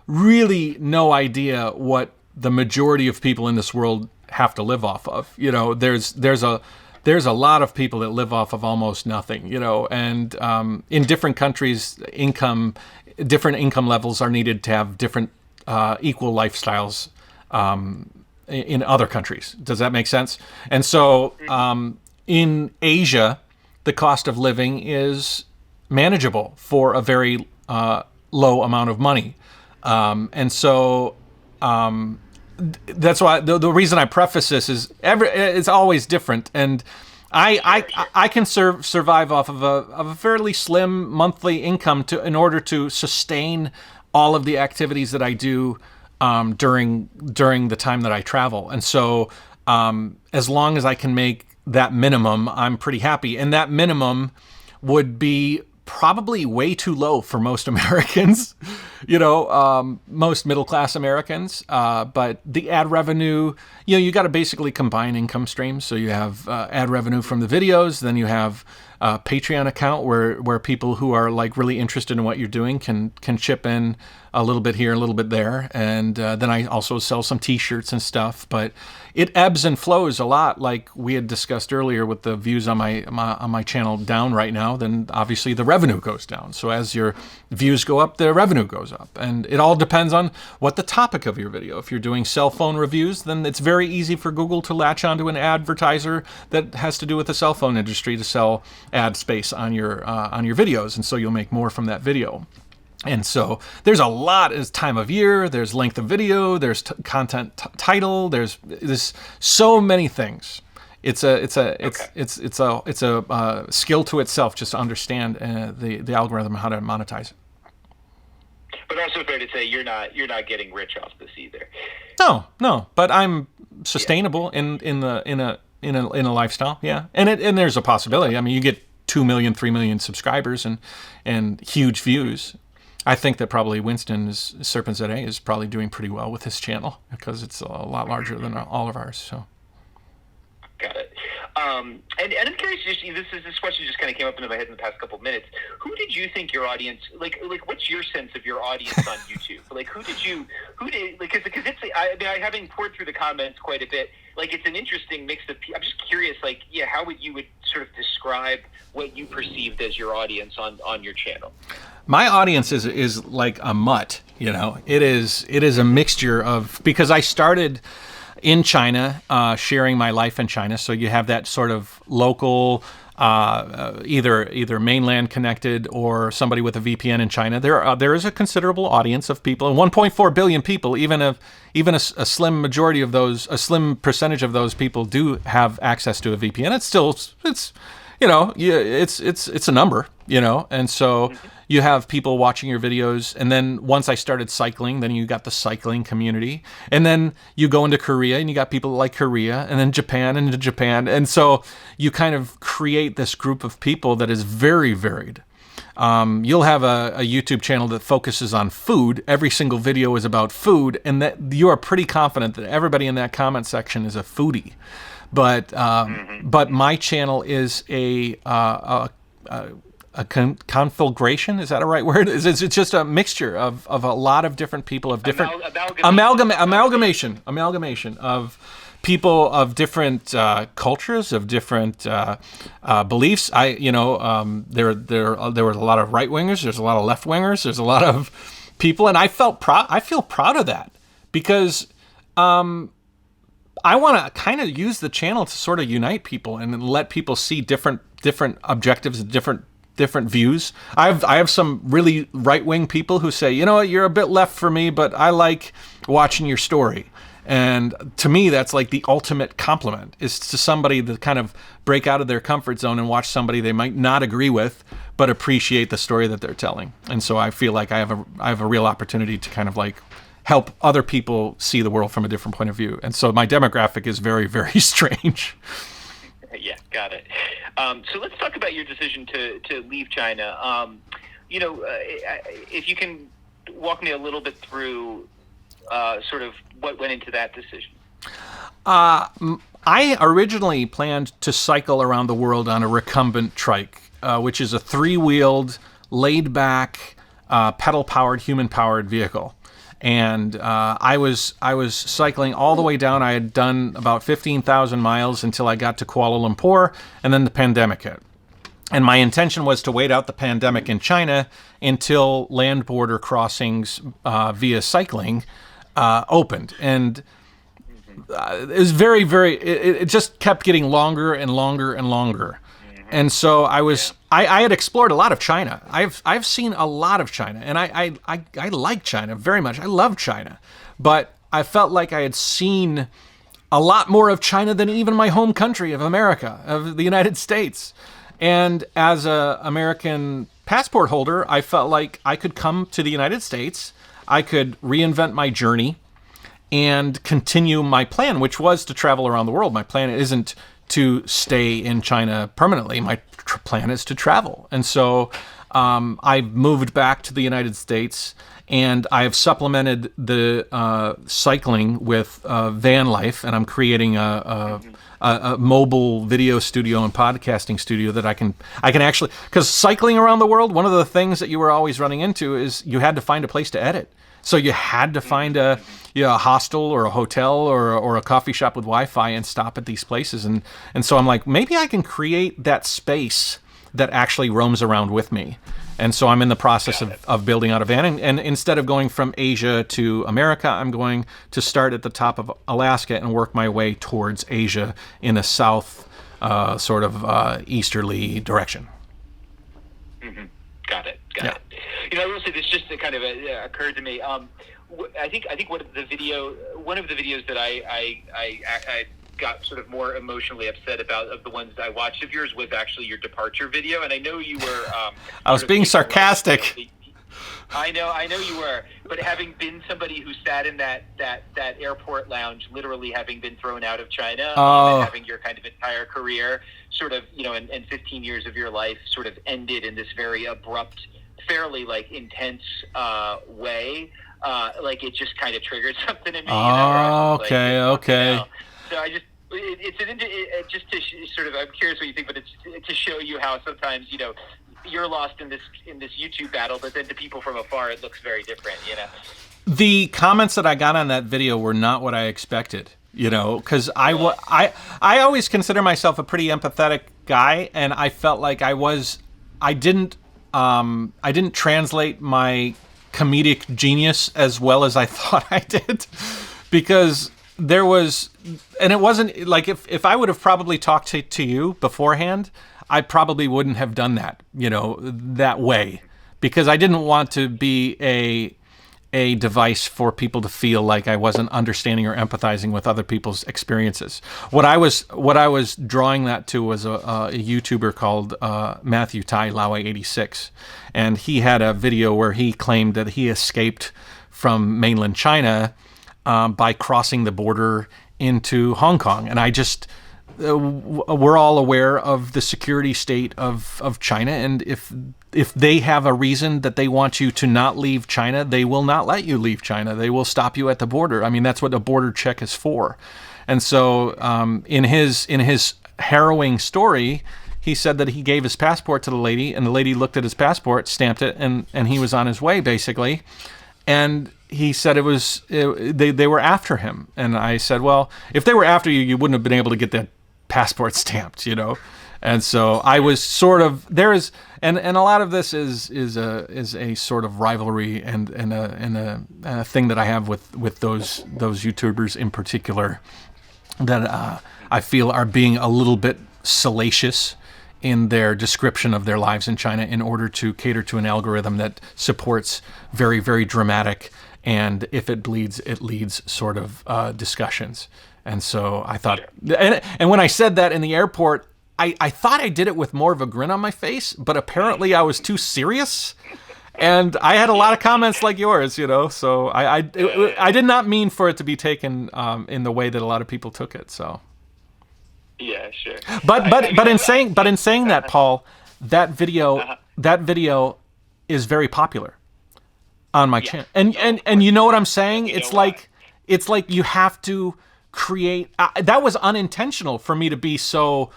really no idea what the majority of people in this world have to live off of. There's a lot of people that live off of almost nothing, and in different countries, different income levels are needed to have different equal lifestyles in other countries. Does that make sense? And so in Asia, the cost of living is manageable for a very low amount of money. And so that's why the reason I preface this is it's always different, and I can survive off of a fairly slim monthly income in order to sustain all of the activities that I do during the time that I travel. And so as long as I can make that minimum, I'm pretty happy. And that minimum would be probably way too low for most Americans, most middle-class Americans. But the ad revenue, you got to basically combine income streams. So you have ad revenue from the videos, then you have Patreon account where people who are like really interested in what you're doing can chip in a little bit here, a little bit there, and then I also sell some T-shirts and stuff. But it ebbs and flows a lot, like we had discussed earlier, with the views on my channel down right now. Then obviously the revenue goes down. So as your views go up, the revenue goes up, and it all depends on what the topic of your video. If you're doing cell phone reviews, then it's very easy for Google to latch onto an advertiser that has to do with the cell phone industry to sell ad space on your videos, and so you'll make more from that video. And so there's a lot. There's time of year, there's length of video, there's content title, there's so many things. It's a skill to itself just to understand the algorithm, how to monetize it. But also fair to say you're not getting rich off this either. No, but I'm sustainable in a lifestyle, yeah. And there's a possibility. I mean, you get 2 million, 3 million subscribers and huge views. I think that probably Winston's Serpent ZA is probably doing pretty well with his channel because it's a lot larger than all of ours. So. Got it. And I'm curious, this question just kind of came up into my head in the past couple of minutes. Who did you think your audience, like what's your sense of your audience on YouTube? Like, because it's, I having poured through the comments quite a bit, like it's an interesting mix of people. I'm just curious, like, yeah, how would you sort of describe what you perceived as your audience on your channel? My audience is like a mutt, you know. It is a mixture of, because I started in China, sharing my life in China. So you have that sort of local, either mainland connected or somebody with a VPN in China. There is a considerable audience of people, and 1.4 billion people. Even a slim majority of those, a slim percentage of those people do have access to a VPN. It's you know, it's a number, you know, and so. You have people watching your videos, and then once I started cycling, then you got the cycling community, and then you go into Korea, and you got people like Korea, and then Japan, and so you kind of create this group of people that is very varied. You'll have a YouTube channel that focuses on food. Every single video is about food, and that you are pretty confident that everybody in that comment section is a foodie. But my channel is a conflagration, is that a right word? It's just a mixture of a lot of different people of different amalgamation of people of different cultures, of different beliefs. There were a lot of right wingers. There's a lot of left wingers. There's a lot of people, and I feel proud of that because I want to kind of use the channel to sort of unite people and let people see different objectives, different views. I have some really right-wing people who say, you know what, you're a bit left for me, but I like watching your story. And to me, that's like the ultimate compliment, is to somebody to kind of break out of their comfort zone and watch somebody they might not agree with, but appreciate the story that they're telling. And so I feel like I have a real opportunity to kind of like help other people see the world from a different point of view. And so my demographic is very, very strange. Yeah, got it. So let's talk about your decision to leave China. If you can walk me a little bit through sort of what went into that decision. I originally planned to cycle around the world on a recumbent trike, which is a 3-wheeled, laid-back, pedal-powered, human-powered vehicle. And I was cycling all the way down. I had done about 15,000 miles until I got to Kuala Lumpur, and then the pandemic hit. And my intention was to wait out the pandemic in China until land border crossings via cycling opened. And it was very, very, it just kept getting longer and longer and longer. And so I had explored a lot of China. I've seen a lot of China, and I like China very much. I love China, but I felt like I had seen a lot more of China than even my home country of America, of the United States. And as a American passport holder, I felt like I could come to the United States, I could reinvent my journey, and continue my plan, which was to travel around the world. My plan isn't to stay in China permanently. My plan is to travel. And so I moved back to the United States, And I have supplemented the cycling with van life, and I'm creating a mobile video studio and podcasting studio that I can actually, because cycling around the world, one of the things that you were always running into is you had to find a place to edit. So you had to find a hostel or a hotel or a coffee shop with Wi-Fi and stop at these places. And so I'm like, maybe I can create that space that actually roams around with me. And so I'm in the process of building out a van. And instead of going from Asia to America, I'm going to start at the top of Alaska and work my way towards Asia in a south sort of easterly direction. Mm-hmm. Got it. I will say this just kind of occurred to me. I think one of the videos that I got sort of more emotionally upset about of the ones I watched of yours was actually your departure video, and I know you were. I was being sarcastic. I know you were, but having been somebody who sat in that airport lounge, literally having been thrown out of China, and having your kind of entire career sort of, and 15 years of your life sort of ended in this very abrupt, fairly like intense way, like it just kind of triggered something in me. Okay. So I just, just to sort of, I'm curious what you think, but it's to show you how sometimes, you're lost in this YouTube battle, but then to people from afar, it looks very different, The comments that I got on that video were not what I expected, because I always consider myself a pretty empathetic guy, and I felt like I didn't translate my comedic genius as well as I thought I did, because there was, and it wasn't like if I would have probably talked to you beforehand, I probably wouldn't have done that, that way, because I didn't want to be a device for people to feel like I wasn't understanding or empathizing with other people's experiences. What I was drawing that to was a YouTuber called Matthew Tai Laue 86, and he had a video where he claimed that he escaped from mainland China by crossing the border into Hong Kong, and I just. We're all aware of the security state of China, and if they have a reason that they want you to not leave China, they will not let you leave China. They will stop you at the border. I mean, that's what a border check is for. And so in his harrowing story, he said that he gave his passport to the lady, and the lady looked at his passport, stamped it, and he was on his way, basically. And he said they were after him. And I said, well, if they were after you, you wouldn't have been able to get that passport stamped, And so I was sort of, there is, and a lot of this is a sort of rivalry and a thing that I have with those YouTubers in particular that I feel are being a little bit salacious in their description of their lives in China in order to cater to an algorithm that supports very, very dramatic, and if it bleeds, it leads sort of discussions. And so I thought, and when I said that in the airport, I thought I did it with more of a grin on my face, but apparently I was too serious. And I had a lot of comments like yours, so I did not mean for it to be taken in the way that a lot of people took it. So. Yeah, sure. But in saying that, Paul, that video is very popular on my channel. And you know what I'm saying? It's like you have to create that was unintentional for me to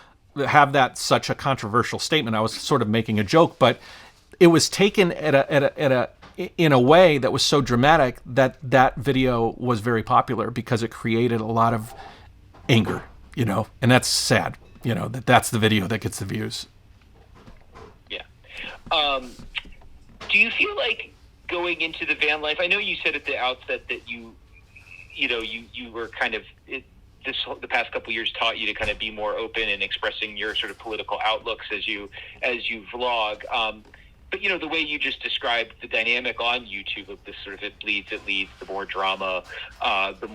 have that such a controversial statement. I was sort of making a joke, but it was taken in a way that was so dramatic that video was very popular because it created a lot of anger, and that's sad, that's the video that gets the views. Yeah. Do you feel like going into the van life, I know you said at the outset that you were kind of, the past couple of years taught you to kind of be more open and expressing your sort of political outlooks as you vlog. But the way you just described the dynamic on YouTube of this sort of it leads, the more drama, the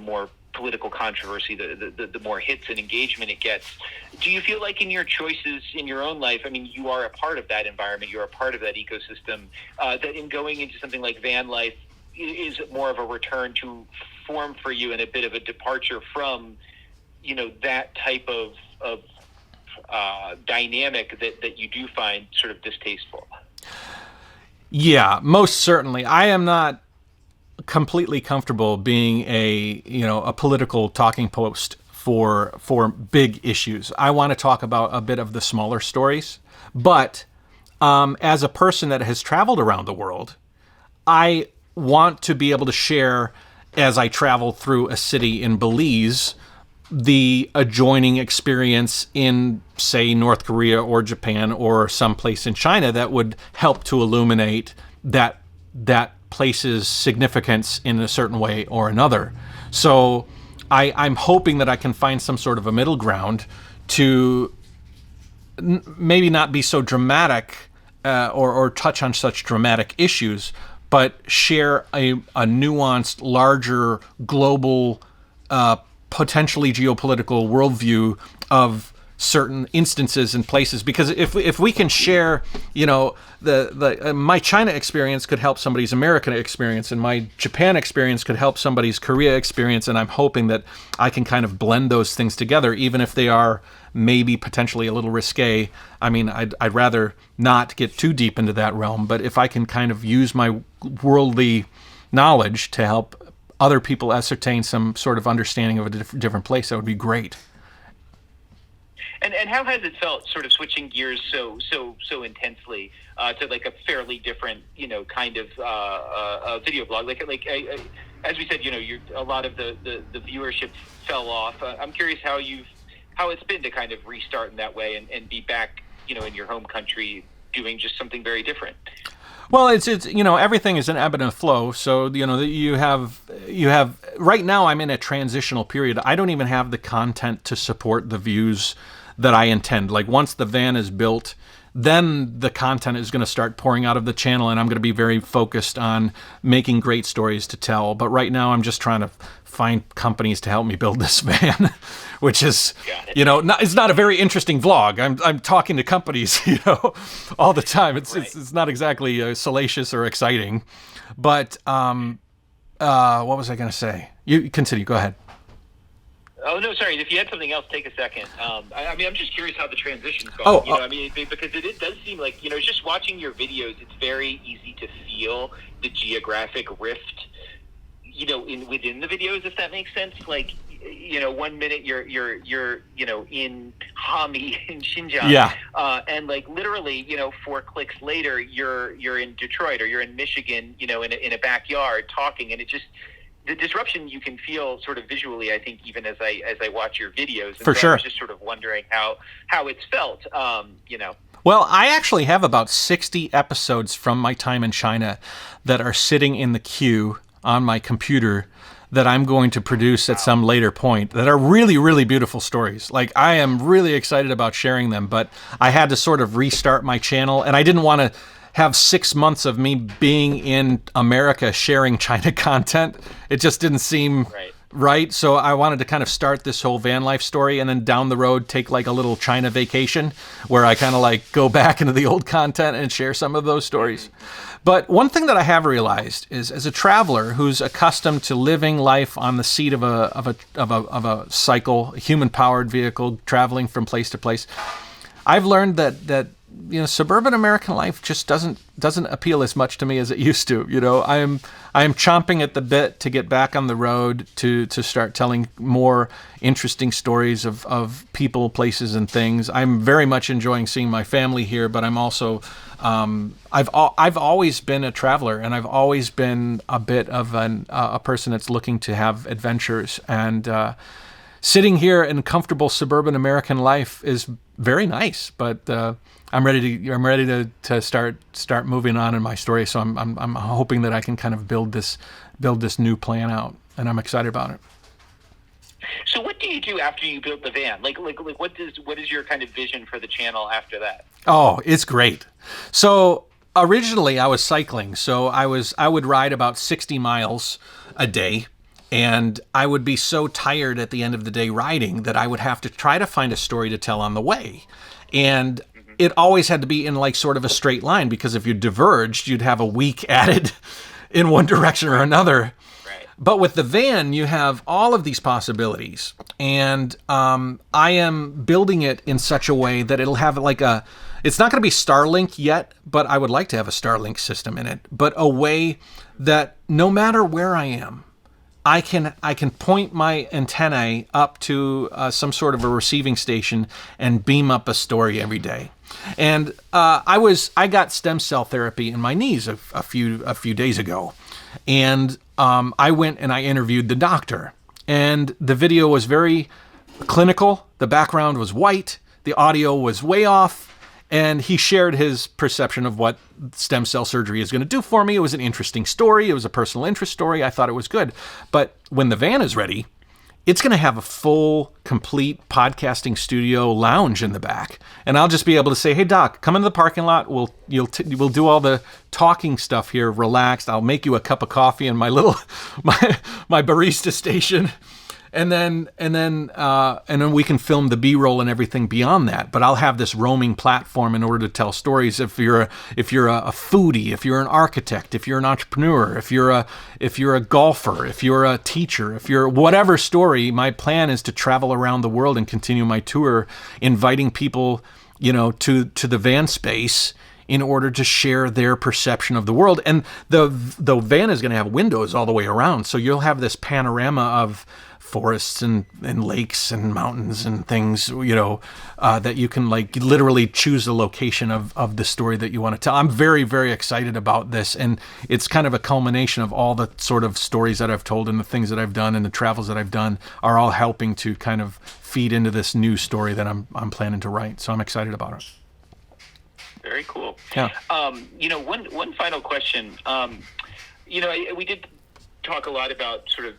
more political controversy, the more hits and engagement it gets. Do you feel like in your choices in your own life, I mean, you are a part of that environment, you're a part of that ecosystem, that in going into something like van life is more of a return to form for you and a bit of a departure from, that type of dynamic that you do find sort of distasteful? Yeah, most certainly. I am not completely comfortable being a political talking post for big issues. I want to talk about a bit of the smaller stories, but as a person that has traveled around the world, I want to be able to share as I travel through a city in Belize the adjoining experience in, say, North Korea or Japan or someplace in China that would help to illuminate that place's significance in a certain way or another. So I'm hoping that I can find some sort of a middle ground to maybe not be so dramatic or touch on such dramatic issues, but share a nuanced, larger, global, potentially geopolitical worldview of certain instances and places. Because if we can share, my China experience could help somebody's American experience, and my Japan experience could help somebody's Korea experience, and I'm hoping that I can kind of blend those things together, even if they are maybe potentially a little risque. I mean, I'd rather not get too deep into that realm, but if I can kind of use my worldly knowledge to help other people ascertain some sort of understanding of a different place, that would be great. And how has it felt, sort of switching gears so intensely to like a fairly different, kind of video blog? As we said, a lot of the viewership fell off. I'm curious how it's been to kind of restart in that way and be back, in your home country doing just something very different. Well, it's everything is an ebb and a flow. So you have right now. I'm in a transitional period. I don't even have the content to support the views that I intend. Like, once the van is built, then the content is going to start pouring out of the channel, and I'm going to be very focused on making great stories to tell. But right now, I'm just trying to find companies to help me build this van, which is, it's not a very interesting vlog. I'm talking to companies, all the time. It's not exactly salacious or exciting. But what was I going to say? You continue. Go ahead. Oh, no, sorry. If you had something else, take a second. I'm just curious how the transition's going. Because it does seem like, just watching your videos, it's very easy to feel the geographic rift, within the videos, if that makes sense. Like, 1 minute you're in Hami in Xinjiang. Yeah. And like literally, 4 clicks later, you're in Detroit or you're in Michigan, in a backyard talking, and it just, the disruption you can feel sort of visually, I think, even as I watch your videos. And For sure. I was just sort of wondering how it's felt, Well, I actually have about 60 episodes from my time in China that are sitting in the queue on my computer that I'm going to produce at some later point that are really, really beautiful stories. Like, I am really excited about sharing them, but I had to sort of restart my channel, and I didn't want to have 6 months of me being in America sharing China content. It just didn't seem right. So I wanted to kind of start this whole van life story, and then down the road take like a little China vacation where I kind of like go back into the old content and share some of those stories. But one thing that I have realized is, as a traveler who's accustomed to living life on the seat of a cycle, a human-powered vehicle, traveling from place to place, I've learned that suburban American life just doesn't appeal as much to me as it used to. I am chomping at the bit to get back on the road to start telling more interesting stories of people, places, and things. I'm very much enjoying seeing my family here, but I'm also I've always been a traveler, and I've always been a bit of a person that's looking to have adventures, and sitting here in comfortable suburban American life is very nice, but I'm ready to start moving on in my story. So I'm hoping that I can kind of build this new plan out, and I'm excited about it. So what do you do after you build the van? Like what is your kind of vision for the channel after that? Oh, it's great. So originally I was cycling. So I would ride about 60 miles a day. And I would be so tired at the end of the day riding that I would have to try to find a story to tell on the way. And it always had to be in like sort of a straight line, because if you diverged, you'd have a week added in one direction or another. Right. But with the van, you have all of these possibilities. And I am building it in such a way that it'll have like it's not going to be Starlink yet, but I would like to have a Starlink system in it, but a way that no matter where I am, I can point my antennae up to some sort of a receiving station and beam up a story every day. And I got stem cell therapy in my knees a few days ago, and I went and I interviewed the doctor, and the video was very clinical. The background was white, the audio was way off. And he shared his perception of what stem cell surgery is going to do for me. It was an interesting story. It was a personal interest story. I thought it was good. But when the van is ready, it's going to have a full, complete podcasting studio lounge in the back. And I'll just be able to say, hey, Doc, come into the parking lot. We'll do all the talking stuff here, relaxed. I'll make you a cup of coffee in my little my barista station. And then we can film the B-roll and everything beyond that. But I'll have this roaming platform in order to tell stories. If you're a foodie, if you're an architect, if you're an entrepreneur, if you're a golfer, if you're a teacher, if you're whatever story, my plan is to travel around the world and continue my tour, inviting people, to the van space in order to share their perception of the world. And the van is going to have windows all the way around, so you'll have this panorama of forests and lakes and mountains and things, that you can literally choose the location of the story that you want to tell. I'm very, very excited about this. And it's kind of a culmination of all the sort of stories that I've told and the things that I've done and the travels that I've done are all helping to kind of feed into this new story that I'm planning to write. So I'm excited about it. Very cool. Yeah. One final question. We did talk a lot about sort of,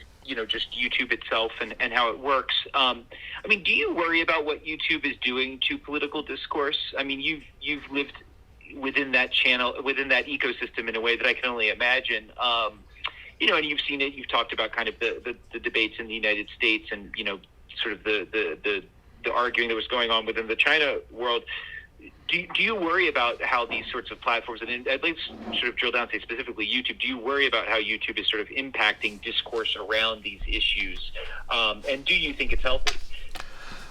just YouTube itself and how it works. Do you worry about what YouTube is doing to political discourse? I mean, you've lived within that channel, within that ecosystem in a way that I can only imagine. And you've seen it. You've talked about kind of the debates in the United States and, sort of the arguing that was going on within the China world. Do you worry about how these sorts of platforms, and I'd like to sort of drill down and say specifically YouTube, do you worry about how YouTube is sort of impacting discourse around these issues? And do you think it's healthy?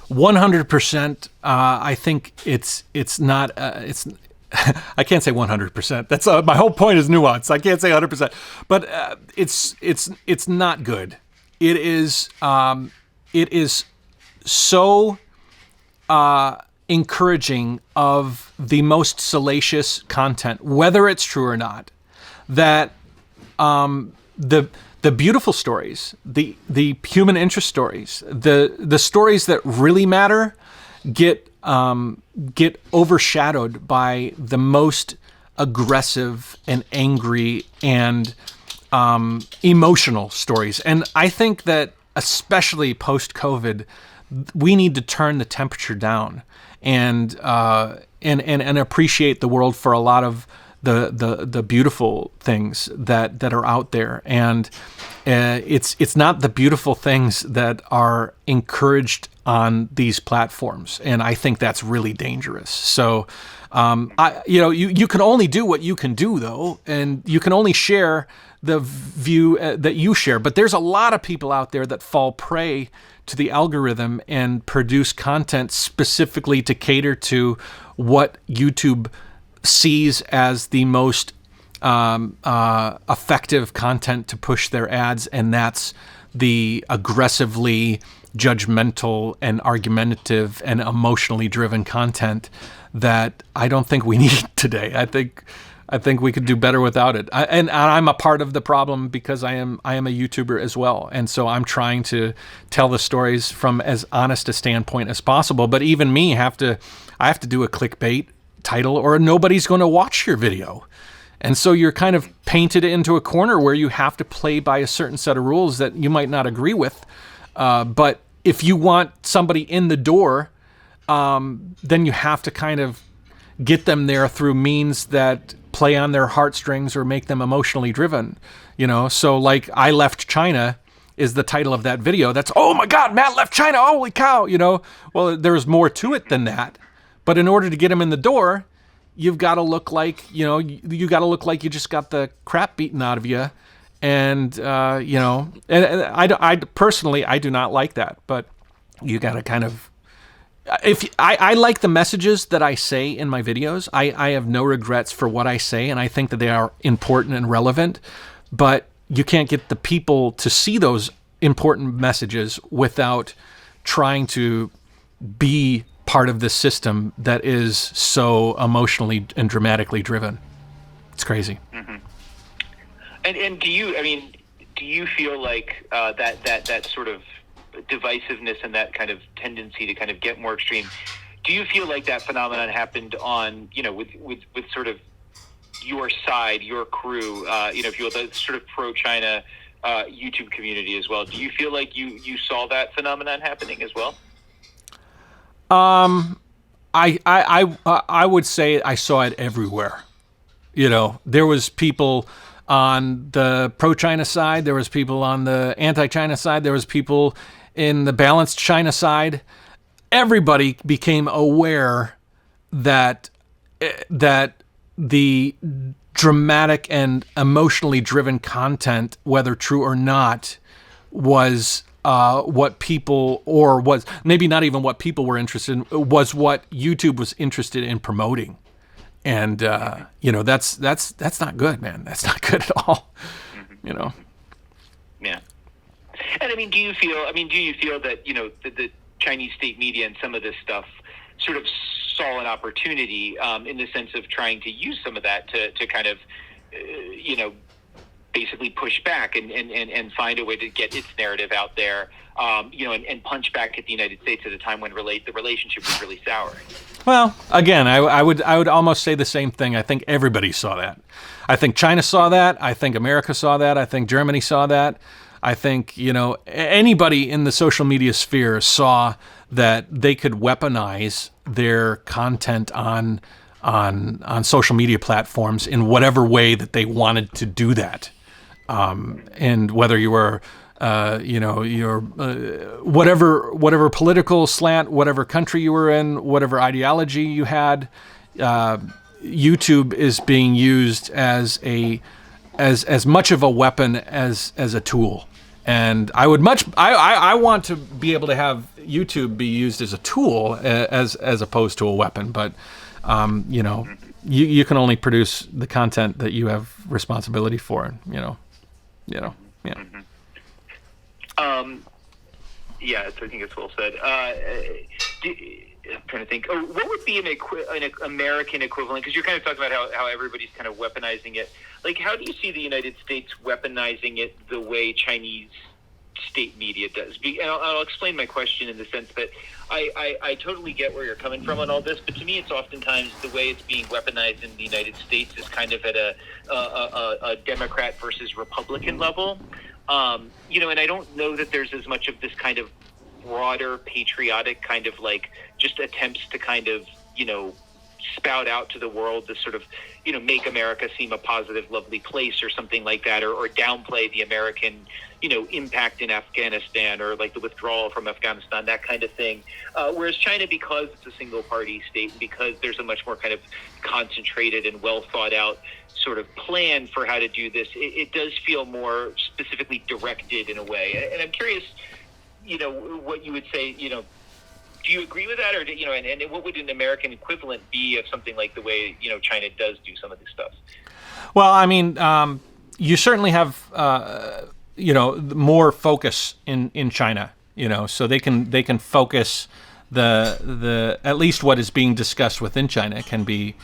100%. I think it's not, I can't say 100%. That's my whole point is nuance. I can't say 100%, but it's not good. It is so, encouraging of the most salacious content, whether it's true or not, that the beautiful stories, the human interest stories, the stories that really matter get overshadowed by the most aggressive and angry and emotional stories. And I think that especially post-COVID, we need to turn the temperature down and appreciate the world for a lot of the beautiful things that are out there. And it's not the beautiful things that are encouraged on these platforms. And I think that's really dangerous. So, you can only do what you can do, though, and you can only share the view that you share. But there's a lot of people out there that fall prey to the algorithm and produce content specifically to cater to what YouTube sees as the most effective content to push their ads, and that's the aggressively judgmental and argumentative and emotionally driven content that I don't think we need today. I think we could do better without it. And I'm a part of the problem because I am a YouTuber as well. And so I'm trying to tell the stories from as honest a standpoint as possible. But even me, I have to do a clickbait title or nobody's going to watch your video. And so you're kind of painted into a corner where you have to play by a certain set of rules that you might not agree with. But if you want somebody in the door, then you have to kind of get them there through means that play on their heartstrings or make them emotionally driven, So like I Left China is the title of that video. That's, oh my God, Matt left China. Holy cow. Well, there's more to it than that. But in order to get them in the door, you've got to look like, you got to look like you just got the crap beaten out of you. And, and I personally, I do not like that, but you got to kind of if I like the messages that I say in my videos. I have no regrets for what I say, and I think that they are important and relevant, but you can't get the people to see those important messages without trying to be part of this system that is so emotionally and dramatically driven. It's crazy. Mm-hmm. And do you feel like that sort of divisiveness and that kind of tendency to kind of get more extreme, do you feel like that phenomenon happened on, with sort of your side, your crew, if you will, the sort of pro-China YouTube community as well? Do you feel like you saw that phenomenon happening as well? I would say I saw it everywhere. There was people on the pro-China side, there was people on the anti-China side, there was people in the balanced China side. Everybody became aware that the dramatic and emotionally driven content, whether true or not, was what people, or was maybe not even what people were interested in, was what YouTube was interested in promoting. And that's not good, man. That's not good at all. Yeah. And do you feel that the Chinese state media and some of this stuff sort of saw an opportunity in the sense of trying to use some of that to kind of basically push back and find a way to get its narrative out there, and punch back at the United States at a time when the relationship was really sour? Well, again, I would almost say the same thing. I think everybody saw that. I think China saw that. I think America saw that. I think Germany saw that. I think, anybody in the social media sphere saw that they could weaponize their content on social media platforms in whatever way that they wanted to do that. And whether you were, whatever political slant, whatever country you were in, whatever ideology you had, YouTube is being used as much of a weapon as a tool. And I want to be able to have YouTube be used as a tool as opposed to a weapon. But you can only produce the content that you have responsibility for. Yeah. Mm-hmm. Yeah, I think it's well said. I'm trying to think. What would be an American equivalent? Because you're kind of talking about how everybody's kind of weaponizing it. Like, how do you see the United States weaponizing it the way Chinese state media does? And I'll explain my question in the sense that I totally get where you're coming from on all this, but to me, it's oftentimes the way it's being weaponized in the United States is kind of at a Democrat versus Republican level. And I don't know that there's as much of this kind of broader patriotic kind of like just attempts to kind of, spout out to the world this sort of, make America seem a positive, lovely place or something like that, or downplay the American, impact in Afghanistan or like the withdrawal from Afghanistan, that kind of thing. Whereas China, because it's a single party state, and because there's a much more kind of concentrated and well thought out sort of plan for how to do this, it does feel more specifically directed in a way. And I'm curious, what you would say, do you agree with that, or and what would an American equivalent be of something like the way China does do some of this stuff? Well, you certainly have more focus in China, so they can focus the at least what is being discussed within China can be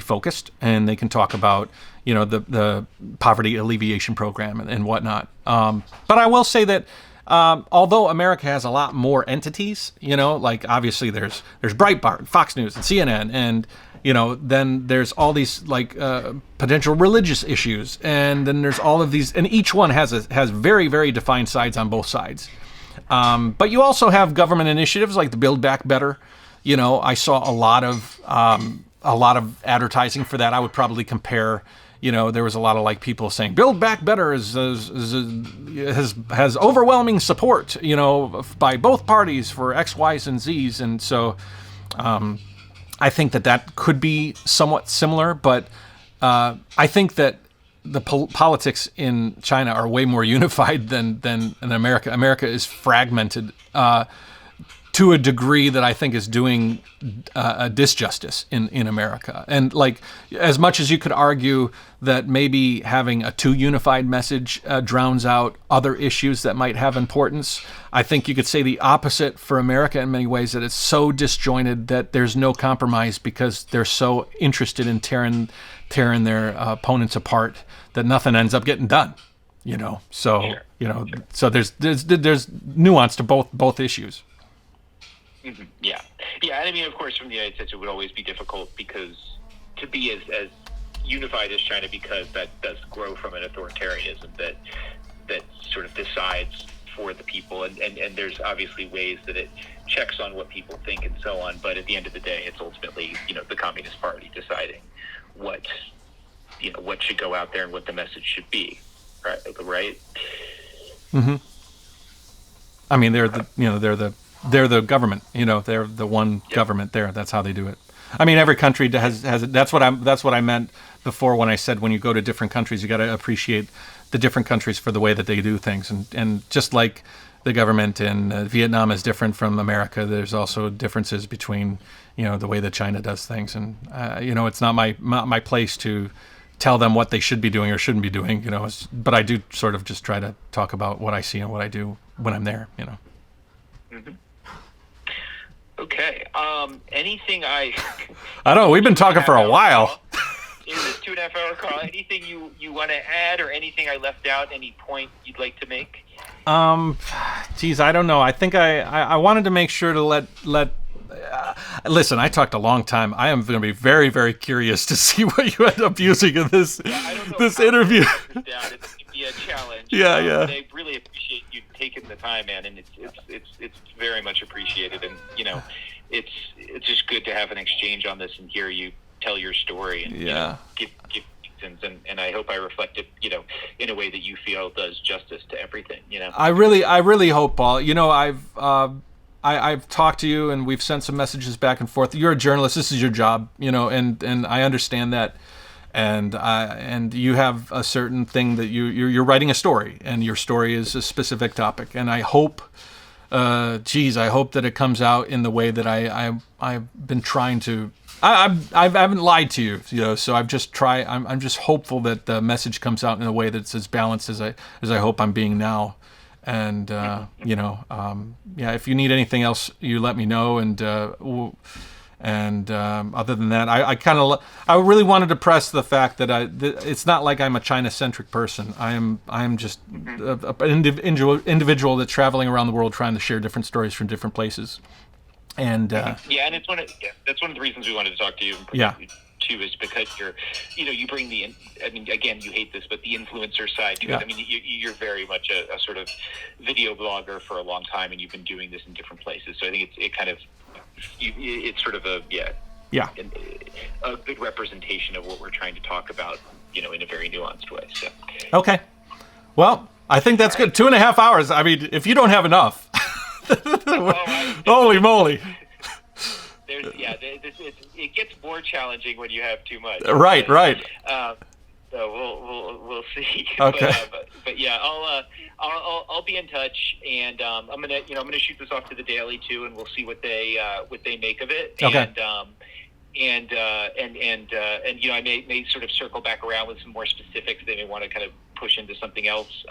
focused, and they can talk about the poverty alleviation program and whatnot. But I will say that. Although America has a lot more entities, like obviously there's Breitbart, Fox News, and CNN, and then there's all these like potential religious issues, and then there's all of these, and each one has very, very defined sides on both sides. But you also have government initiatives like the Build Back Better. I saw a lot of advertising for that. I would probably compare. There was a lot of like people saying Build Back Better has overwhelming support, by both parties for X, Y's, and Z's, and so I think that could be somewhat similar. But I think that the politics in China are way more unified than in America. America is fragmented to to a degree that I think is doing a disjustice in America. And like, as much as you could argue that maybe having a too unified message drowns out other issues that might have importance, I think you could say the opposite for America in many ways, that it's so disjointed that there's no compromise because they're so interested in tearing their opponents apart that nothing ends up getting done. So Sure. So there's nuance to both issues. Mm-hmm. Yeah. And I mean, of course, from the United States, it would always be difficult because to be as unified as China, because that does grow from an authoritarianism that sort of decides for the people, and there's obviously ways that it checks on what people think and so on. But at the end of the day, it's ultimately the Communist Party deciding what should go out there and what the message should be. Right. Mm-hmm. I mean, they're the government. They're the one government there. That's how they do it. I mean, every country has. That's what I meant before when I said when you go to different countries, you got to appreciate the different countries for the way that they do things. And just like the government in Vietnam is different from America, there's also differences between the way that China does things. And it's not my place to tell them what they should be doing or shouldn't be doing. But I do sort of just try to talk about what I see and what I do when I'm there. Mm-hmm. Okay. Anything I don't know. We've been talking for a while. In this 2.5 hour call, anything you want to add, or anything I left out? Any point you'd like to make? Geez, I don't know. I think I wanted to make sure to let. Listen, I talked a long time. I am going to be very, very curious to see what you end up using in this interview. It's going to be a challenge. Yeah. I really appreciate you taking the time, man, and it's very much appreciated. And it's just good to have an exchange on this and hear you tell your story and give reasons, and I hope I reflect it, in a way that you feel does justice to everything. I really hope, Paul. I've talked to you and we've sent some messages back and forth. You're a journalist. This is your job, and I understand that. And you have a certain thing that you're writing a story, and your story is a specific topic. And I hope, I hope that it comes out in the way that I've been trying to. I haven't lied to you, so I'm just hopeful that the message comes out in a way that's as balanced as I hope I'm being now. And if you need anything else, you let me know. And other than that, I really wanted to press the fact that it's not like I'm a China-centric person. I'm just an individual that's traveling around the world trying to share different stories from different places. And and it's that's one of the reasons we wanted to talk to you. Too, is because you bring again, you hate this, but the influencer side to it. I mean, you're very much a sort of video blogger for a long time, and you've been doing this in different places. So I think it's sort of a good representation of what we're trying to talk about, in a very nuanced way. So okay, well, I think that's good. 2.5 hours. I mean, if you don't have enough, holy moly. It gets more challenging when you have too much. Right. So we'll see. Okay. But yeah, I'll be in touch, and I'm gonna shoot this off to the Daily too, and we'll see what they make of it. Okay. And I may sort of circle back around with some more specifics. They may want to kind of push into something else.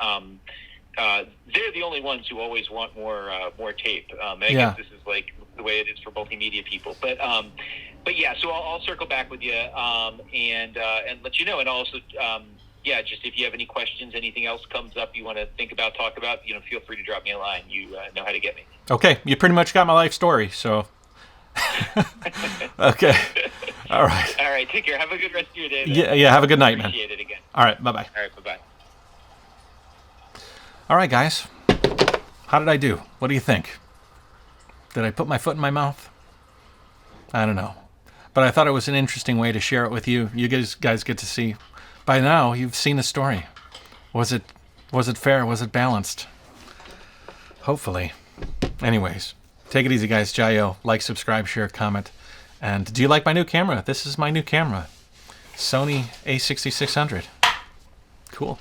They're the only ones who always want more tape. I guess this is like the way it is for multimedia people. But yeah, so I'll circle back with you and let you know. And also, just if you have any questions, anything else comes up you want to think about, talk about, feel free to drop me a line. You know how to get me. Okay, you pretty much got my life story. So. Okay. All right. All right. Take care. Have a good rest of your day. Yeah. Have a good night, man. Appreciate it again. All right. Bye-bye. All right. Bye-bye. All right, guys. How did I do? What do you think? Did I put my foot in my mouth? I don't know. But I thought it was an interesting way to share it with you. You guys get to see. By now, you've seen the story. Was it fair? Was it balanced? Hopefully. Anyways, take it easy, guys. Jayo. Like, subscribe, share, comment. And do you like my new camera? This is my new camera. Sony A6600. Cool.